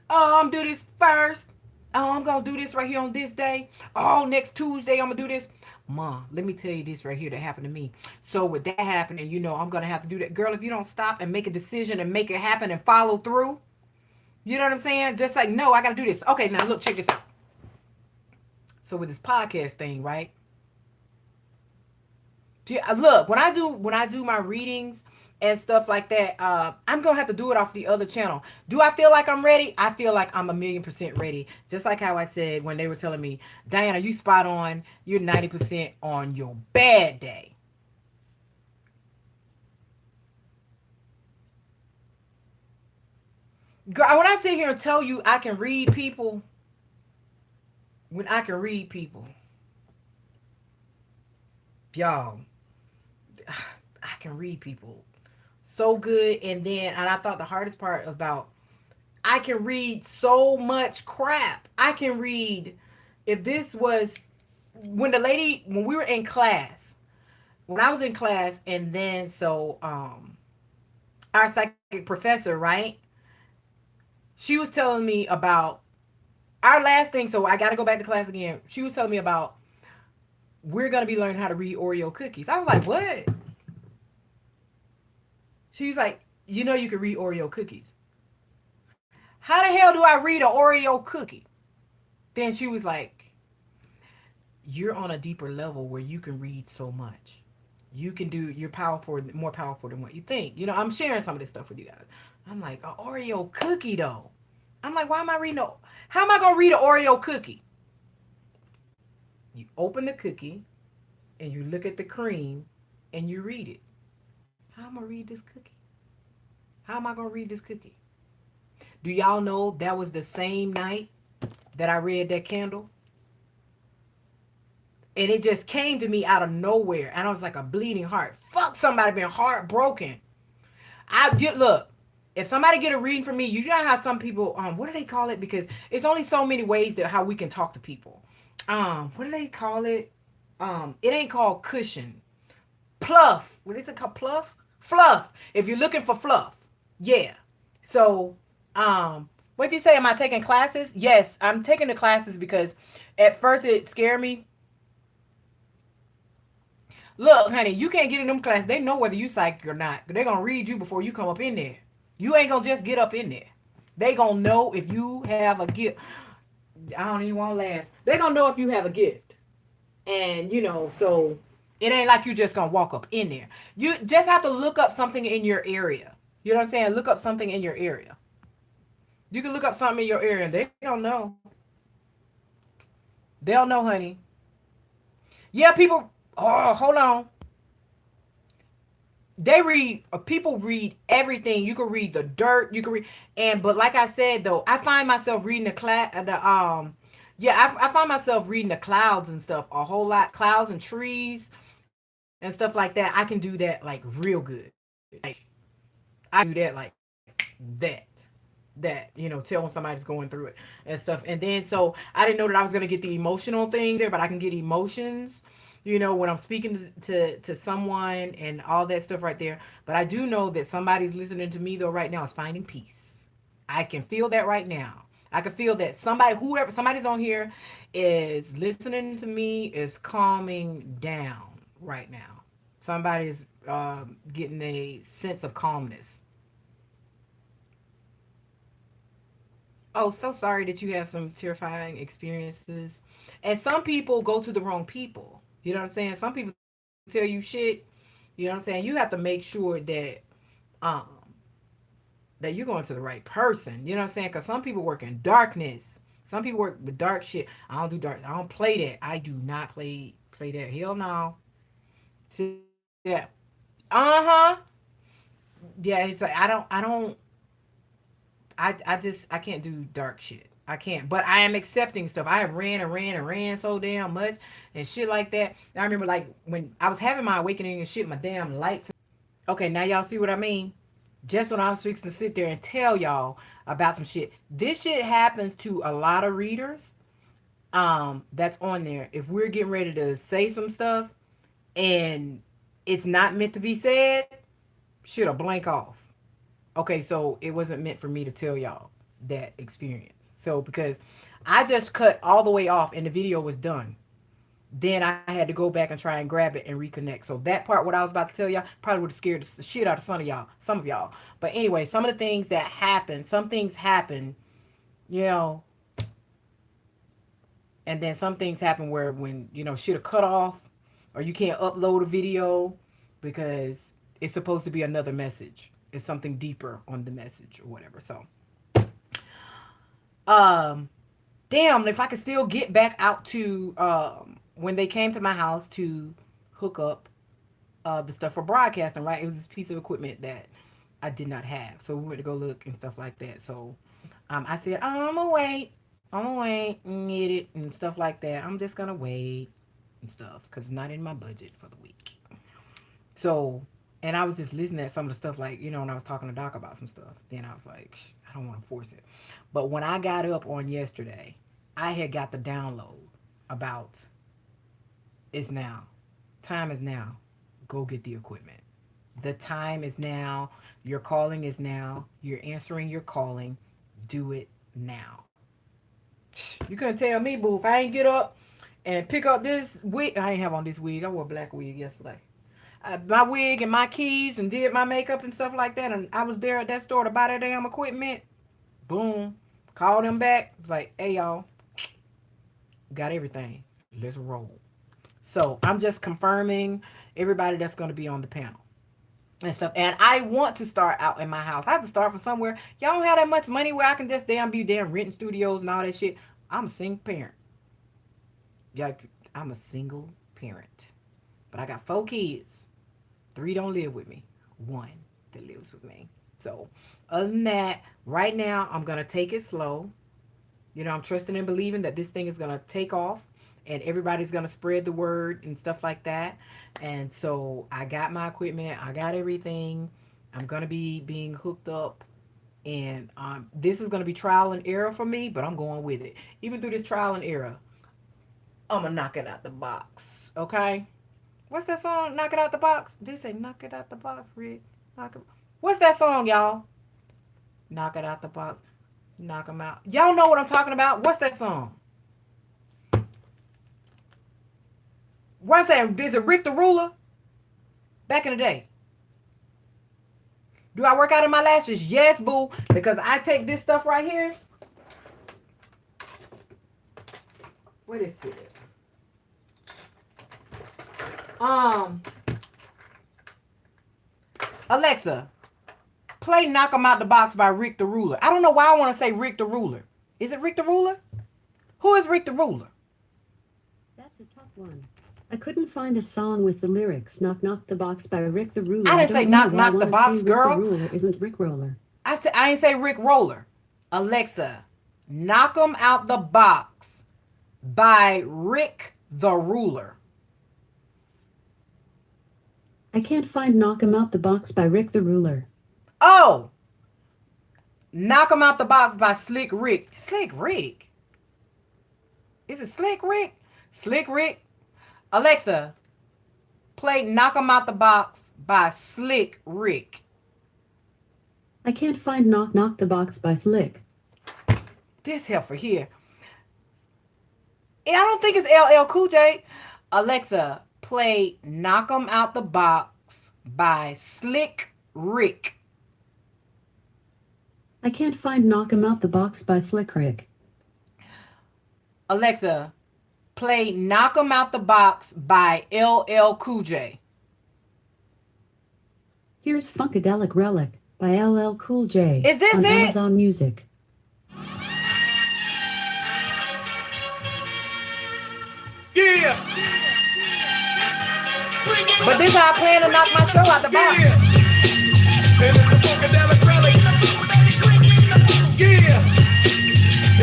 Oh, I'm gonna do this first. Oh, I'm gonna do this right here on this day. Oh, next Tuesday I'm gonna do this. Mom, let me tell you this right here that happened to me. So with that happening, I'm gonna have to do that. Girl, if you don't stop and make a decision and make it happen and follow through, you know what I'm saying? Just like, no, I gotta do this. Okay, now look, check this out. So with this podcast thing, right? Look, when I do my readings and stuff like that, I'm gonna have to do it off the other channel. Do I feel like I'm ready? I feel like I'm 1,000,000% ready. Just like how I said when they were telling me, Diana, you spot on. You're 90% on your bad day. Girl, when I sit here and tell you I can read people, when I can read people, y'all, I can read people so good. And I thought the hardest part about, I can read so much crap. I can read, if this was when we were in class, when I was in class, and then so our psychic professor, right? She was telling me about our last thing. So I got to go back to class again. She was telling me about, we're gonna be learning how to read Oreo cookies. I was like, what? She's like, you can read Oreo cookies. How the hell do I read an Oreo cookie? Then she was like, you're on a deeper level where you can read so much. You're powerful, more powerful than what you think. I'm sharing some of this stuff with you guys. I'm like, an Oreo cookie though. I'm like, why am I reading how am I gonna read an Oreo cookie? You open the cookie and you look at the cream and you read it. How am I gonna read this cookie? How am I gonna read this cookie? Do y'all know that was the same night that I read that candle? And it just came to me out of nowhere. And I was like a bleeding heart. Fuck, somebody been heartbroken. Look, if somebody get a reading from me, you know how some people, what do they call it? Because it's only so many ways that how we can talk to people. What do they call it? It ain't called cushion. Pluff. What is it called? Pluff? Fluff. If you're looking for fluff. Yeah. So, what'd you say? Am I taking classes? Yes, I'm taking the classes because at first it scared me. Look, honey, you can't get in them classes. They know whether you psychic or not. They're going to read you before you come up in there. You ain't going to just get up in there. They going to know if you have a gift. I don't even want to laugh. They're going to know if you have a gift. And, so it ain't like you just going to walk up in there. You just have to look up something in your area. You know what I'm saying? Look up something in your area. You can look up something in your area and they don't know. They'll know, honey. Yeah, people. Oh, hold on. People read everything. You can read the dirt. You can read, but like I said though, I find myself reading I find myself reading the clouds and stuff a whole lot, clouds and trees and stuff like that. I can do that like real good. Like, I do that like that. Tell when somebody's going through it and stuff. And then so I didn't know that I was gonna get the emotional thing there, but I can get emotions. When I'm speaking to someone and all that stuff right there. But I do know that somebody's listening to me though right now is finding peace. I can feel that right now. I can feel that somebody's on here is listening to me, is calming down right now. Somebody's getting a sense of calmness. Oh, so sorry that you have some terrifying experiences. And some people go to the wrong people. You know what I'm saying? Some people tell you shit. You know what I'm saying? You have to make sure um that you're going to the right person. You know what I'm saying? Because some people work in darkness. Some people work with dark shit. I don't do dark. I don't play that. I do not play that. Hell no. See that? Uh-huh. Yeah, it's like I can't do dark shit. I can't. But I am accepting stuff. I have ran and ran and ran so damn much and shit like that. I remember like when I was having my awakening and shit, my damn lights. Okay, now y'all see what I mean? Just when I was fixing to sit there and tell y'all about some shit. This shit happens to a lot of readers. That's on there. If we're getting ready to say some stuff and it's not meant to be said, shit'll blank off. Okay, so it wasn't meant for me to tell y'all that experience. So because I just cut all the way off and the video was done. Then I had to go back and try and grab it and reconnect. So that part, what I was about to tell y'all, probably would have scared the shit out of some of y'all. But anyway, some of the things that happen, some things happen, you know, and then some things happen where when, shit are cut off or you can't upload a video because it's supposed to be another message. It's something deeper on the message or whatever. So, um, damn, if I could still get back out to when they came to my house to hook up the stuff for broadcasting, right? It was this piece of equipment that I did not have. So we went to go look and stuff like that. So I said, I'm gonna wait. I'm gonna wait and get it and stuff like that. I'm just gonna wait and stuff because it's not in my budget for the week. So, and I was just listening at some of the stuff, like, when I was talking to Doc about some stuff. Then I was like, I don't want to force it. But when I got up on yesterday, I had got the download about it's now. Time is now. Go get the equipment. The time is now. Your calling is now. You're answering your calling. Do it now. You couldn't tell me, boo, if I ain't get up and pick up this wig. I ain't have on this wig. I wore a black wig yesterday. My wig and my keys and did my makeup and stuff like that. And I was there at that store to buy that damn equipment. Boom. Called them back. It's like, hey, y'all. Got everything. Let's roll. So I'm just confirming everybody that's going to be on the panel and stuff. And I want to start out in my house. I have to start from somewhere. Y'all don't have that much money where I can just be renting studios and all that shit. I'm a single parent. Yeah, I'm a single parent. But I got 4 kids. 3 don't live with me. 1 that lives with me. So other than that, right now I'm going to take it slow. I'm trusting and believing that this thing is going to take off and everybody's going to spread the word and stuff like that. And so I got my equipment. I got everything. I'm going to be being hooked up. And this is going to be trial and error for me, but I'm going with it. Even through this trial and error, I'm going to knock it out the box. Okay? What's that song? Knock it out the box? They say knock it out the box, Rick. What's that song, y'all? Knock it out the box. Knock them out. Y'all know what I'm talking about. What's that song? What I'm saying, is it Rick the Ruler? Back in the day. Do I work out in my lashes? Yes, boo. Because I take this stuff right here. What is it? Alexa, play Knock 'em Out the Box by Rick the Ruler. I don't know why I want to say Rick the Ruler. Is it Rick the Ruler? Who is Rick the Ruler? That's a tough one. I couldn't find a song with the lyrics Knock Knock the Box by Rick the Ruler. I didn't say Knock Knock the Box, girl. Rick the Ruler isn't Rick Roller. I didn't say Rick Roller. Alexa, Knock 'em Out the Box by Rick the Ruler. I can't find Knock 'em Out the Box by Rick the Ruler. Oh! Knock 'em Out the Box by Slick Rick. Slick Rick? Is it Slick Rick? Slick Rick? Alexa, play Knock 'em Out the Box by Slick Rick. I can't find Knock Knock the Box by Slick. This heifer here. I don't think it's LL Cool J. Alexa, play Knock 'em Out the Box by Slick Rick. I can't find Knock 'em Out the Box by Slick Rick. Alexa, play Knock 'em Out the Box by LL Cool J. Here's Funkadelic Relic by LL Cool J Is this on it? Amazon Music. Yeah. But this how I plan to knock my show out the box. Yeah. And it's the Funkadelic Relic. Yeah.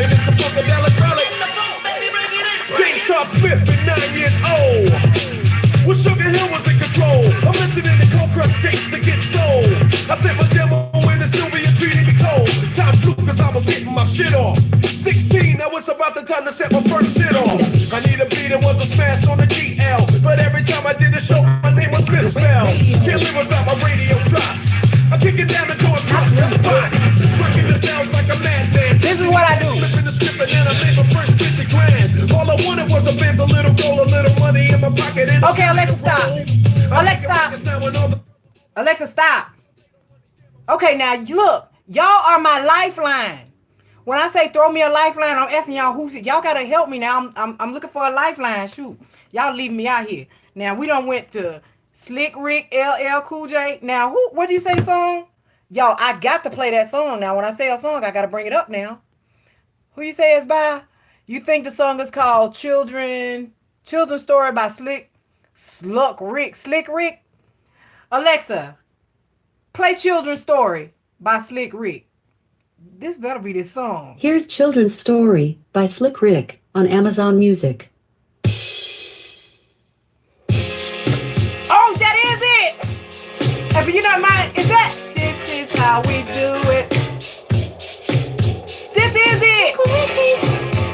And it's the Funkadelic Relic. James Cobb Smith, been 9 years old. Well, Sugar Hill was in control. I'm listening to cold crust tapes to get sold. I sent my demo in and Sylvia treated me cold. Time flew cause I was getting my shit off. 16, now it's about the time to set my first hit off. I need a beat, it was a smash on the DL. But every time I did a show, my name was misspelled. Can't live without my radio drops. I'm kicking down the door, dropping the box. Working the bells like a madman. This is what I do. Flipping the script and then I made my first 50 grand. All I wanted was a Benz, a little gold, a little money in my pocket. And Okay, Alexa, stop. Alexa, stop. Alexa, stop. Okay, now look, y'all are my lifeline. When I say throw me a lifeline, I'm asking y'all y'all gotta help me now. I'm looking for a lifeline. Shoot, y'all leaving me out here. Now we done went to Slick Rick, LL Cool J. Now what do you say the song? Y'all, I got to play that song now. When I say a song, I gotta bring it up now. Who you say it's by? You think the song is called Children's Story by Slick Rick? Alexa, play Children's Story by Slick Rick. This better be this song. Here's Children's Story by Slick Rick on Amazon Music. Oh, that is it! If you know mine, is that? This is how we do it. This is it!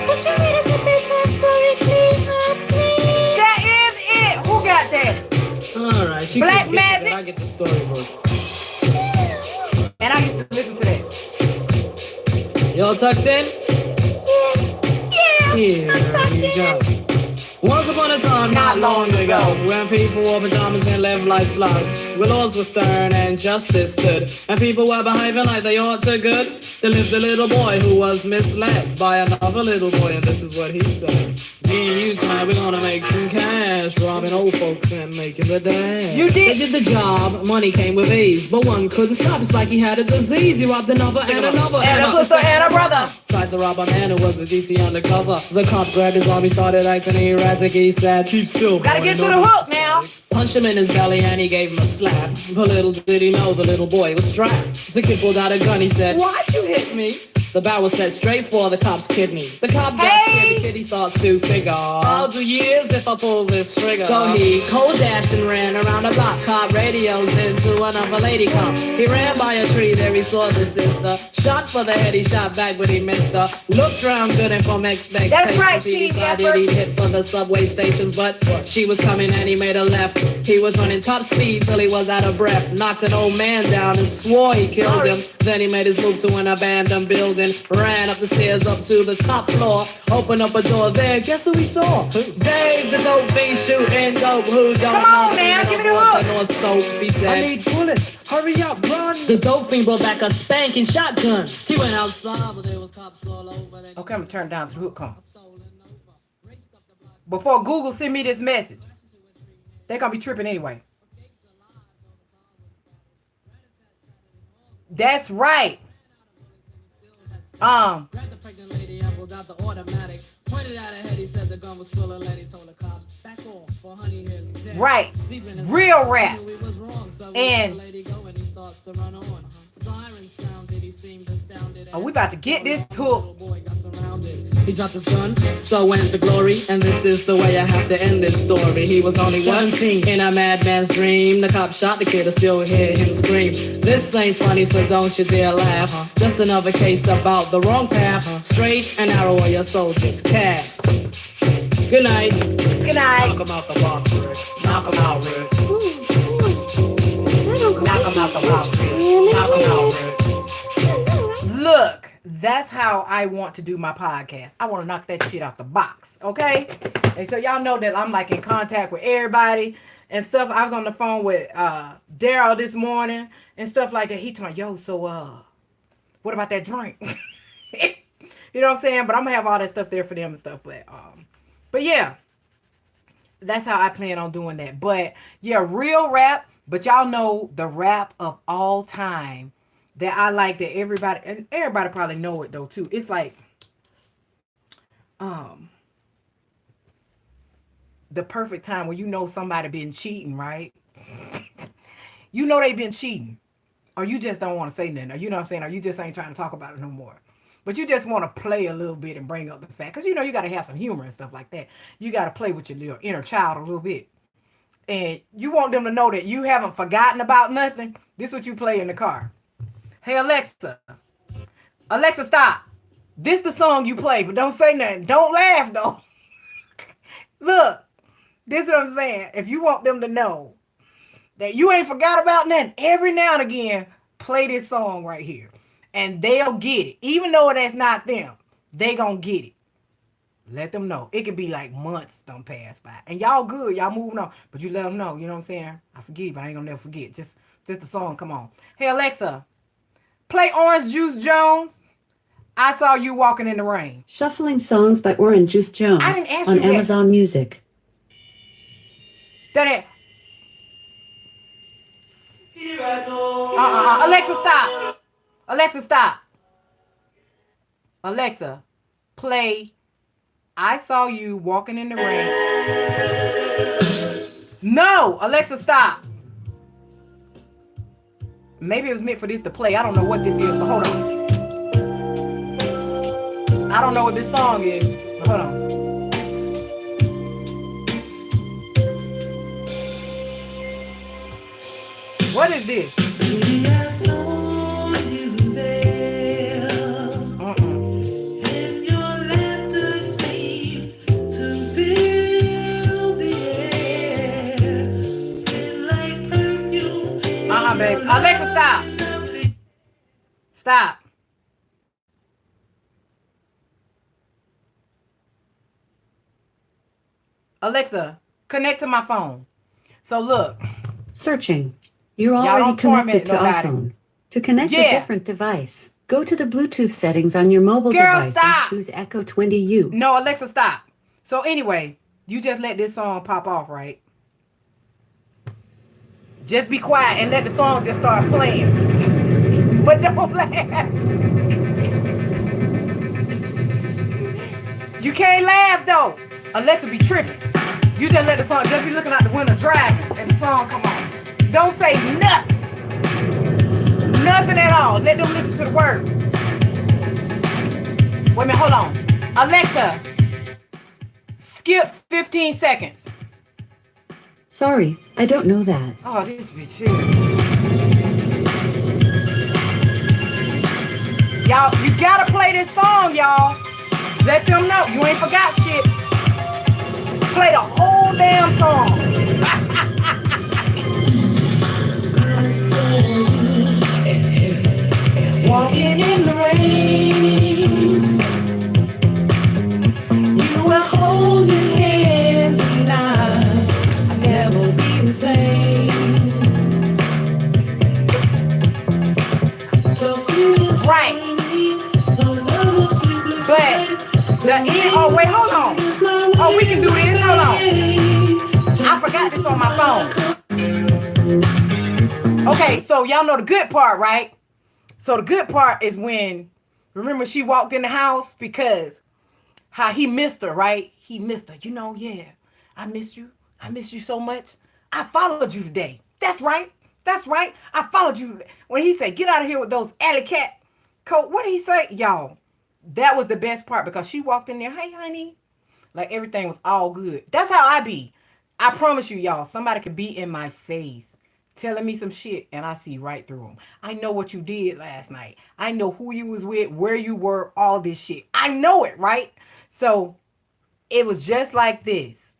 Would you read us a bedtime story, please, please? That is it! Who got that? Alright, you Black just get Magic. it. I get the storybook. And I used to listen to that. Y'all tucked in? Yeah. Here you go. Once upon a time, not long ago, when people wore pajamas and lived life slow, where laws were stern and justice stood, and people were behaving like they ought to good, there lived a little boy who was misled by another little boy, and this is what he said. Me and you tonight, we're gonna make some cash, robbing old folks and making the dash. You did. They did the job, money came with ease, but one couldn't stop. It's like he had a disease. He robbed another and another And a sister and a brother. Tried to rob a man who was a DT undercover. The cop grabbed his arm, he started acting erratic. He said, keep still. Gotta boy, get to no the hook mistake." now. Punched him in his belly and he gave him a slap. But little did he know the little boy was strapped. The kid pulled out a gun, he said, why'd you hit me? The bat was set straight for the cop's kidney. The cop got scared, the kid he starts to figure, I'll do years if I pull this trigger. So he cold dashed and ran around the block, caught radios into another lady cop. He ran by a tree, there he saw the sister. Shot for the head, he shot back, but he missed her. Looked round good and from expectations, That's right, he Steve, decided that's he'd hit for the subway stations, but she was coming and he made a left. He was running top speed till he was out of breath. Knocked an old man down and swore he killed him. Then he made his move to an abandoned building. Ran up the stairs up to the top floor. Opened up a door there, guess who he saw? Dave, the dope fiend shooting dope. Who don't Come on know now, no give me the water hook. nor soap, he said. I need bullets. Hurry up, run. The dope fiend brought back a spanking shotgun. He went outside, but there was cops all over. They Okay, I'm gonna turn down to the hook come. Before Google send me this message. They're gonna be tripping anyway. That's right. Grabbed the pregnant lady and pulled out the automatic. Pointed at her head, he said the gun was full of lead. He told the cops, back off, for honey here's dead. Right. Deep in his Real heart, rap. he knew he was wrong, so he And- let the lady go and he starts to run on. Siren sounded, he seemed astounded. Oh, we about to get this hook. Little boy got surrounded. He dropped his gun, so went the glory. And this is the way I have to end this story. He was only 17 in a madman's dream. The cop shot the kid, I still hear him scream. This ain't funny, so don't you dare laugh. Just another case about the wrong path. Straight and narrow where your soul gets cast. Good night. Good night. Knock 'em out the box, Rick. Knock 'em out, Rick. Knock 'em out the box. Knock 'em out, Rick. Look, that's how I want to do my podcast. I want to knock that shit out the box, okay? And so y'all know that I'm like in contact with everybody and stuff. I was on the phone with Daryl this morning and stuff like that. He told me, yo, so what about that drink? You know what I'm saying? But I'm gonna have all that stuff there for them and stuff. But yeah, that's how I plan on doing that. But yeah, real rap. But y'all know the rap of all time that I like that everybody and everybody probably know it though too. It's like um the perfect time when you know somebody been cheating, right? You know they been cheating. Or you just don't want to say nothing. Or you know what I'm saying? Or you just ain't trying to talk about it no more. But you just want to play a little bit and bring up the fact. Because you know you got to have some humor and stuff like that. You got to play with your little inner child a little bit. And you want them to know that you haven't forgotten about nothing. This is what you play in the car. Hey, Alexa. Alexa, stop. This the song you play, but don't say nothing. Don't laugh, though. Look, this is what I'm saying. If you want them to know that you ain't forgot about nothing, every now and again, play this song right here. And they'll get it. Even though that's not them, they gonna get it. Let them know. It could be like months done pass by. And y'all good. Y'all moving on. But you let them know. You know what I'm saying? I forgive, but I ain't gonna never forget. Just the song. Come on. Hey, Alexa, play Orange Juice Jones. I Saw You Walking in the Rain. Shuffling songs by Orange Juice Jones I didn't ask on you that. Amazon Music. That it. Alexa, stop. Alexa, stop. Alexa, play I Saw You Walking in the Rain. No, Alexa, stop. Maybe it was meant for this to play. I don't know what this is, but hold on. I don't know what this song is, but hold on. What is this? Baby, I saw you there, and your laughter seemed to fill the air, scent like perfume. Baby. Alexa, stop. Stop. Alexa, connect to my phone. So look. Searching. You're Y'all already don't connected torment to nobody. iPhone. To connect a Yeah. different device, go to the Bluetooth settings on your mobile Girl, device stop. and choose Echo 20U. No, Alexa, stop. So anyway, you just let this song pop off, right? Just be quiet and let the song just start playing. But don't laugh. You can't laugh though. Alexa be tripping. You just let the song, just be looking out the window driving and the song come on. Don't say nothing. Nothing at all. Let them listen to the words. Wait a minute, hold on. Alexa, skip 15 seconds. Sorry, I don't know that. Oh, this bitch here. Y'all, you gotta play this song, y'all. Let them know you ain't forgot shit. Play the whole damn song. Walking in the rain, you were holding hands and I'll never be the same. So right. But the end, oh wait, hold on. Oh, we can do this, hold on. I forgot this on my phone. Okay, so y'all know the good part, right? So the good part is when, remember she walked in the house because how he missed her, right? He missed her. You know, yeah, I missed you. I missed you so much. I followed you today. That's right. That's right. I followed you. When he said, get out of here with those alley cat coat. What did he say? Y'all, that was the best part because she walked in there. Hey, honey. Like everything was all good. That's how I be. I promise you, y'all, somebody could be in my face telling me some shit and I see right through them. I know what you did last night. I know who you was with, where you were, all this shit. I know it, right? So it was just like this.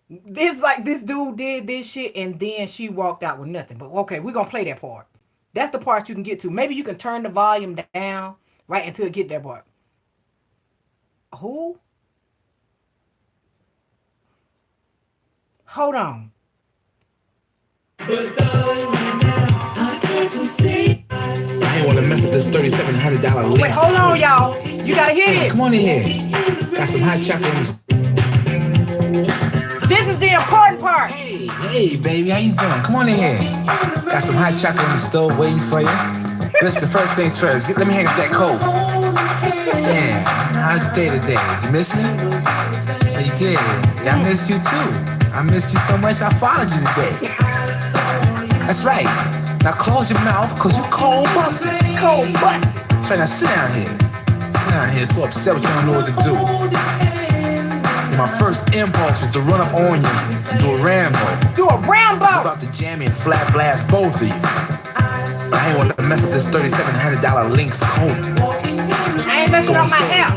This like this dude did this shit and then she walked out with nothing. But okay, we're going to play that part. That's the part you can get to. Maybe you can turn the volume down right until it get that part. Who? Hold on. I ain't want to mess up this $3,700 list. Wait, hold on, y'all. You gotta hear this. Come on in here. Got some hot chocolate in this. This is the important part. Hey, baby, how you doing? Come on in here. Got some hot chocolate in the stove waiting for you. Listen, first things first. Let me hang up that coat. Man, how's your day today? Did you miss me? Oh, you did. Yeah, I missed you too. I missed you so much I followed you today. That's right. Now close your mouth, cause you cold busted. Cold busted. That's right, now sit down here. Sit down here, so upset with you don't know what to do. My first impulse was to run up on you and do a Rambo. Do a Rambo! I'm about to jam you and flat blast both of you. But I ain't want to mess up this $3,700 Lynx coat. I ain't messing up my hair.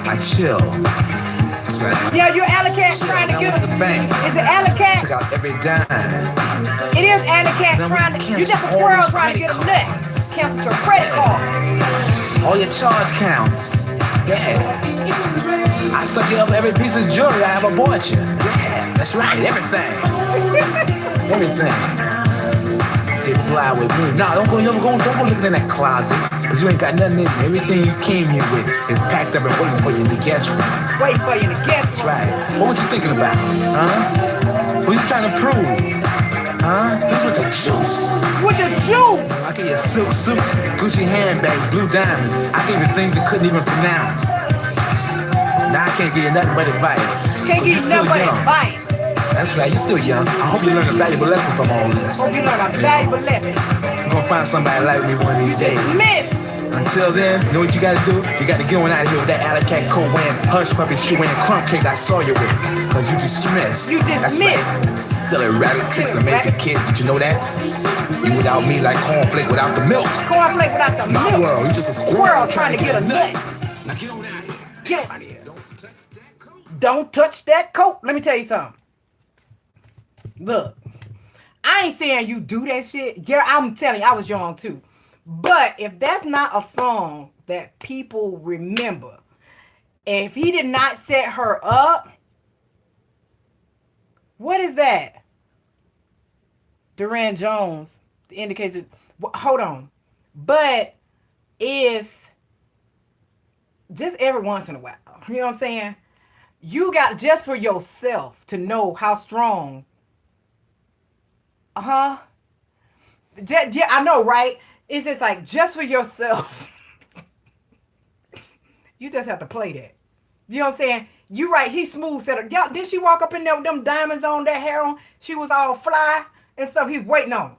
I chill. That's right. Yeah, you're alley cat Chill. trying to That get was a... the bank. Is it alley cat? Took out every dime. It is alley cat Then trying to... we You just a cancel all squirrel those trying to get a credit nut. cards. Cancel your credit cards. All your charge counts. Yeah. I stuck you up every piece of jewelry I ever bought you. Yeah, that's right, everything. Everything. They fly with me. Nah, don't go looking in that closet. Cause you ain't got nothing in there. Everything you came here with is packed up and waiting for you in the guest room. Waiting for you in the guest That's room. right. What was you thinking about? Huh? What you trying to prove? Huh? This with the juice. With the juice. I gave you silk suits, Gucci handbags, blue diamonds. I gave you things you couldn't even pronounce. Now I can't give you nothing but advice. Can't give you nothing but advice. That's right, you're still young. I hope you learn a valuable lesson from all this. Hope you learn a valuable lesson. You're gonna find somebody like me one of these days. Miss. Until then, you know what you gotta do? You gotta get on out of here with that alley cat coat wearing, hush puppy shoe wearing crumb cake I saw you with. Cause you dismissed. You dismissed. That's right. Silly rabbit tricks are made for kids. Did you know that? You without me like cornflake without the milk. Cornflake without the It's my milk. world. You just a Squirrel trying to get a nut. Now get on out of here. Get on out of here. Don't touch that coat. Don't touch that coat. Let me tell you something. Look, I ain't saying you do that shit. Yeah, I'm telling you, I was young too. But if that's not a song that people remember, and if he did not set her up, what is that? Duran Jones indicates it. Hold on. But if just every once in a while, you know what I'm saying? You got just for yourself to know how strong. Yeah, I know, right? It's just like just for yourself. You just have to play that. You know what I'm saying? You right. He smooth set up. Y'all, did she walk up in there with them diamonds on, that hair on? She was all fly and stuff. He's waiting on her.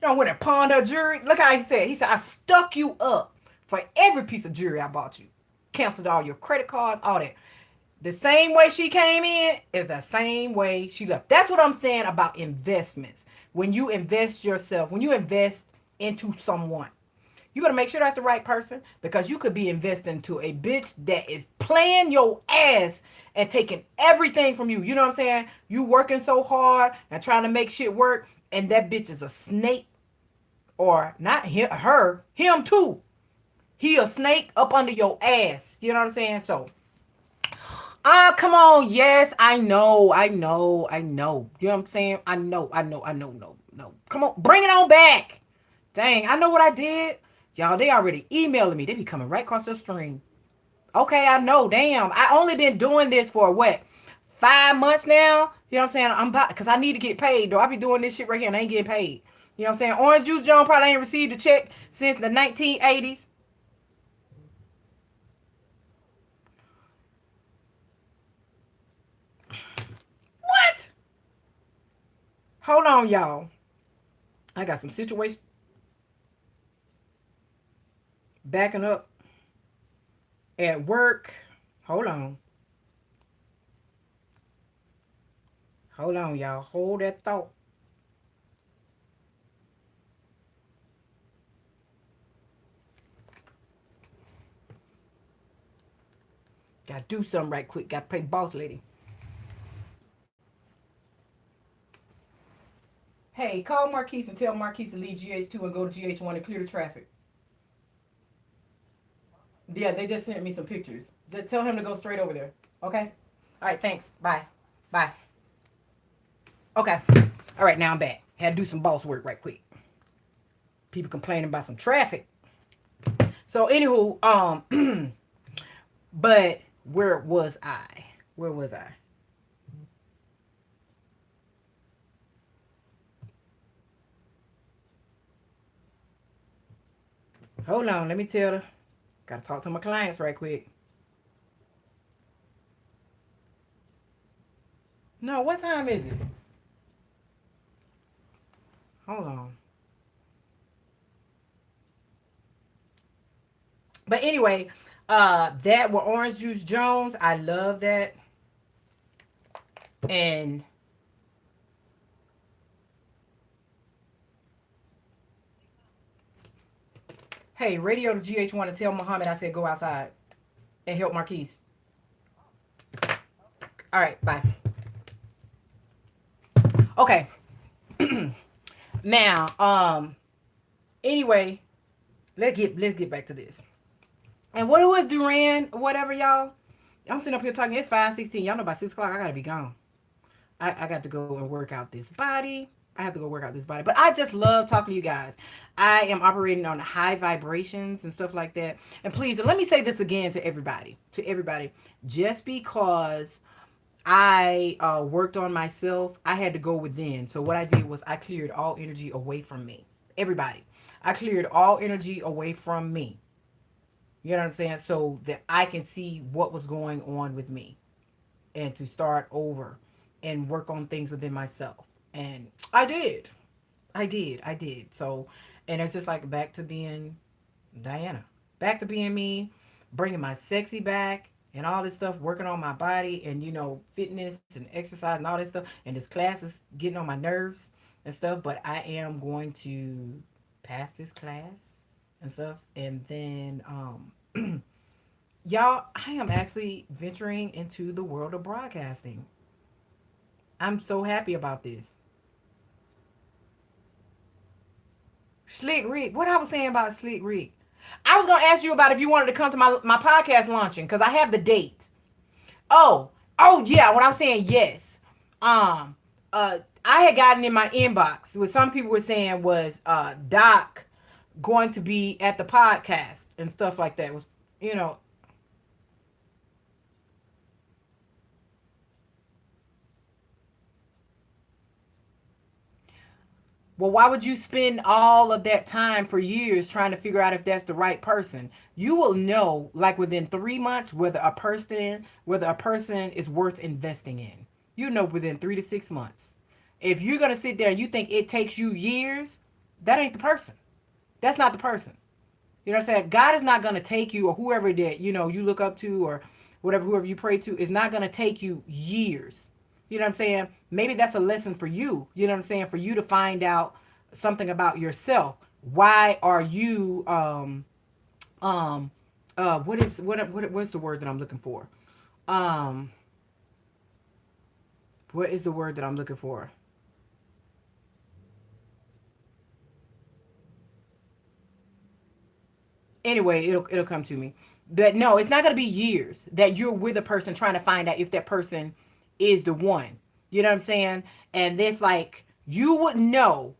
You know, when it pawned her jewelry. Look how he said. He said, I stuck you up for every piece of jewelry I bought you. Canceled all your credit cards, all that. The same way she came in is the same way she left. That's what I'm saying about investments. When you invest yourself, when you invest into someone, you got to make sure that's the right person, because you could be investing to a bitch that is playing your ass and taking everything from you. You know what I'm saying? You working so hard and trying to make shit work, and that bitch is a snake, or not him too. He a snake up under your ass. You know what I'm saying? So, come on. Yes, I know. You know what I'm saying? I know. No. Come on, bring it on back. Dang, I know what I did. Y'all, they already emailing me. They be coming right across the stream. Okay, I know. Damn, I only been doing this for what? 5 months now? You know what I'm saying? I'm about, because I need to get paid, though. I be doing this shit right here and I ain't getting paid. You know what I'm saying? Orange Juice John probably ain't received a check since the 1980s. What? Hold on, y'all. I got some situation. Backing up at work. Hold on, y'all. Hold that thought. Gotta do something right quick. Gotta play boss lady. Hey, call Marquise and tell Marquise to leave GH2 and go to GH1 and clear the traffic. Yeah, they just sent me some pictures. Just tell him to go straight over there. Okay? All right, thanks. Bye. Okay. All right, now I'm back. Had to do some boss work right quick. People complaining about some traffic. So, anywho, but where was I? Hold on, let me tell her. Gotta talk to my clients right quick. No, what time is it? Hold on. But anyway, that were Orange Juice Jones. I love that. And hey, radio to GH1 to tell Muhammad I said go outside and help Marquise. All right, bye. Okay. Now, anyway, let's get back to this. And what was Duran, whatever, y'all? I'm sitting up here talking. It's 5:16. Y'all know by 6 o'clock I gotta be gone. I got to go and work out this body. I have to go work out this body. But I just love talking to you guys. I am operating on high vibrations and stuff like that. And please, let me say this again to everybody. To everybody. Just because I worked on myself, I had to go within. So what I did was I cleared all energy away from me. Everybody. I cleared all energy away from me. You know what I'm saying? So that I can see what was going on with me and to start over and work on things within myself. And I did. I did. So, and it's just like back to being Diana. Back to being me, bringing my sexy back and all this stuff, working on my body and, fitness and exercise and all this stuff. And this class is getting on my nerves and stuff. But I am going to pass this class and stuff. And then, y'all, I am actually venturing into the world of broadcasting. I'm so happy about this. Slick Rick. What I was saying about Slick Rick. I was gonna ask you about if you wanted to come to my podcast launching because I have the date. Oh yeah. When I was saying yes, I had gotten in my inbox what some people were saying was Doc going to be at the podcast and stuff like that. Was you know Well, why would you spend all of that time for years trying to figure out if that's the right person? You will know like within 3 months whether a person is worth investing in. You know within 3 to 6 months. If you're gonna sit there and you think it takes you years, that ain't the person. That's not the person. You know what I'm saying? God is not going to take you or whoever that, you look up to or whatever, whoever you pray to is not going to take you years. You know what I'm saying? Maybe that's a lesson for you. You know what I'm saying? For you to find out something about yourself. Why are you, um, what's the word that I'm looking for? Um, what is the word that I'm looking for? Anyway, it'll come to me. But no, it's not gonna be years that you're with a person trying to find out if that person is the one. You know what I'm saying? And this like you would know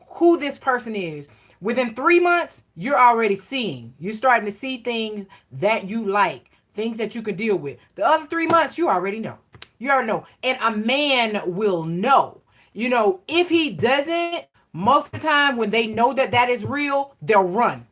who this person is. Within 3 months, you're already seeing. You're starting to see things that you like, things that you can deal with. The other 3 months, you already know. You already know. And a man will know. If he doesn't, most of the time when they know that that is real, they'll run.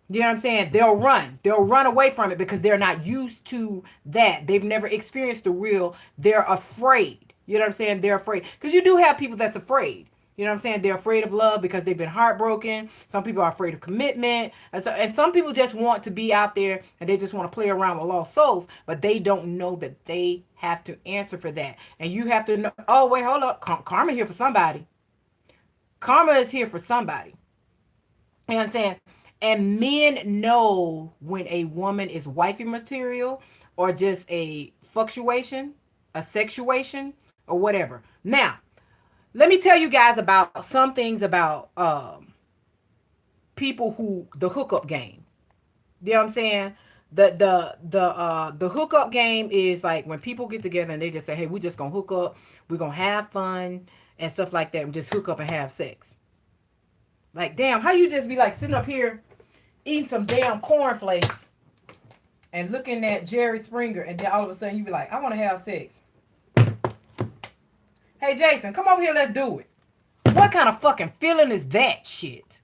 You know what I'm saying? They'll run. They'll run away from it because they're not used to that. They've never experienced the real. They're afraid. You know what I'm saying? They're afraid. Because you do have people that's afraid. You know what I'm saying? They're afraid of love because they've been heartbroken. Some people are afraid of commitment. And some people just want to be out there and they just want to play around with lost souls. But they don't know that they have to answer for that. And you have to know, oh, wait, hold up. Karma here for somebody. Karma is here for somebody. You know what I'm saying? And men know when a woman is wifey material or just a fluctuation, a sexuation, or whatever. Now, let me tell you guys about some things about people who the hookup game. You know what I'm saying? The hookup game is like when people get together and they just say, hey, we're just gonna hook up, we're gonna have fun and stuff like that, and just hook up and have sex. Like, damn, how you just be like sitting up here eating some damn cornflakes and looking at Jerry Springer, and then all of a sudden you be like, I want to have sex. Hey, Jason, come over here, let's do it. What kind of fucking feeling is that shit?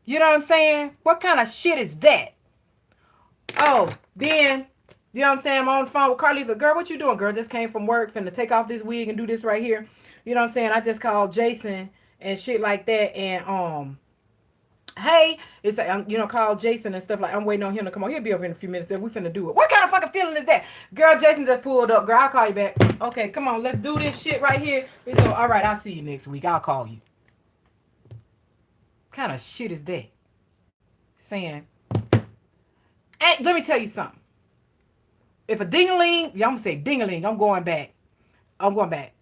You know what I'm saying? What kind of shit is that? Oh, then, you know what I'm saying? I'm on the phone with Carlisa. Girl, what you doing, girl? Just came from work, finna take off this wig and do this right here. You know what I'm saying? I just called Jason and shit like that. And, hey, it's like, you know, call Jason and stuff like, I'm waiting on him to come on. He'll be over in a few minutes and we finna do it. What kind of fucking feeling is that? Girl, Jason just pulled up. Girl, I'll call you back. Okay, come on. Let's do this shit right here. So, all right, I'll see you next week. I'll call you. What kind of shit is that? Saying, hey, let me tell you something. If a ding-a-ling, yeah, I'm gonna say ding-a-ling, I'm going back. I'm going back.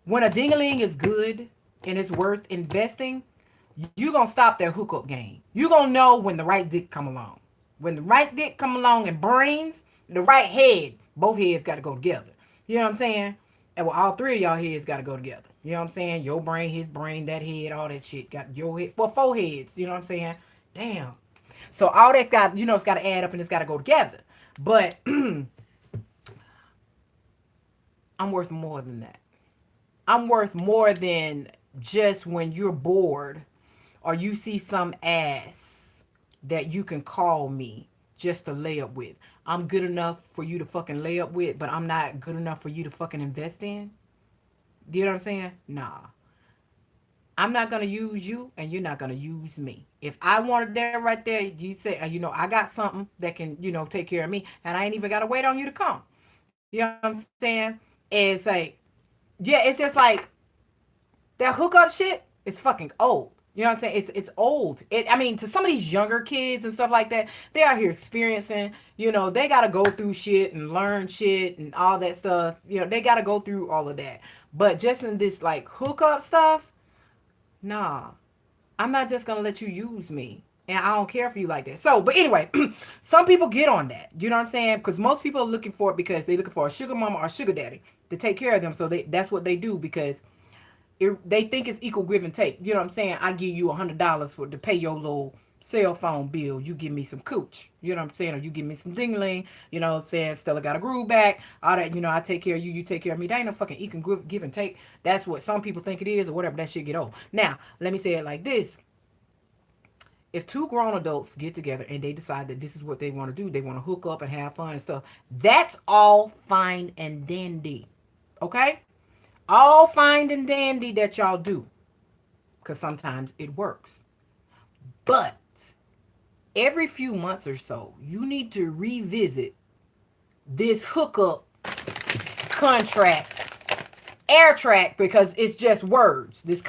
When a ding-a-ling is good and it's worth investing, you gonna stop that hookup game. You gonna know when the right dick come along. When the right dick come along and brains, the right head, both heads gotta go together. You know what I'm saying? And well, all three of y'all heads gotta go together. You know what I'm saying? Your brain, his brain, that head, all that shit. Got your head for four heads. You know what I'm saying? Damn. So all that got, you know, it's gotta add up and it's gotta go together. But I'm worth more than that. I'm worth more than just when you're bored or you see some ass that you can call me just to lay up with. I'm good enough for you to fucking lay up with, but I'm not good enough for you to fucking invest in. Do you know what I'm saying? Nah. I'm not going to use you and you're not going to use me. If I wanted that right there, you say, you know, I got something that can, you know, take care of me and I ain't even got to wait on you to come. You know what I'm saying? It's like, yeah, it's just like that hookup shit is fucking old. You know what I'm saying? It's old. I mean, to some of these younger kids and stuff like that, they out here experiencing, you know, they gotta go through shit and learn shit and all that stuff. You know, they gotta go through all of that. But just in this like hookup stuff, nah. I'm not just gonna let you use me. And I don't care for you like that. So, but anyway, some people get on that. You know what I'm saying? Because most people are looking for it because they're looking for a sugar mama or sugar daddy to take care of them. So that's what they do because they think it's equal give and take. You know what I'm saying? I give you $100 for to pay your little cell phone bill. You give me some cooch. You know what I'm saying? Or you give me some dingling. You know what I'm saying? Stella got a groove back. All that. You know, I take care of you. You take care of me. That ain't no fucking equal give and take. That's what some people think it is or whatever. That shit get old. Now, let me say it like this. If two grown adults get together and they decide that this is what they want to do, they want to hook up and have fun and stuff, that's all fine and dandy. Okay? All fine and dandy that y'all do. Because sometimes it works. But every few months or so, you need to revisit this hookup contract, air track, because it's just words. This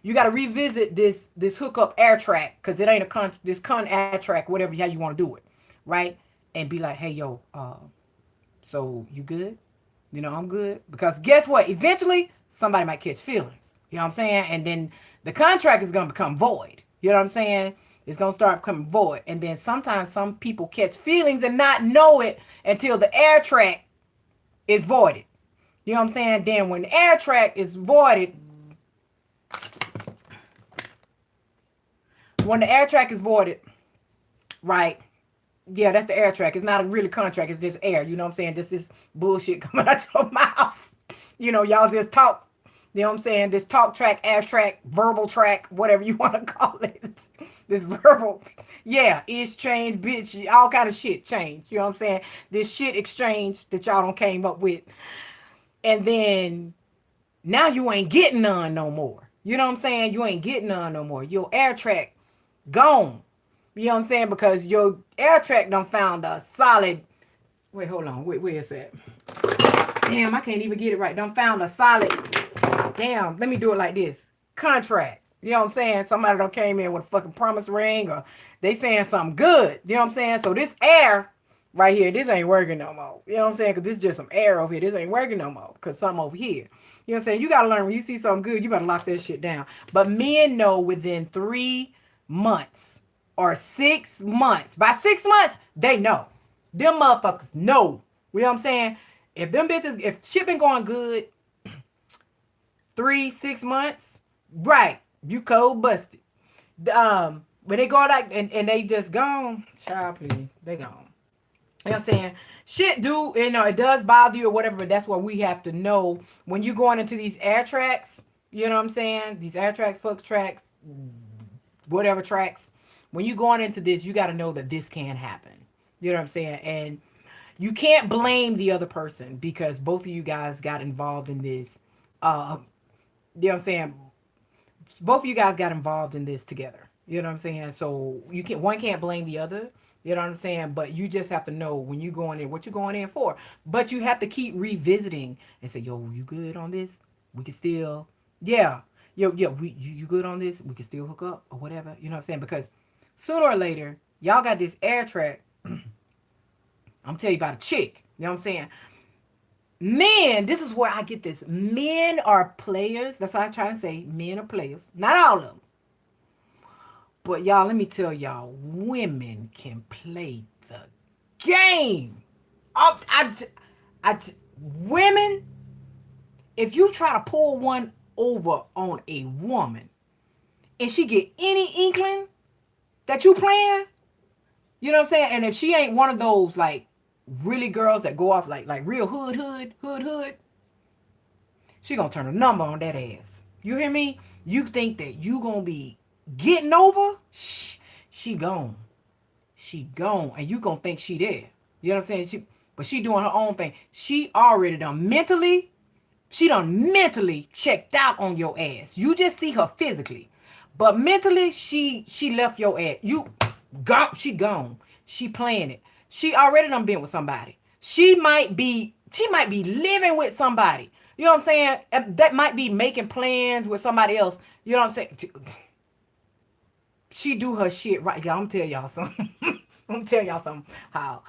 you got to revisit this hookup air track because it ain't this air track, whatever how you want to do it, right? And be like, hey yo, so you good? You know, I'm good. Because guess what? Eventually, somebody might catch feelings. You know what I'm saying? And then the contract is going to become void. You know what I'm saying? It's going to start becoming void. And then sometimes some people catch feelings and not know it until the air track is voided. You know what I'm saying? Then when the air track is voided, right? Yeah, that's the air track. It's not a really contract. It's just air. You know what I'm saying? This is bullshit coming out your mouth. You know, y'all just talk. You know what I'm saying? This talk track, air track, verbal track, whatever you want to call it. This verbal. Yeah, is change, bitch. All kind of shit change. You know what I'm saying? This shit exchange that y'all don't came up with. And then now you ain't getting none no more. You know what I'm saying? You ain't getting none no more. Your air track gone. You know what I'm saying? Because your air track done found a solid. Wait, hold on. Wait, where is that? Damn, I can't even get it right. Done found a solid. Damn, let me do it like this. Contract. You know what I'm saying? Somebody done came in with a fucking promise ring or they saying something good. You know what I'm saying? So this air right here, this ain't working no more. You know what I'm saying? Because this is just some air over here. This ain't working no more because something over here. You know what I'm saying? You got to learn when you see something good, you better lock that shit down. But men know within 3 months or 6 months. By 6 months, they know. Them motherfuckers know. You know what I'm saying? If them bitches, if shit been going good, 3-6 months, right, you cold busted. When they go out and they just gone, child, please, they gone. You know what I'm saying? Shit do, you know, it does bother you or whatever, but that's what we have to know when you going into these air tracks, you know what I'm saying? These air track, fuck track, whatever tracks. When you going into this, you got to know that this can happen. You know what I'm saying? And you can't blame the other person because both of you guys got involved in this. Uh, you know what I'm saying? Both of you guys got involved in this together. You know what I'm saying? So you can one can't blame the other. You know what I'm saying? But you just have to know when you going in what you're going in for. But you have to keep revisiting and say, "Yo, you good on this? We can still, yeah, yo, you good on this? We can still hook up or whatever." You know what I'm saying? Because sooner or later, y'all got this air track. I'm telling you about a chick. You know what I'm saying? Men, this is where I get this. Men are players. That's what I try to say. Men are players. Not all of them. But y'all, let me tell y'all, women can play the game. I, I, I, women, if you try to pull one over on a woman and she get any inkling that you playing, you know what I'm saying? And if she ain't one of those like really girls that go off like real hood, she gonna turn a number on that ass. You hear me? You think that you gonna be getting over? Shh, she gone. She gone. And you gonna think she there. You know what I'm saying? But she doing her own thing. She done mentally checked out on your ass. You just see her physically. But mentally, she left your ass. She gone. She playing it. She already done been with somebody. She might be living with somebody. You know what I'm saying? That might be making plans with somebody else. You know what I'm saying? She do her shit right. Y'all, I'm tell y'all something. I'm tell y'all something. How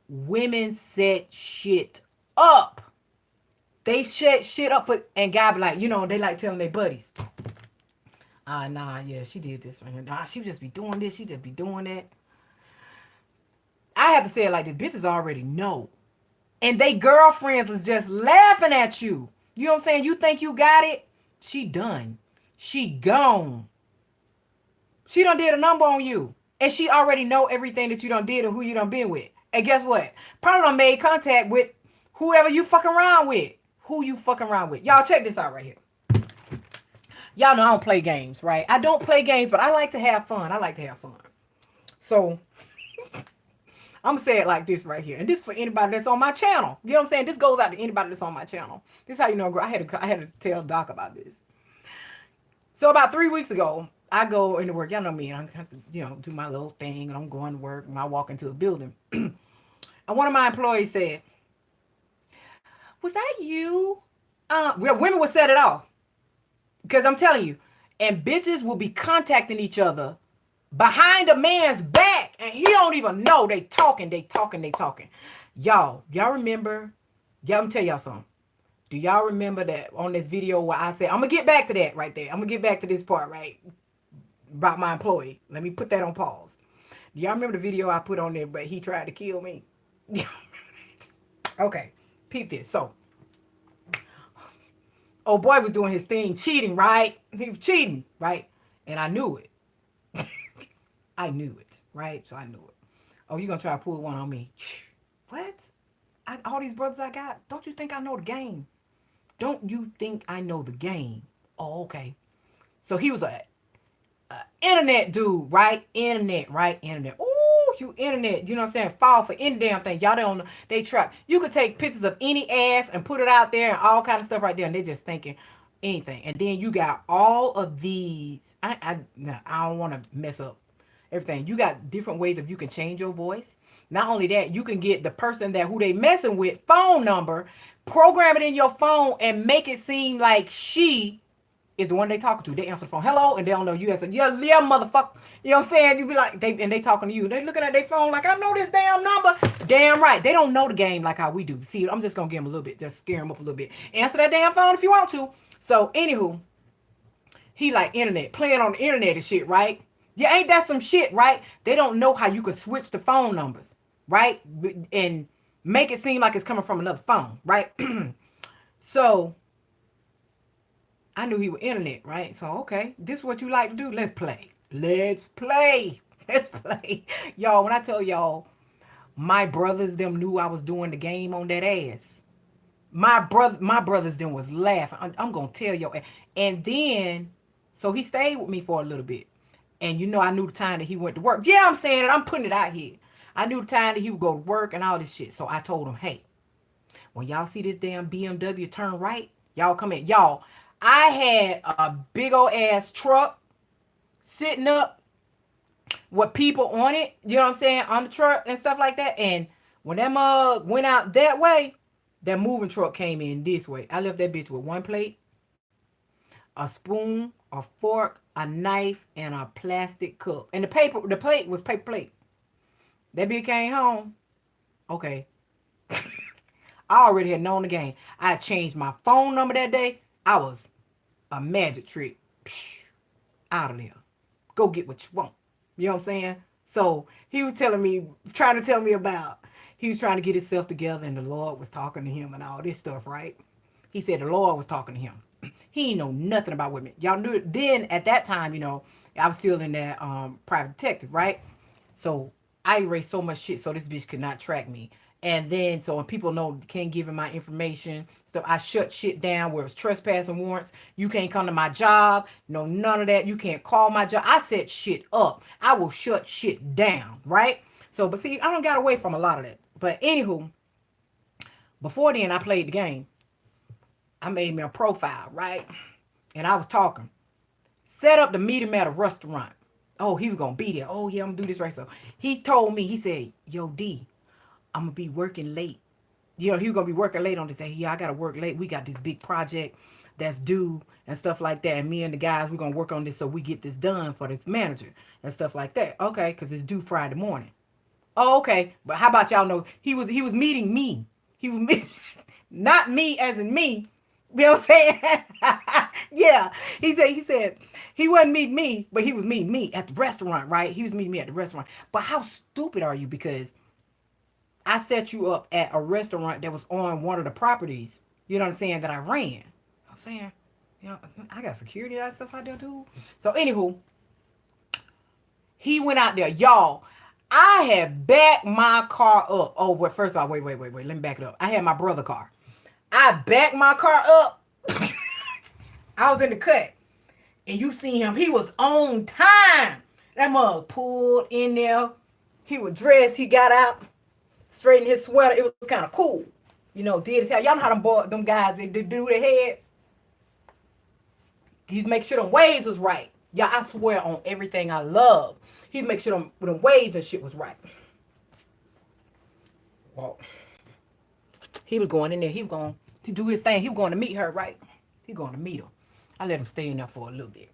women set shit up. They set shit up for, and God be like, they like telling their buddies. Nah, yeah, she did this right here. Nah, she just be doing this. She just be doing that. I have to say it like the bitches already know. And they girlfriends is just laughing at you. You know what I'm saying? You think you got it? She done. She gone. She done did a number on you. And she already know everything that you done did and who you done been with. And guess what? Probably done made contact with whoever you fucking around with. Who you fucking around with. Y'all check this out right here. Y'all know I don't play games, right? I don't play games, but I like to have fun. I like to have fun. So I'm gonna say it like this right here, and this for anybody that's on my channel. You know what I'm saying? This goes out to anybody that's on my channel. This is how you know, girl. I had to tell Doc about this. So about 3 weeks ago, I go into work. Y'all know me. I have to, do my little thing, and I'm going to work. And I walk into a building, and one of my employees said, "Was that you?" Well, women would set it off because I'm telling you, and bitches will be contacting each other behind a man's back, and he don't even know. They talking. Y'all remember? Y'all, I'm tell y'all something. Do y'all remember that on this video where I said, I'm gonna get back to that right there. I'm gonna get back to this part, right? About my employee. Let me put that on pause. Do y'all remember the video I put on there, but he tried to kill me? Okay, peep this. So, old boy was doing his thing, cheating, right? He was cheating, right? And I knew it. I knew it, right? So I knew it. Oh, you gonna try to pull one on me? What? All these brothers I got, don't you think I know the game? Don't you think I know the game? Oh, okay. So he was a internet dude, right? Internet, right? Internet. Ooh, you internet. You know what I'm saying? Fall for any damn thing. Y'all don't know. They trap. You could take pictures of any ass and put it out there and all kind of stuff right there. And they just thinking anything. And then you got all of these. I don't want to mess up everything. You got different ways of you can change your voice. Not only that, you can get the person who they messing with phone number, program it in your phone, and make it seem like she is the one they talking to. They answer the phone, hello, and they don't know you answer, yeah, motherfucker. You know what I'm saying? You be like, they talking to you. They looking at their phone like, I know this damn number. Damn right. They don't know the game like how we do. See, I'm just gonna give them a little bit, just scare them up a little bit. Answer that damn phone if you want to. So, anywho, he like internet, playing on the internet and shit, right? Yeah, ain't that some shit, right? They don't know how you can switch the phone numbers, right? And make it seem like it's coming from another phone, right? So I knew he was internet, right? So, okay, this is what you like to do. Let's play. Let's play. Let's play. Y'all, when I tell y'all, my brothers them knew I was doing the game on that ass. My brothers was laughing. I'm gonna tell y'all. And then, so he stayed with me for a little bit. And I knew the time that he went to work. Yeah, I'm saying it. I'm putting it out here. I knew the time that he would go to work and all this shit. So I told him, hey, when y'all see this damn BMW turn right, y'all come in. Y'all, I had a big old ass truck sitting up with people on it, you know what I'm saying, on the truck and stuff like that. And when that mug went out that way, that moving truck came in this way. I left that bitch with one plate, a spoon, a fork, a knife, and a plastic cup. And the plate was paper plate. That bitch came home. Okay. I already had known the game. I changed my phone number that day. I was a magic trick. Psh, out of there. Go get what you want. You know what I'm saying? So he was trying to tell me about, he was trying to get himself together and the Lord was talking to him and all this stuff, right? He said the Lord was talking to him. He ain't know nothing about women. Y'all knew it. Then at that time, I was still in that private detective, right? So I erased so much shit so this bitch could not track me. And then, so when people know can't give him my information, stuff, I shut shit down where it's trespassing warrants. You can't come to my job. No, none of that. You can't call my job. I set shit up. I will shut shit down, right? So, but see, I don't got away from a lot of that. But anywho, before then, I played the game. I made me a profile, right? And I was talking. Set up to meet him at a restaurant. Oh, he was going to be there. Oh, yeah, I'm going to do this right. So he told me, he said, yo, D, I'm going to be working late. He was going to be working late on this. Yeah, I got to work late. We got this big project that's due and stuff like that. And me and the guys, we're going to work on this so we get this done for this manager and stuff like that. Okay, because it's due Friday morning. Oh, okay. But how about y'all know he was meeting me. He was meeting, not me as in me. You know what I'm saying? Yeah. He said he wasn't meeting me, but he was meeting me at the restaurant, right? He was meeting me at the restaurant. But how stupid are you? Because I set you up at a restaurant that was on one of the properties, you know what I'm saying, that I ran. I'm saying, I got security and stuff out there too. So anywho, he went out there. Y'all, I had backed my car up. Oh, but first of all, wait. Let me back it up. I had my brother's car. I backed my car up. I was in the cut. And you see him. He was on time. That mug pulled in there. He was dressed. He got out. Straightened his sweater. It was kind of cool. Did his hair. Y'all know how them guys, they do their head. He'd make sure them waves was right. Y'all, I swear on everything I love. He'd make sure them waves and shit was right. Well, he was going in there. He was going to do his thing. He was going to meet her, right? He going to meet her. I let him stay in there for a little bit.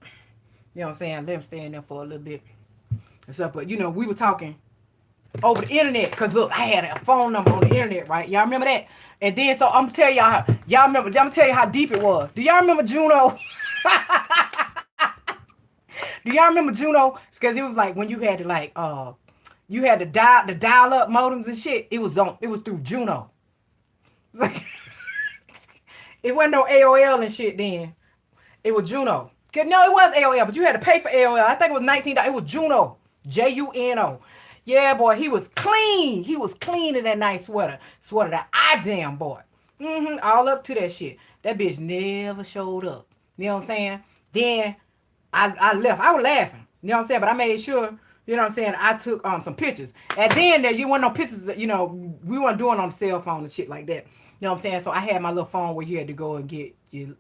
You know what I'm saying? I let him stay in there for a little bit. And stuff. But, we were talking over the internet. Because, look, I had a phone number on the internet, right? Y'all remember that? And then, so I'm going to tell y'all I'm going to tell you how deep it was. Do y'all remember Juno? Do y'all remember Juno? Because it was like when you had to, you had to dial up modems and shit. It was through Juno. It was like, it wasn't no AOL and shit then. It was Juno. No, it was AOL, but you had to pay for AOL. I think it was $19. It was Juno. Juno. Yeah, boy, he was clean. He was clean in that nice sweater. Sweater that I damn bought. All up to that shit. That bitch never showed up. You know what I'm saying? Then I left. I was laughing. You know what I'm saying? But I made sure, you know what I'm saying, I took some pictures. And then there you weren't no pictures that, we weren't doing on the cell phone and shit like that. You know what I'm saying? So I had my little phone where you had to go and get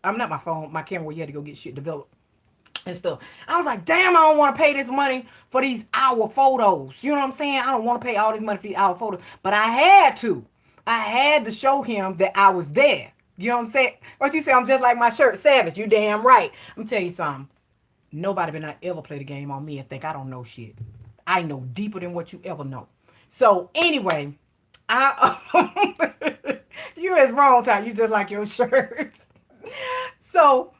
I'm not my phone, my camera where you had to go get shit developed and stuff. I was like, damn, I don't want to pay this money for these hour photos. You know what I'm saying? I don't want to pay all this money for these hour photos. But I had to. I had to show him that I was there. You know what I'm saying? What you say? I'm just like my shirt, Savage. You damn right. I'm tell you something. Nobody better not ever play the game on me and think I don't know shit. I know deeper than what you ever know. So anyway, you is wrong time. You just like your shirts. So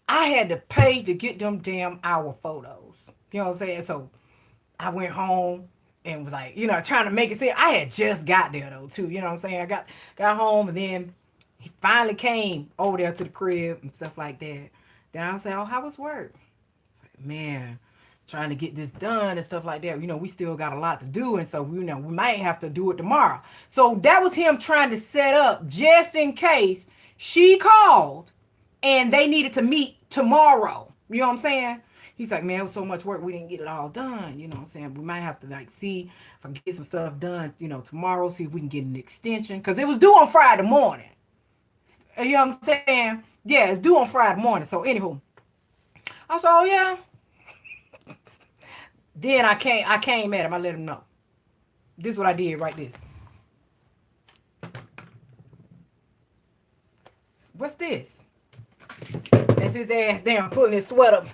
I had to pay to get them damn hour photos. You know what I'm saying? So I went home and was like, trying to make it seem. I had just got there though too. You know what I'm saying? I got home and then he finally came over there to the crib and stuff like that. Then I was like, oh, how was work? Man, trying to get this done and stuff like that. We still got a lot to do. And so, we might have to do it tomorrow. So that was him trying to set up just in case she called and they needed to meet tomorrow. You know what I'm saying? He's like, man, it was so much work, we didn't get it all done. You know what I'm saying? We might have to like see if I can get some stuff done, tomorrow, see if we can get an extension. Cause it was due on Friday morning. You know what I'm saying? Yeah, it's due on Friday morning. So anywho, I said, oh yeah. Then I came at him. I let him know. This is what I did, right this. What's this? That's his ass down pulling his sweater.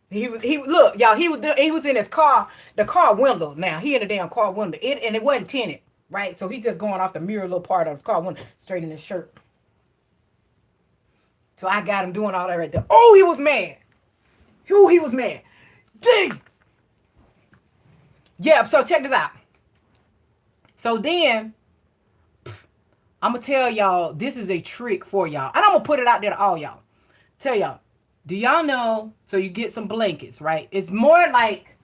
He look, y'all, he was in his car, the car window. Now he in the damn car window. It wasn't tinted, right? So he just going off the mirror little part of his car window, straight in his shirt. So I got him doing all that right there. Oh, he was mad. He was mad. Dang. Yeah, so check this out. So then I'm gonna tell y'all this is a trick for y'all. And I'm gonna put it out there to all y'all. Tell y'all, do y'all know? So you get some blankets, right? It's more like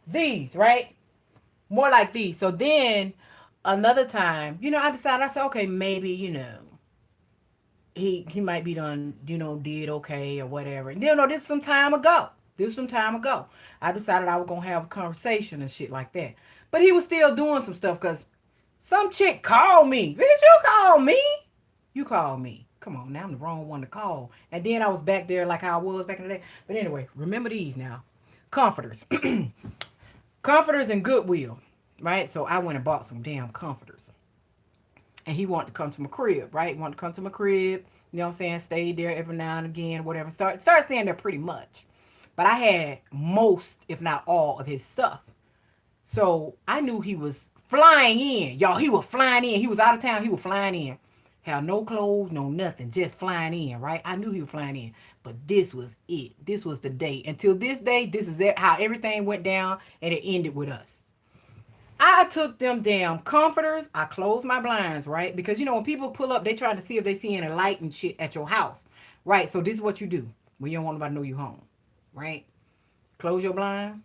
these, right? More like these. So then another time, I decided, I said, okay, maybe, he might be done, did okay or whatever. This is some time ago. I decided I was gonna have a conversation and shit like that. But he was still doing some stuff because some chick called me. Bitch, you call me? You called me. Come on, now I'm the wrong one to call. And then I was back there like how I was back in the day. But anyway, remember these now. Comforters. Comforters and Goodwill. Right? So I went and bought some damn comforters. And he wanted to come to my crib, right? Wanted to come to my crib. You know what I'm saying? Stayed there every now and again, whatever. Started staying there pretty much. But I had most, if not all, of his stuff. So I knew he was flying in. Y'all, he was flying in. He was out of town. He was flying in. Had no clothes, no nothing. Just flying in, right? I knew he was flying in. But this was it. This was the day. Until this day, this is how everything went down. And it ended with us. I took them damn comforters. I closed my blinds, right? Because, when people pull up, they trying to see if they see any light and shit at your house. Right? So this is what you do when you don't want nobody to know you home. Right? Close your blind.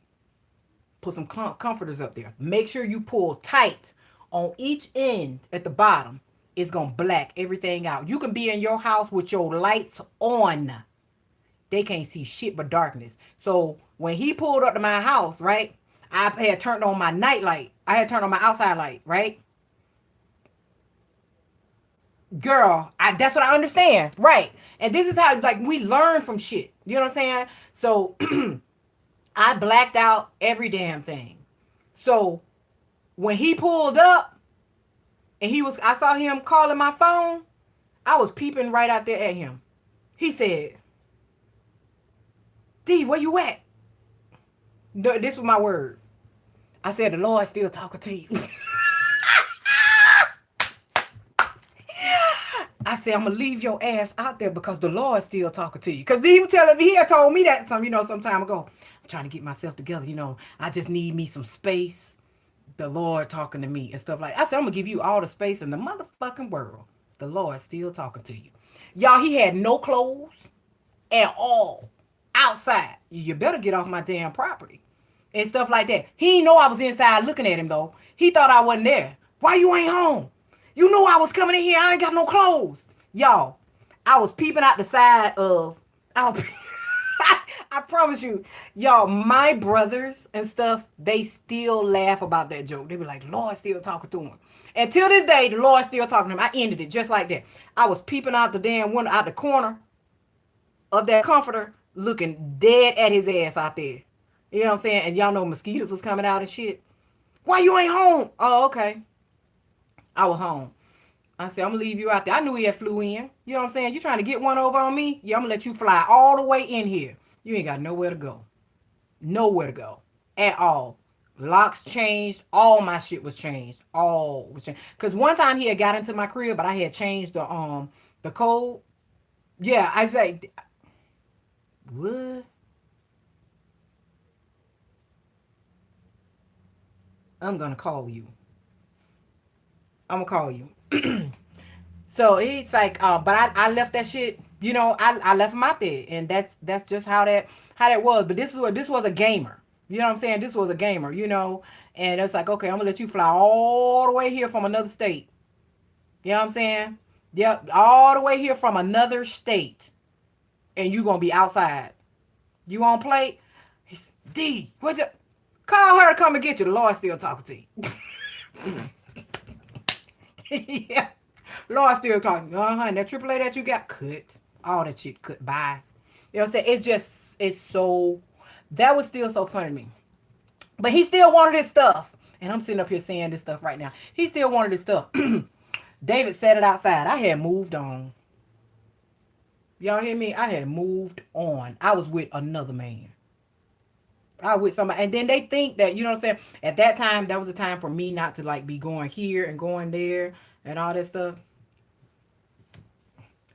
Put some comforters up there. Make sure you pull tight on each end at the bottom. It's going to black everything out. You can be in your house with your lights on. They can't see shit but darkness. So when he pulled up to my house, right, I had turned on my night light. I had turned on my outside light, right? Girl, that's what I understand. Right. And this is how, like, we learn from shit. You know what I'm saying? So I blacked out every damn thing. So when he pulled up and I saw him calling my phone, I was peeping right out there at him. He said, D, where you at? This was my word. I said, the Lord still talking to you. I said, I'm going to leave your ass out there because the Lord's still talking to you. Because he had told me that some time ago. I'm trying to get myself together. I just need me some space. The Lord talking to me and stuff like that. I said, I'm going to give you all the space in the motherfucking world. The Lord's still talking to you. Y'all, he had no clothes at all outside. You better get off my damn property. And stuff like that. He didn't know I was inside looking at him, though. He thought I wasn't there. Why you ain't home? You knew I was coming in here. I ain't got no clothes. Y'all, I was peeping out the side of... I promise you, y'all, my brothers and stuff, they still laugh about that joke. They be like, Lord still talking to him. And till this day, the Lord still talking to him. I ended it just like that. I was peeping out the damn window, out the corner of that comforter, looking dead at his ass out there. You know what I'm saying? And y'all know mosquitoes was coming out and shit. Why you ain't home? Oh, okay. I was home. I said, I'm going to leave you out there. I knew he had flew in. You know what I'm saying? You trying to get one over on me? Yeah, I'm going to let you fly all the way in here. You ain't got nowhere to go. Nowhere to go. At all. Locks changed. All my shit was changed. All was changed. Because one time he had got into my crib, but I had changed the code. Yeah, I say, what? I'm going to call you. I'm going to call you. So it's like, but I left that shit, I left him out there. And that's just how that was. But this was a gamer. You know what I'm saying? This was a gamer, And it's like, okay, I'm going to let you fly all the way here from another state. You know what I'm saying? Yep, all the way here from another state. And you going to be outside. You on plate? He's D. What's it? Call her to come and get you. The Lord still talking to you. Yeah. Lord still talking. And that AAA that you got, cut. All that shit cut. Bye. You know what I'm saying? It's just, it's so, that was still so funny to me. But he still wanted his stuff. And I'm sitting up here saying this stuff right now. He still wanted his stuff. David said it outside. I had moved on. Y'all hear me? I had moved on. I was with another man. I was with somebody. And then they think that, you know what I'm saying? At that time, that was a time for me not to like be going here and going there and all that stuff.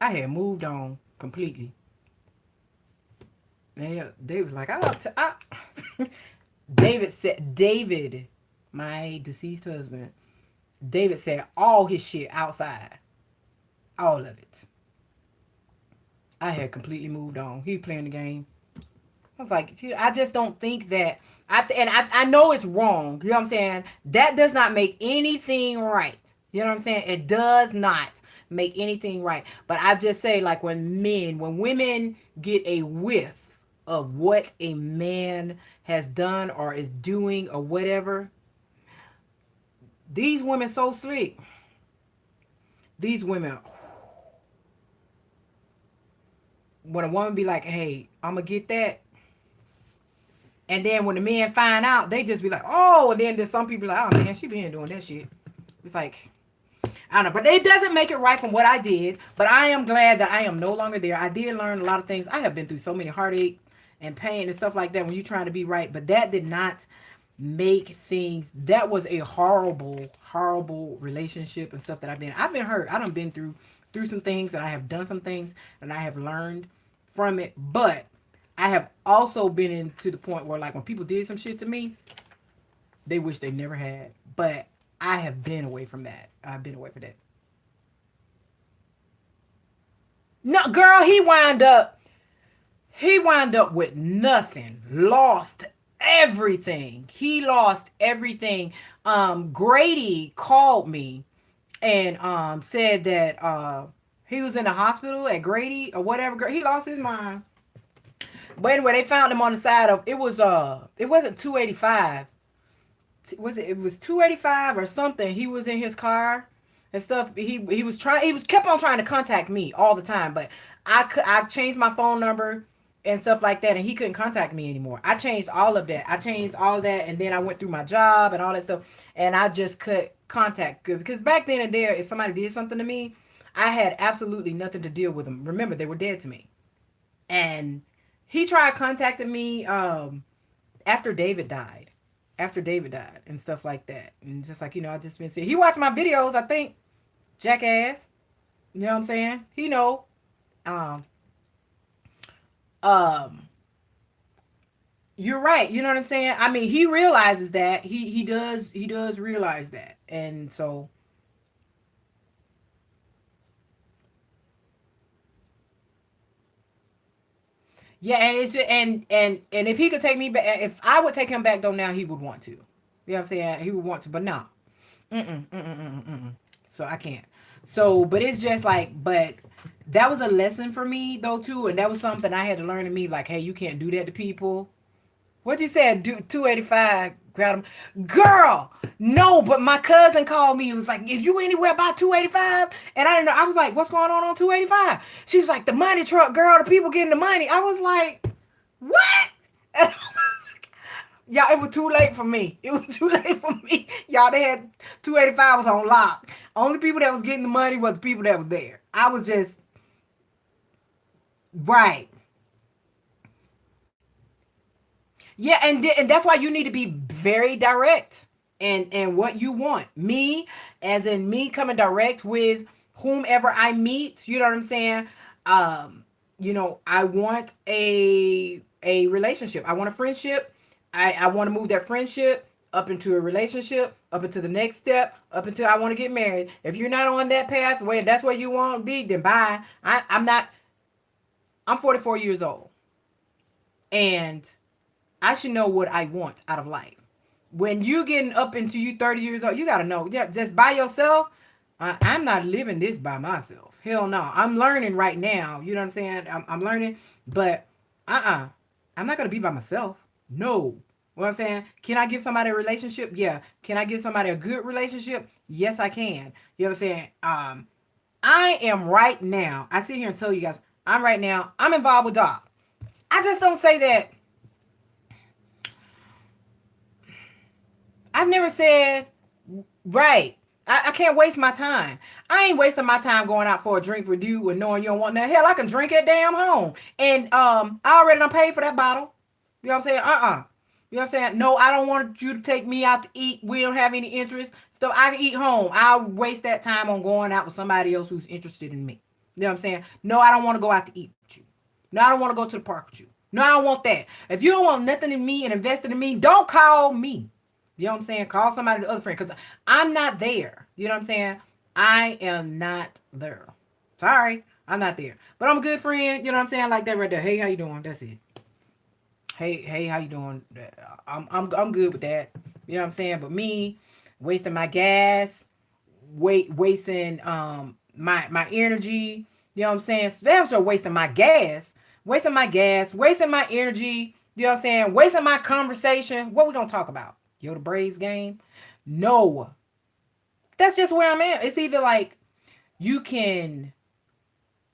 I had moved on completely. And they was like, David, my deceased husband, David said all his shit outside. All of it. I had completely moved on. He playing the game. I was like, I just don't think that. I know it's wrong. You know what I'm saying? That does not make anything right. You know what I'm saying? It does not make anything right. But I just say, like, when women get a whiff of what a man has done or is doing or whatever, these women so slick. These women, when a woman be like, hey, I'm going to get that. And then when the men find out, they just be like, oh, and then there's some people like, oh man, she been doing that shit. It's like, I don't know, but it doesn't make it right from what I did. But I am glad that I am no longer there. I did learn a lot of things. I have been through so many heartache and pain and stuff like that when you're trying to be right. But that did not make things, that was a horrible, horrible relationship and stuff that I've been hurt. I done been through some things, and I have done some things, and I have learned from it. But I have also been into the point where, like, when people did some shit to me, they wish they never had. But I have been away from that. I've been away from that. No, girl, he wound up with nothing. Lost everything. He lost everything. Grady called me and said that he was in the hospital at Grady or whatever. He lost his mind. But anyway, they found him on the side of, it wasn't 285. It was 285 or something. He was in his car and stuff. He kept on trying to contact me all the time, but I changed my phone number and stuff like that, and he couldn't contact me anymore. I changed all of that. And then I went through my job and all that stuff, and I just cut contact because back then and there, if somebody did something to me, I had absolutely nothing to deal with them. Remember, they were dead to me. And he tried contacting me after David died. And stuff like that. And just like, I just been seeing. He watched my videos, I think. Jackass. You know what I'm saying? He know. You're right. You know what I'm saying? I mean, he realizes that. He does realize that. And so yeah, and it's just, and if he could take me back, if I would take him back though now, he would want to. You know what I'm saying? He would want to, but no. So I can't. So, but it's just like, but that was a lesson for me though too, and that was something I had to learn to me. Like, hey, you can't do that to people. What you said? Do 285? Grab him, girl. No, but my cousin called me and was like, "Is you anywhere about 285?" And I didn't know. I was like, "What's going on 285?" She was like, "The money truck, girl. The people getting the money." I was like, "What?" Y'all, it was too late for me. It was too late for me. Y'all, they had 285 was on lock. Only people that was getting the money was the people that was there. I was just right. Yeah, and that's why you need to be very direct and what you want. Me, as in me coming direct with whomever I meet, you know what I'm saying? I want a relationship. I want a friendship. I want to move that friendship up into a relationship, up into the next step, up until I want to get married. If you're not on that path, where that's where you want to be, then bye. I'm 44 years old. And I should know what I want out of life. When you getting up into you 30 years old, you got to know. Yeah, just by yourself, I'm not living this by myself. Hell no. I'm learning right now. You know what I'm saying? I'm learning. But, I'm not gonna be by myself. No. What I'm saying? Can I give somebody a relationship? Yeah. Can I give somebody a good relationship? Yes, I can. You know what I'm saying? I am right now. I sit here and tell you guys, I'm right now. I'm involved with Doc. I just don't say that. I've never said right. I can't waste my time. I ain't wasting my time going out for a drink with you and knowing you don't want that. Hell, I can drink at damn home. And I already done paid for that bottle. You know what I'm saying? You know what I'm saying? No, I don't want you to take me out to eat. We don't have any interest. So I can eat home. I'll waste that time on going out with somebody else who's interested in me. You know what I'm saying? No, I don't want to go out to eat with you. No, I don't want to go to the park with you. No, I don't want that. If you don't want nothing in me and invested in me, don't call me. You know what I'm saying? Call somebody, the other friend, because I'm not there. You know what I'm saying? I am not there. Sorry, I'm not there. But I'm a good friend. You know what I'm saying? Like that right there. Hey, how you doing? That's it. Hey, how you doing? I'm good with that. You know what I'm saying? But me wasting my gas, wasting my energy. You know what I'm saying? Damn sure wasting my gas, wasting my energy. You know what I'm saying? Wasting my conversation. What we gonna talk about? Yo, the Braves game? No. That's just where I'm at. It's either like you can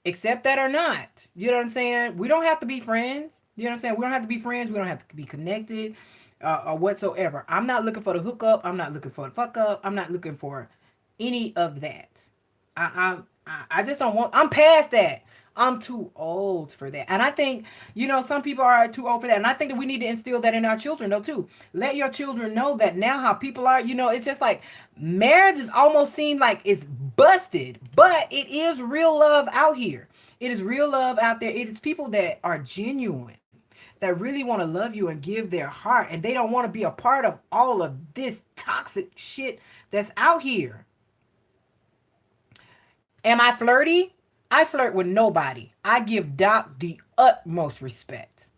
accept that or not. You know what I'm saying? We don't have to be friends. You know what I'm saying? We don't have to be friends. We don't have to be connected or whatsoever. I'm not looking for the hookup. I'm not looking for the fuck up. I'm not looking for any of that. I just don't want. I'm past that. I'm too old for that. And I think, some people are too old for that. And I think that we need to instill that in our children, though, too. Let your children know that now how people are, it's just like marriage is almost seemed like it's busted, but it is real love out here. It is real love out there. It is people that are genuine, that really want to love you and give their heart. And they don't want to be a part of all of this toxic shit that's out here. Am I flirty? I flirt with nobody. I give Doc the utmost respect.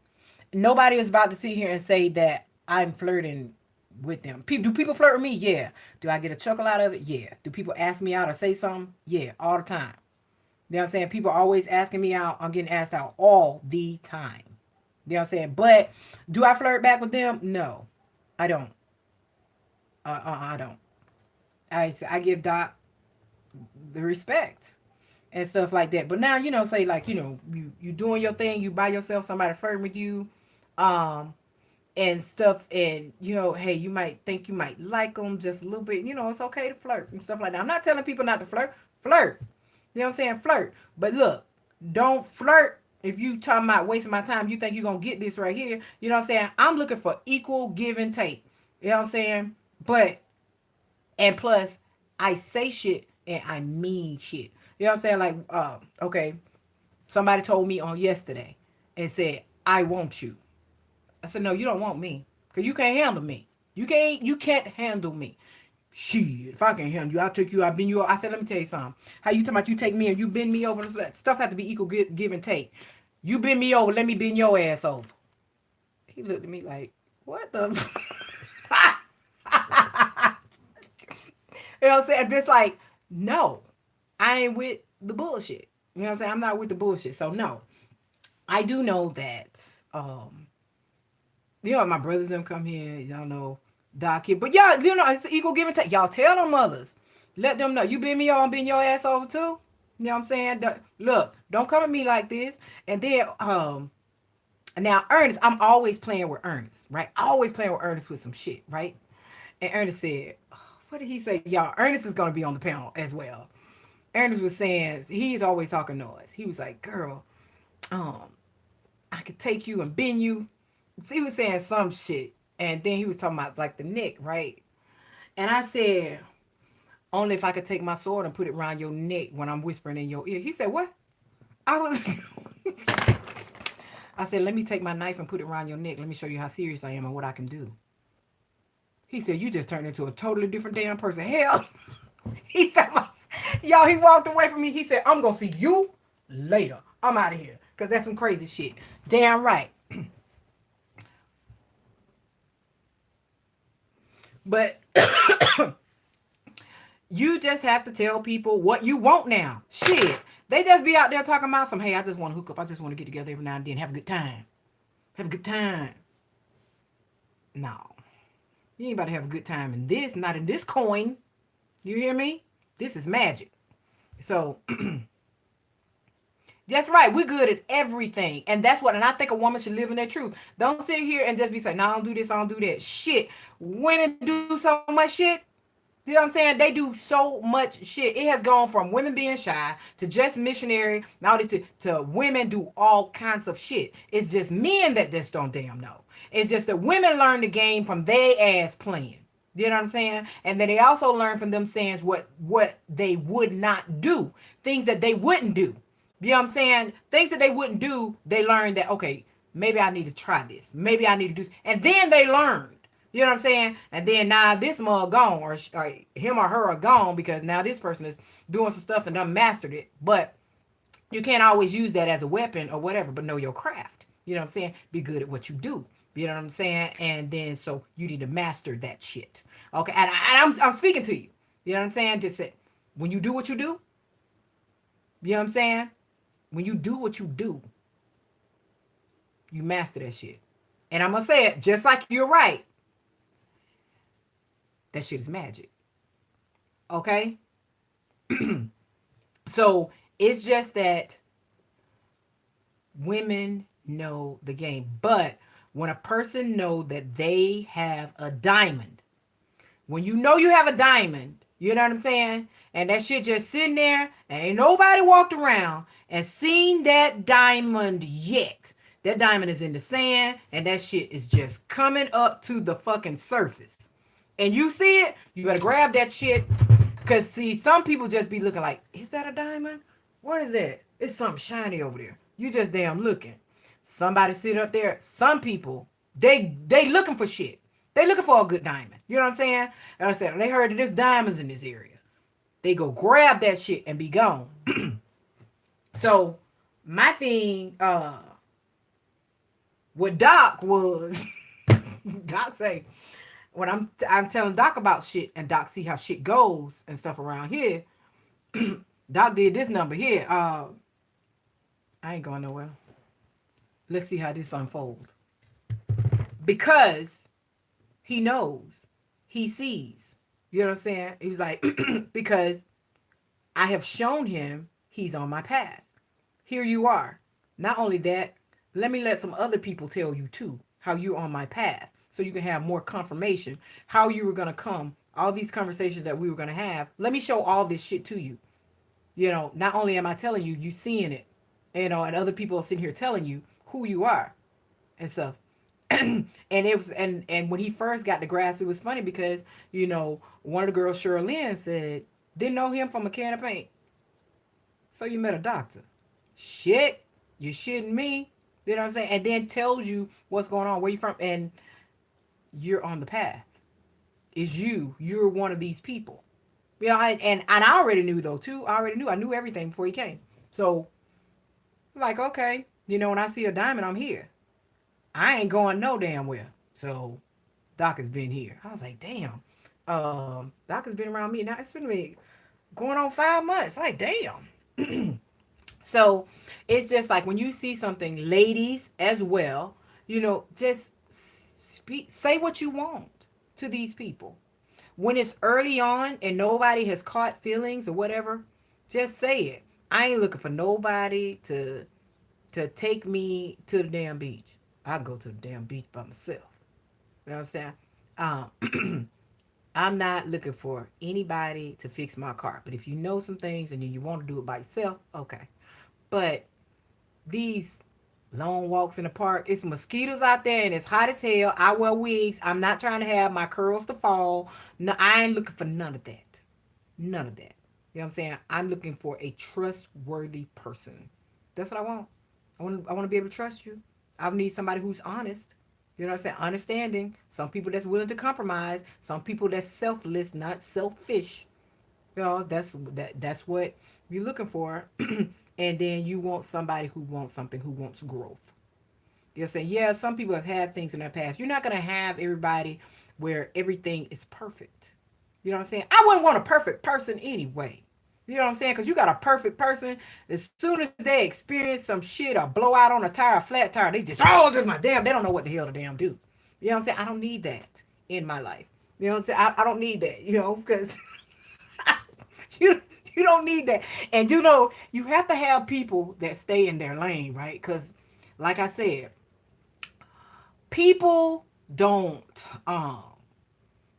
Nobody is about to sit here and say that I'm flirting with them. Do people flirt with me? Yeah. Do I get a chuckle out of it? Yeah. Do people ask me out or say something? Yeah, all the time. You know what I'm saying? People are always asking me out. I'm getting asked out all the time. You know what I'm saying? But do I flirt back with them? No, I don't. I don't. I give Doc the respect and stuff like that. But now, say like, you doing your thing, you by yourself, somebody flirting with you, and stuff, and hey, you might think you might like them just a little bit. It's okay to flirt and stuff like that. I'm not telling people not to flirt. You know what I'm saying? Flirt. But look, don't flirt if you talking about wasting my time. You think you're gonna get this right here. You know what I'm saying? I'm looking for equal give and take. You know what I'm saying? And plus, I say shit and I mean shit. You know what I'm saying? Like, okay, somebody told me on yesterday and said, I want you. I said, no, you don't want me. Because you can't handle me. You can't handle me. Shit, if I can't handle you, I'll take you, I'll bend you over. I said, let me tell you something. How you talking about you take me and you bend me over? Stuff have to be equal give and take. You bend me over, let me bend your ass over. He looked at me like, what the? You know what I'm saying? It's like, no, I ain't with the bullshit. You know what I'm saying? I'm not with the bullshit. So no, I do know that, my brothers them come here, y'all know, Doc here. But y'all, it's equal give and take. Y'all tell them mothers. Let them know. You bend me over, I'm bend your ass over too. You know what I'm saying? Look, don't come at me like this. And then, now Ernest, I'm always playing with Ernest, right? Always playing with Ernest with some shit, right? And Ernest said, what did he say? Y'all, Ernest is going to be on the panel as well. Ernest was saying, he's always talking noise. He was like, girl, I could take you and bend you. So he was saying some shit. And then he was talking about like the neck, right? And I said, only if I could take my sword and put it around your neck when I'm whispering in your ear. He said, what? I said, let me take my knife and put it around your neck. Let me show you how serious I am and what I can do. He said, you just turned into a totally different damn person. Hell, he said, y'all, he walked away from me. He said, I'm going to see you later. I'm out of here. Because that's some crazy shit. Damn right. But you just have to tell people what you want now. Shit. They just be out there talking about some, hey, I just want to hook up. I just want to get together every now and then, have a good time. have a good time. No. You ain't about to have a good time in this, not in this coin. You hear me? This is magic. So that's right. We're good at everything. And that's what, and I think a woman should live in their truth. Don't sit here and just be saying, no, I don't do this, I don't do that. Shit. Women do so much shit. You know what I'm saying? They do so much shit. It has gone from women being shy to just missionary, now this to women do all kinds of shit. It's just men that just don't damn know. It's just that women learn the game from their ass playing. You know what I'm saying? And then they also learn from them saying what they would not do, things that they wouldn't do. You know what I'm saying? Things that they wouldn't do, they learned that, okay, maybe I need to try this. Maybe I need to do, and then they learned. You know what I'm saying? And then now this mug gone, or him or her are gone because now this person is doing some stuff and done mastered it. But you can't always use that as a weapon or whatever, but know your craft. You know what I'm saying? Be good at what you do. You know what I'm saying? And then so you need to master that shit. Okay, and I'm speaking to you. You know what I'm saying? Just say, when you do what you do, you know what I'm saying? When you do what you do, you master that shit. And I'm gonna say it just like you're right. That shit is magic. Okay? So it's just that women know the game. But when a person know that they have a diamond, when you know you have a diamond, you know what I'm saying? And that shit just sitting there and ain't nobody walked around and seen that diamond yet. That diamond is in the sand and that shit is just coming up to the fucking surface. And you see it, you better grab that shit. Cause see, some people just be looking like, is that a diamond? What is that? It's something shiny over there. You just damn looking. Somebody sit up there. Some people, they looking for shit. They looking for a good diamond. You know what I'm saying? And I said, they heard that there's diamonds in this area. They go grab that shit and be gone. So my thing, with Doc was, Doc say, when I'm telling Doc about shit and Doc see how shit goes and stuff around here, Doc did this number here. I ain't going nowhere. Let's see how this unfolds. Because he knows, he sees. You know what I'm saying? He was like, because I have shown him he's on my path. Here you are. Not only that, let me let some other people tell you too how you're on my path. So you can have more confirmation how you were going to come, all these conversations that we were going to have. Let me show all this shit to you. You know, not only am I telling you, you seeing it, you know, and other people are sitting here telling you who you are and stuff. And it was, and when he first got the grasp, it was funny because, you know, one of the girls, Cheryl said, didn't know him from a can of paint. So you met a doctor. Shit, you shitting me. You know what I'm saying? And then tells you what's going on, where you from, and you're on the path. It's you. You're one of these people. You know, and I already knew though too. I knew everything before he came. So, like, okay, you know, when I see a diamond, I'm here. I ain't going no damn well. So, Doc has been here. I was like, damn. Doc has been around me now. It's been me going on 5 months. Like, damn. So, it's just like when you see something, ladies as well, you know, just say what you want to these people. When it's early on and nobody has caught feelings or whatever, just say it. I ain't looking for nobody to take me to the damn beach. I go to the damn beach by myself. You know what I'm saying? I'm not looking for anybody to fix my car. But if you know some things and you want to do it by yourself, okay. But these long walks in the park, it's mosquitoes out there and it's hot as hell. I wear wigs. I'm not trying to have my curls to fall. No, I ain't looking for none of that. None of that. You know what I'm saying? I'm looking for a trustworthy person. That's what I want. I want to be able to trust you. I need somebody who's honest. You know what I'm saying? Understanding. Some people that's willing to compromise. Some people that's selfless, not selfish. You know, that's what you're looking for. And then you want somebody who wants something, who wants growth. You're saying, yeah, some people have had things in their past. You're not going to have everybody where everything is perfect. You know what I'm saying? I wouldn't want a perfect person anyway. You know what I'm saying? Because you got a perfect person. As soon as they experience some shit or blow out on a tire, a flat tire, they just, oh, just my damn, they don't know what the hell to damn do. You know what I'm saying? I don't need that in my life. You know what I'm saying? I don't need that, because you you don't need that. And you have to have people that stay in their lane, right? Because, like I said, people don't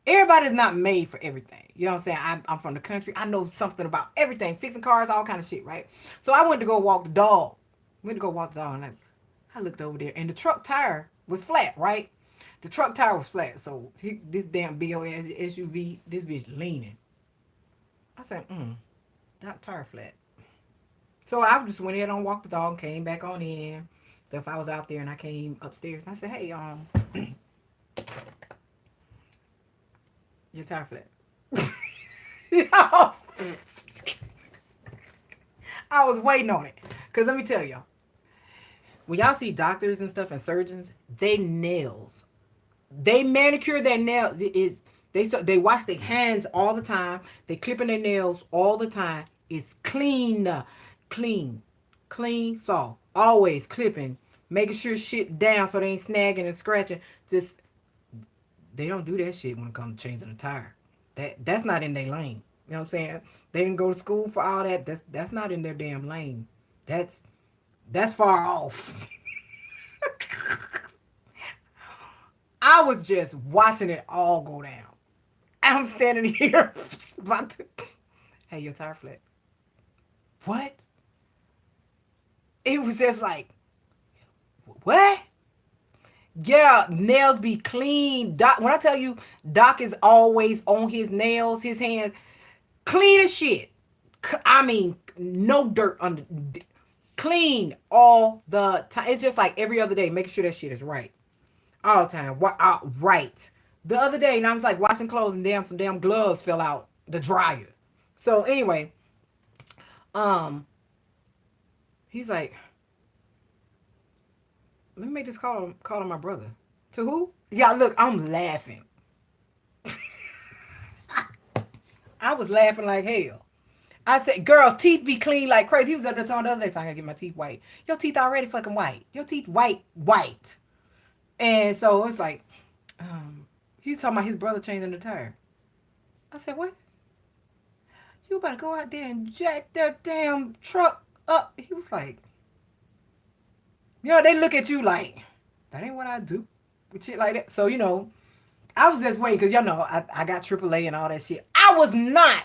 everybody's not made for everything. You know what I'm saying? I'm from the country. I know something about everything, fixing cars, all kind of shit, right? So I went to go walk the dog. Went to go walk the dog, and I looked over there, and the truck tire was flat, right? The truck tire was flat. So this damn big old SUV, this bitch leaning. I said, that tire flat. So I just went ahead and walked the dog, came back on in. So if I was out there and I came upstairs, I said, hey, your tire flat. I was waiting on it. Because let me tell y'all, when y'all see doctors and stuff and surgeons, they nails. They manicure their nails. They wash their hands all the time. They clipping their nails all the time. It's clean, clean, soft. Always clipping, making sure shit down so they ain't snagging and scratching. Just they don't do that shit when it comes to changing a tire. That's not in their lane. You know what I'm saying? They didn't go to school for all that. That's not in their damn lane. That's that's far off. I was just watching it all go down. I'm standing here about to, hey, your tire flat. What? It was just like, what? Yeah, nails be clean. Doc, when I tell you, Doc is always on his nails, his hands, clean as shit. I mean, no dirt under, clean all the time. It's just like every other day, making sure that shit is right all the time. Right. The other day, and I was like washing clothes, and some damn gloves fell out the dryer. So anyway, um, he's like, let me make this call on my brother. To who? Yeah, look, I'm laughing. I was laughing like hell. I said, girl, teeth be clean like crazy. He was up there talking the other day, so I gotta get my teeth white. Your teeth already fucking white. Your teeth white. And so it's like, he's talking about his brother changing the tire. I said, what? You better go out there and jack that damn truck up. He was like, they look at you like, that ain't what I do. With shit like that. So, I was just waiting because I got AAA and all that shit. I was not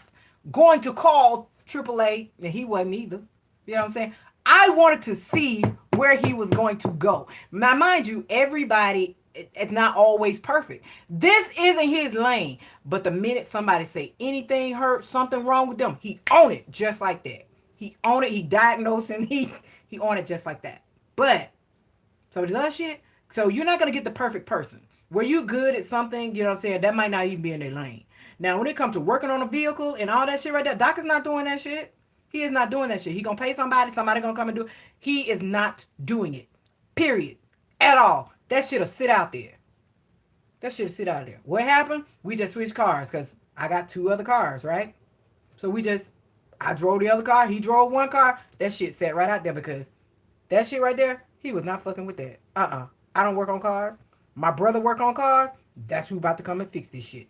going to call AAA, and he wasn't either. You know what I'm saying? I wanted to see where he was going to go. Now, mind you, everybody, it's not always perfect. This isn't his lane. But the minute somebody say anything hurt, something wrong with them, he own it just like that. He own it. He diagnosed and he own it just like that. But so the other shit. So you're not gonna get the perfect person. Where you good at something, you know what I'm saying? That might not even be in their lane. Now, when it comes to working on a vehicle and all that shit right there, Doc is not doing that shit. He is not doing that shit. He gonna pay somebody gonna come and do it. He is not doing it. Period. At all. That shit'll sit out there. That shit'll sit out there. What happened? We just switched cars because I got two other cars, right? So I drove the other car. He drove one car. That shit sat right out there because that shit right there, he was not fucking with that. I don't work on cars. My brother work on cars. That's who about to come and fix this shit.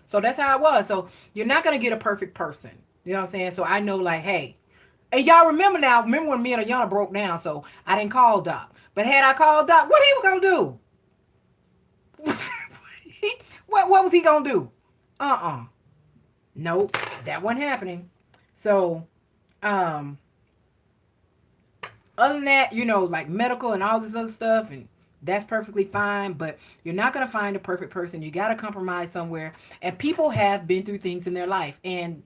So that's how it was. So you're not going to get a perfect person. You know what I'm saying? So I know like, hey. And y'all remember when me and Ayana broke down, so I didn't call Doc. But had I called Doc, what he was going to do? what was he going to do? Nope. That wasn't happening. So, other than that, like medical and all this other stuff, and that's perfectly fine, but you're not going to find a perfect person. You got to compromise somewhere. And people have been through things in their life, and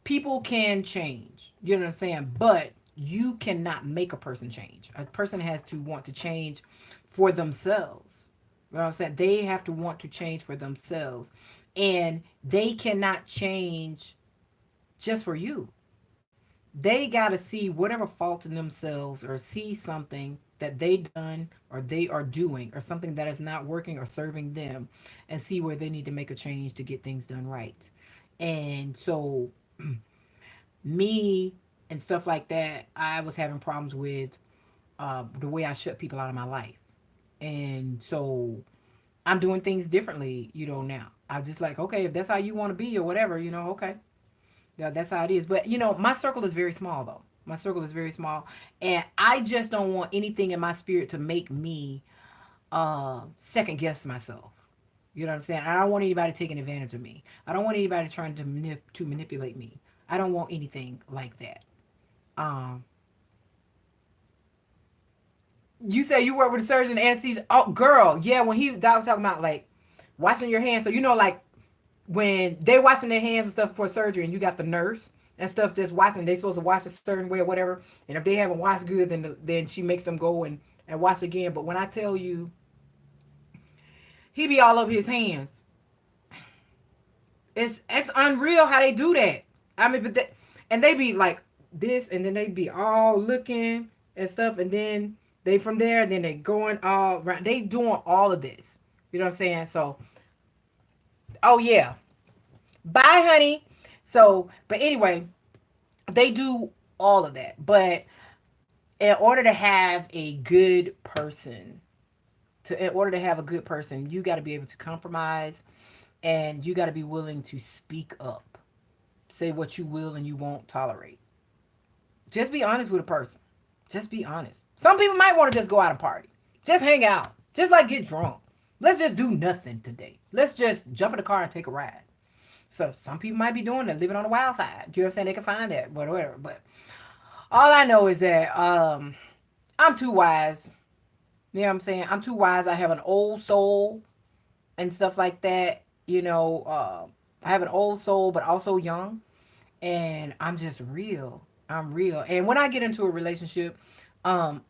people can change. You know what I'm saying? But you cannot make a person change. A person has to want to change for themselves. You know what I'm saying? They have to want to change for themselves. And they cannot change just for you. They got to see whatever fault in themselves or see something that they done or they are doing or something that is not working or serving them and see where they need to make a change to get things done right. And so me and stuff like that, I was having problems with the way I shut people out of my life. And so I'm doing things differently, now. I just like, okay, if that's how you want to be or whatever, okay. Yeah, that's how it is. But, my circle is very small, though. My circle is very small. And I just don't want anything in my spirit to make me second guess myself. You know what I'm saying? I don't want anybody taking advantage of me. I don't want anybody trying to manipulate me. I don't want anything like that. Um, you say you work with a surgeon anesthesia. Oh, girl, yeah. When doc was talking about like washing your hands, so like when they washing their hands and stuff for surgery, and you got the nurse and stuff just watching, they supposed to wash a certain way or whatever. And if they haven't washed good, then she makes them go and wash again. But when I tell you, he be all over his hands. It's unreal how they do that. I mean, and they be like this, and then they be all looking and stuff, and then they from there, and then they going all right. They doing all of this. You know what I'm saying? So, oh yeah, bye, honey. So, but anyway, they do all of that. But in order to have a good person, in order to have a good person, you got to be able to compromise, and you got to be willing to speak up, say what you will and you won't tolerate. Just be honest with a person. Just be honest. Some people might want to just go out and party, just hang out, just like get drunk. Let's just do nothing today. Let's just jump in the car and take a ride. So some people might be doing that, living on the wild side. You know what I'm saying? They can find that, whatever. But all I know is that I'm too wise. You know what I'm saying? I'm too wise. I have an old soul and stuff like that. I have an old soul, but also young. And I'm just real. I'm real. And when I get into a relationship, um,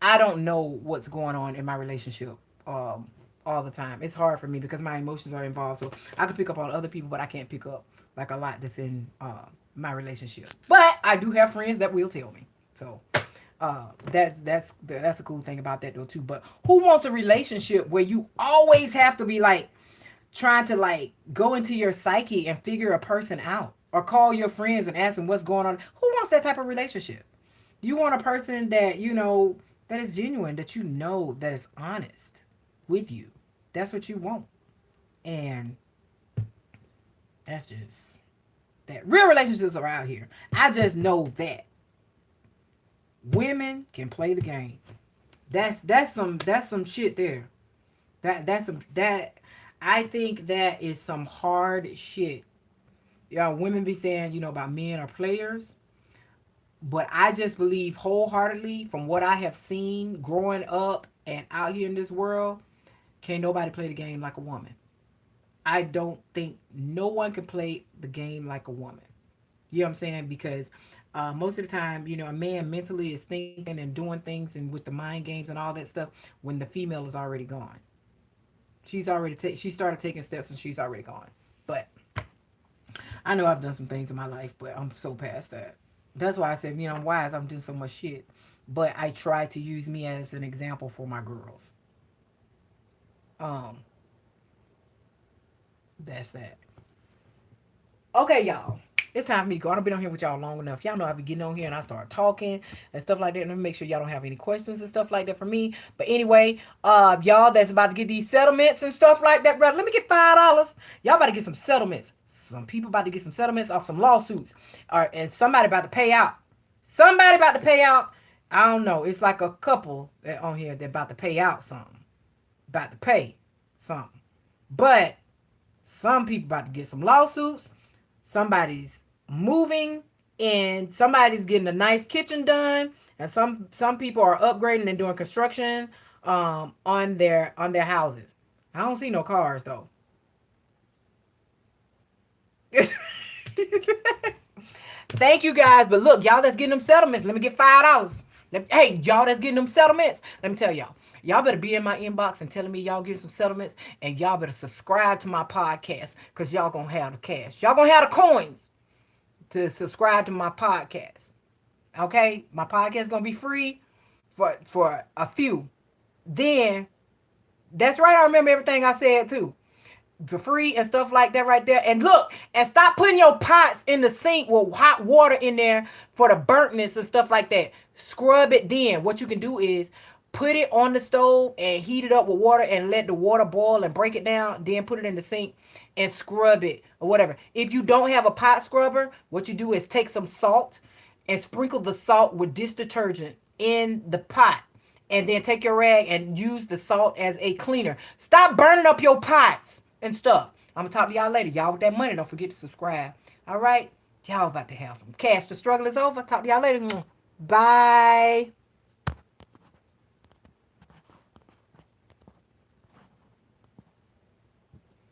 I don't know what's going on in my relationship all the time. It's hard for me because my emotions are involved. So I can pick up on other people, but I can't pick up like a lot that's in my relationship. But I do have friends that will tell me. So that's a cool thing about that though too. But who wants a relationship where you always have to be like trying to like go into your psyche and figure a person out, or call your friends and ask them what's going on? Who wants that type of relationship? You want a person that that is genuine, that is honest with you. That's what you want. And that's just that. Real relationships are out here. I just know that women can play the game. That's some shit there. That's some that I think that is some hard shit. Yeah, women be saying, about men are players. But I just believe wholeheartedly from what I have seen growing up and out here in this world, can't nobody play the game like a woman. I don't think no one can play the game like a woman. You know what I'm saying? Because most of the time, a man mentally is thinking and doing things and with the mind games and all that stuff when the female is already gone. She started taking steps and she's already gone. But I know I've done some things in my life, but I'm so past that. That's why I said, I'm wise. I'm doing so much shit. But I try to use me as an example for my girls. Um, that's that. Okay, y'all. It's time for me to go. I don't been on here with y'all long enough. Y'all know I be getting on here and I start talking and stuff like that. Let me make sure y'all don't have any questions and stuff like that for me. But anyway, y'all that's about to get these settlements and stuff like that, brother. Let me get $5. Y'all about to get some settlements. Some people about to get some settlements off some lawsuits. And somebody about to pay out. Somebody about to pay out. I don't know. It's like a couple that on here that about to pay out something. About to pay something. But some people about to get some lawsuits. Somebody's moving and somebody's getting a nice kitchen done, and some people are upgrading and doing construction on their houses. I don't see no cars though. Thank you guys, but look, y'all that's getting them settlements, let me get $5. Hey, y'all that's getting them settlements, let me tell y'all better be in my inbox and telling me y'all getting some settlements, and y'all better subscribe to my podcast because y'all gonna have the cash. Y'all gonna have the coins to subscribe to my podcast. Okay? My podcast is gonna be free for a few. Then that's right, I remember everything I said too. free and stuff like that right there. And look, and stop putting your pots in the sink with hot water in there for the burntness and stuff like that. Scrub it then. What you can do is put it on the stove and heat it up with water and let the water boil and break it down. Then put it in the sink and scrub it or whatever. If you don't have a pot scrubber, what you do is take some salt and sprinkle the salt with dish detergent in the pot. And then take your rag and use the salt as a cleaner. Stop burning up your pots and stuff. I'm gonna talk to y'all later. Y'all with that money, don't forget to subscribe. All right? Y'all about to have some cash. The struggle is over. Talk to y'all later. Bye.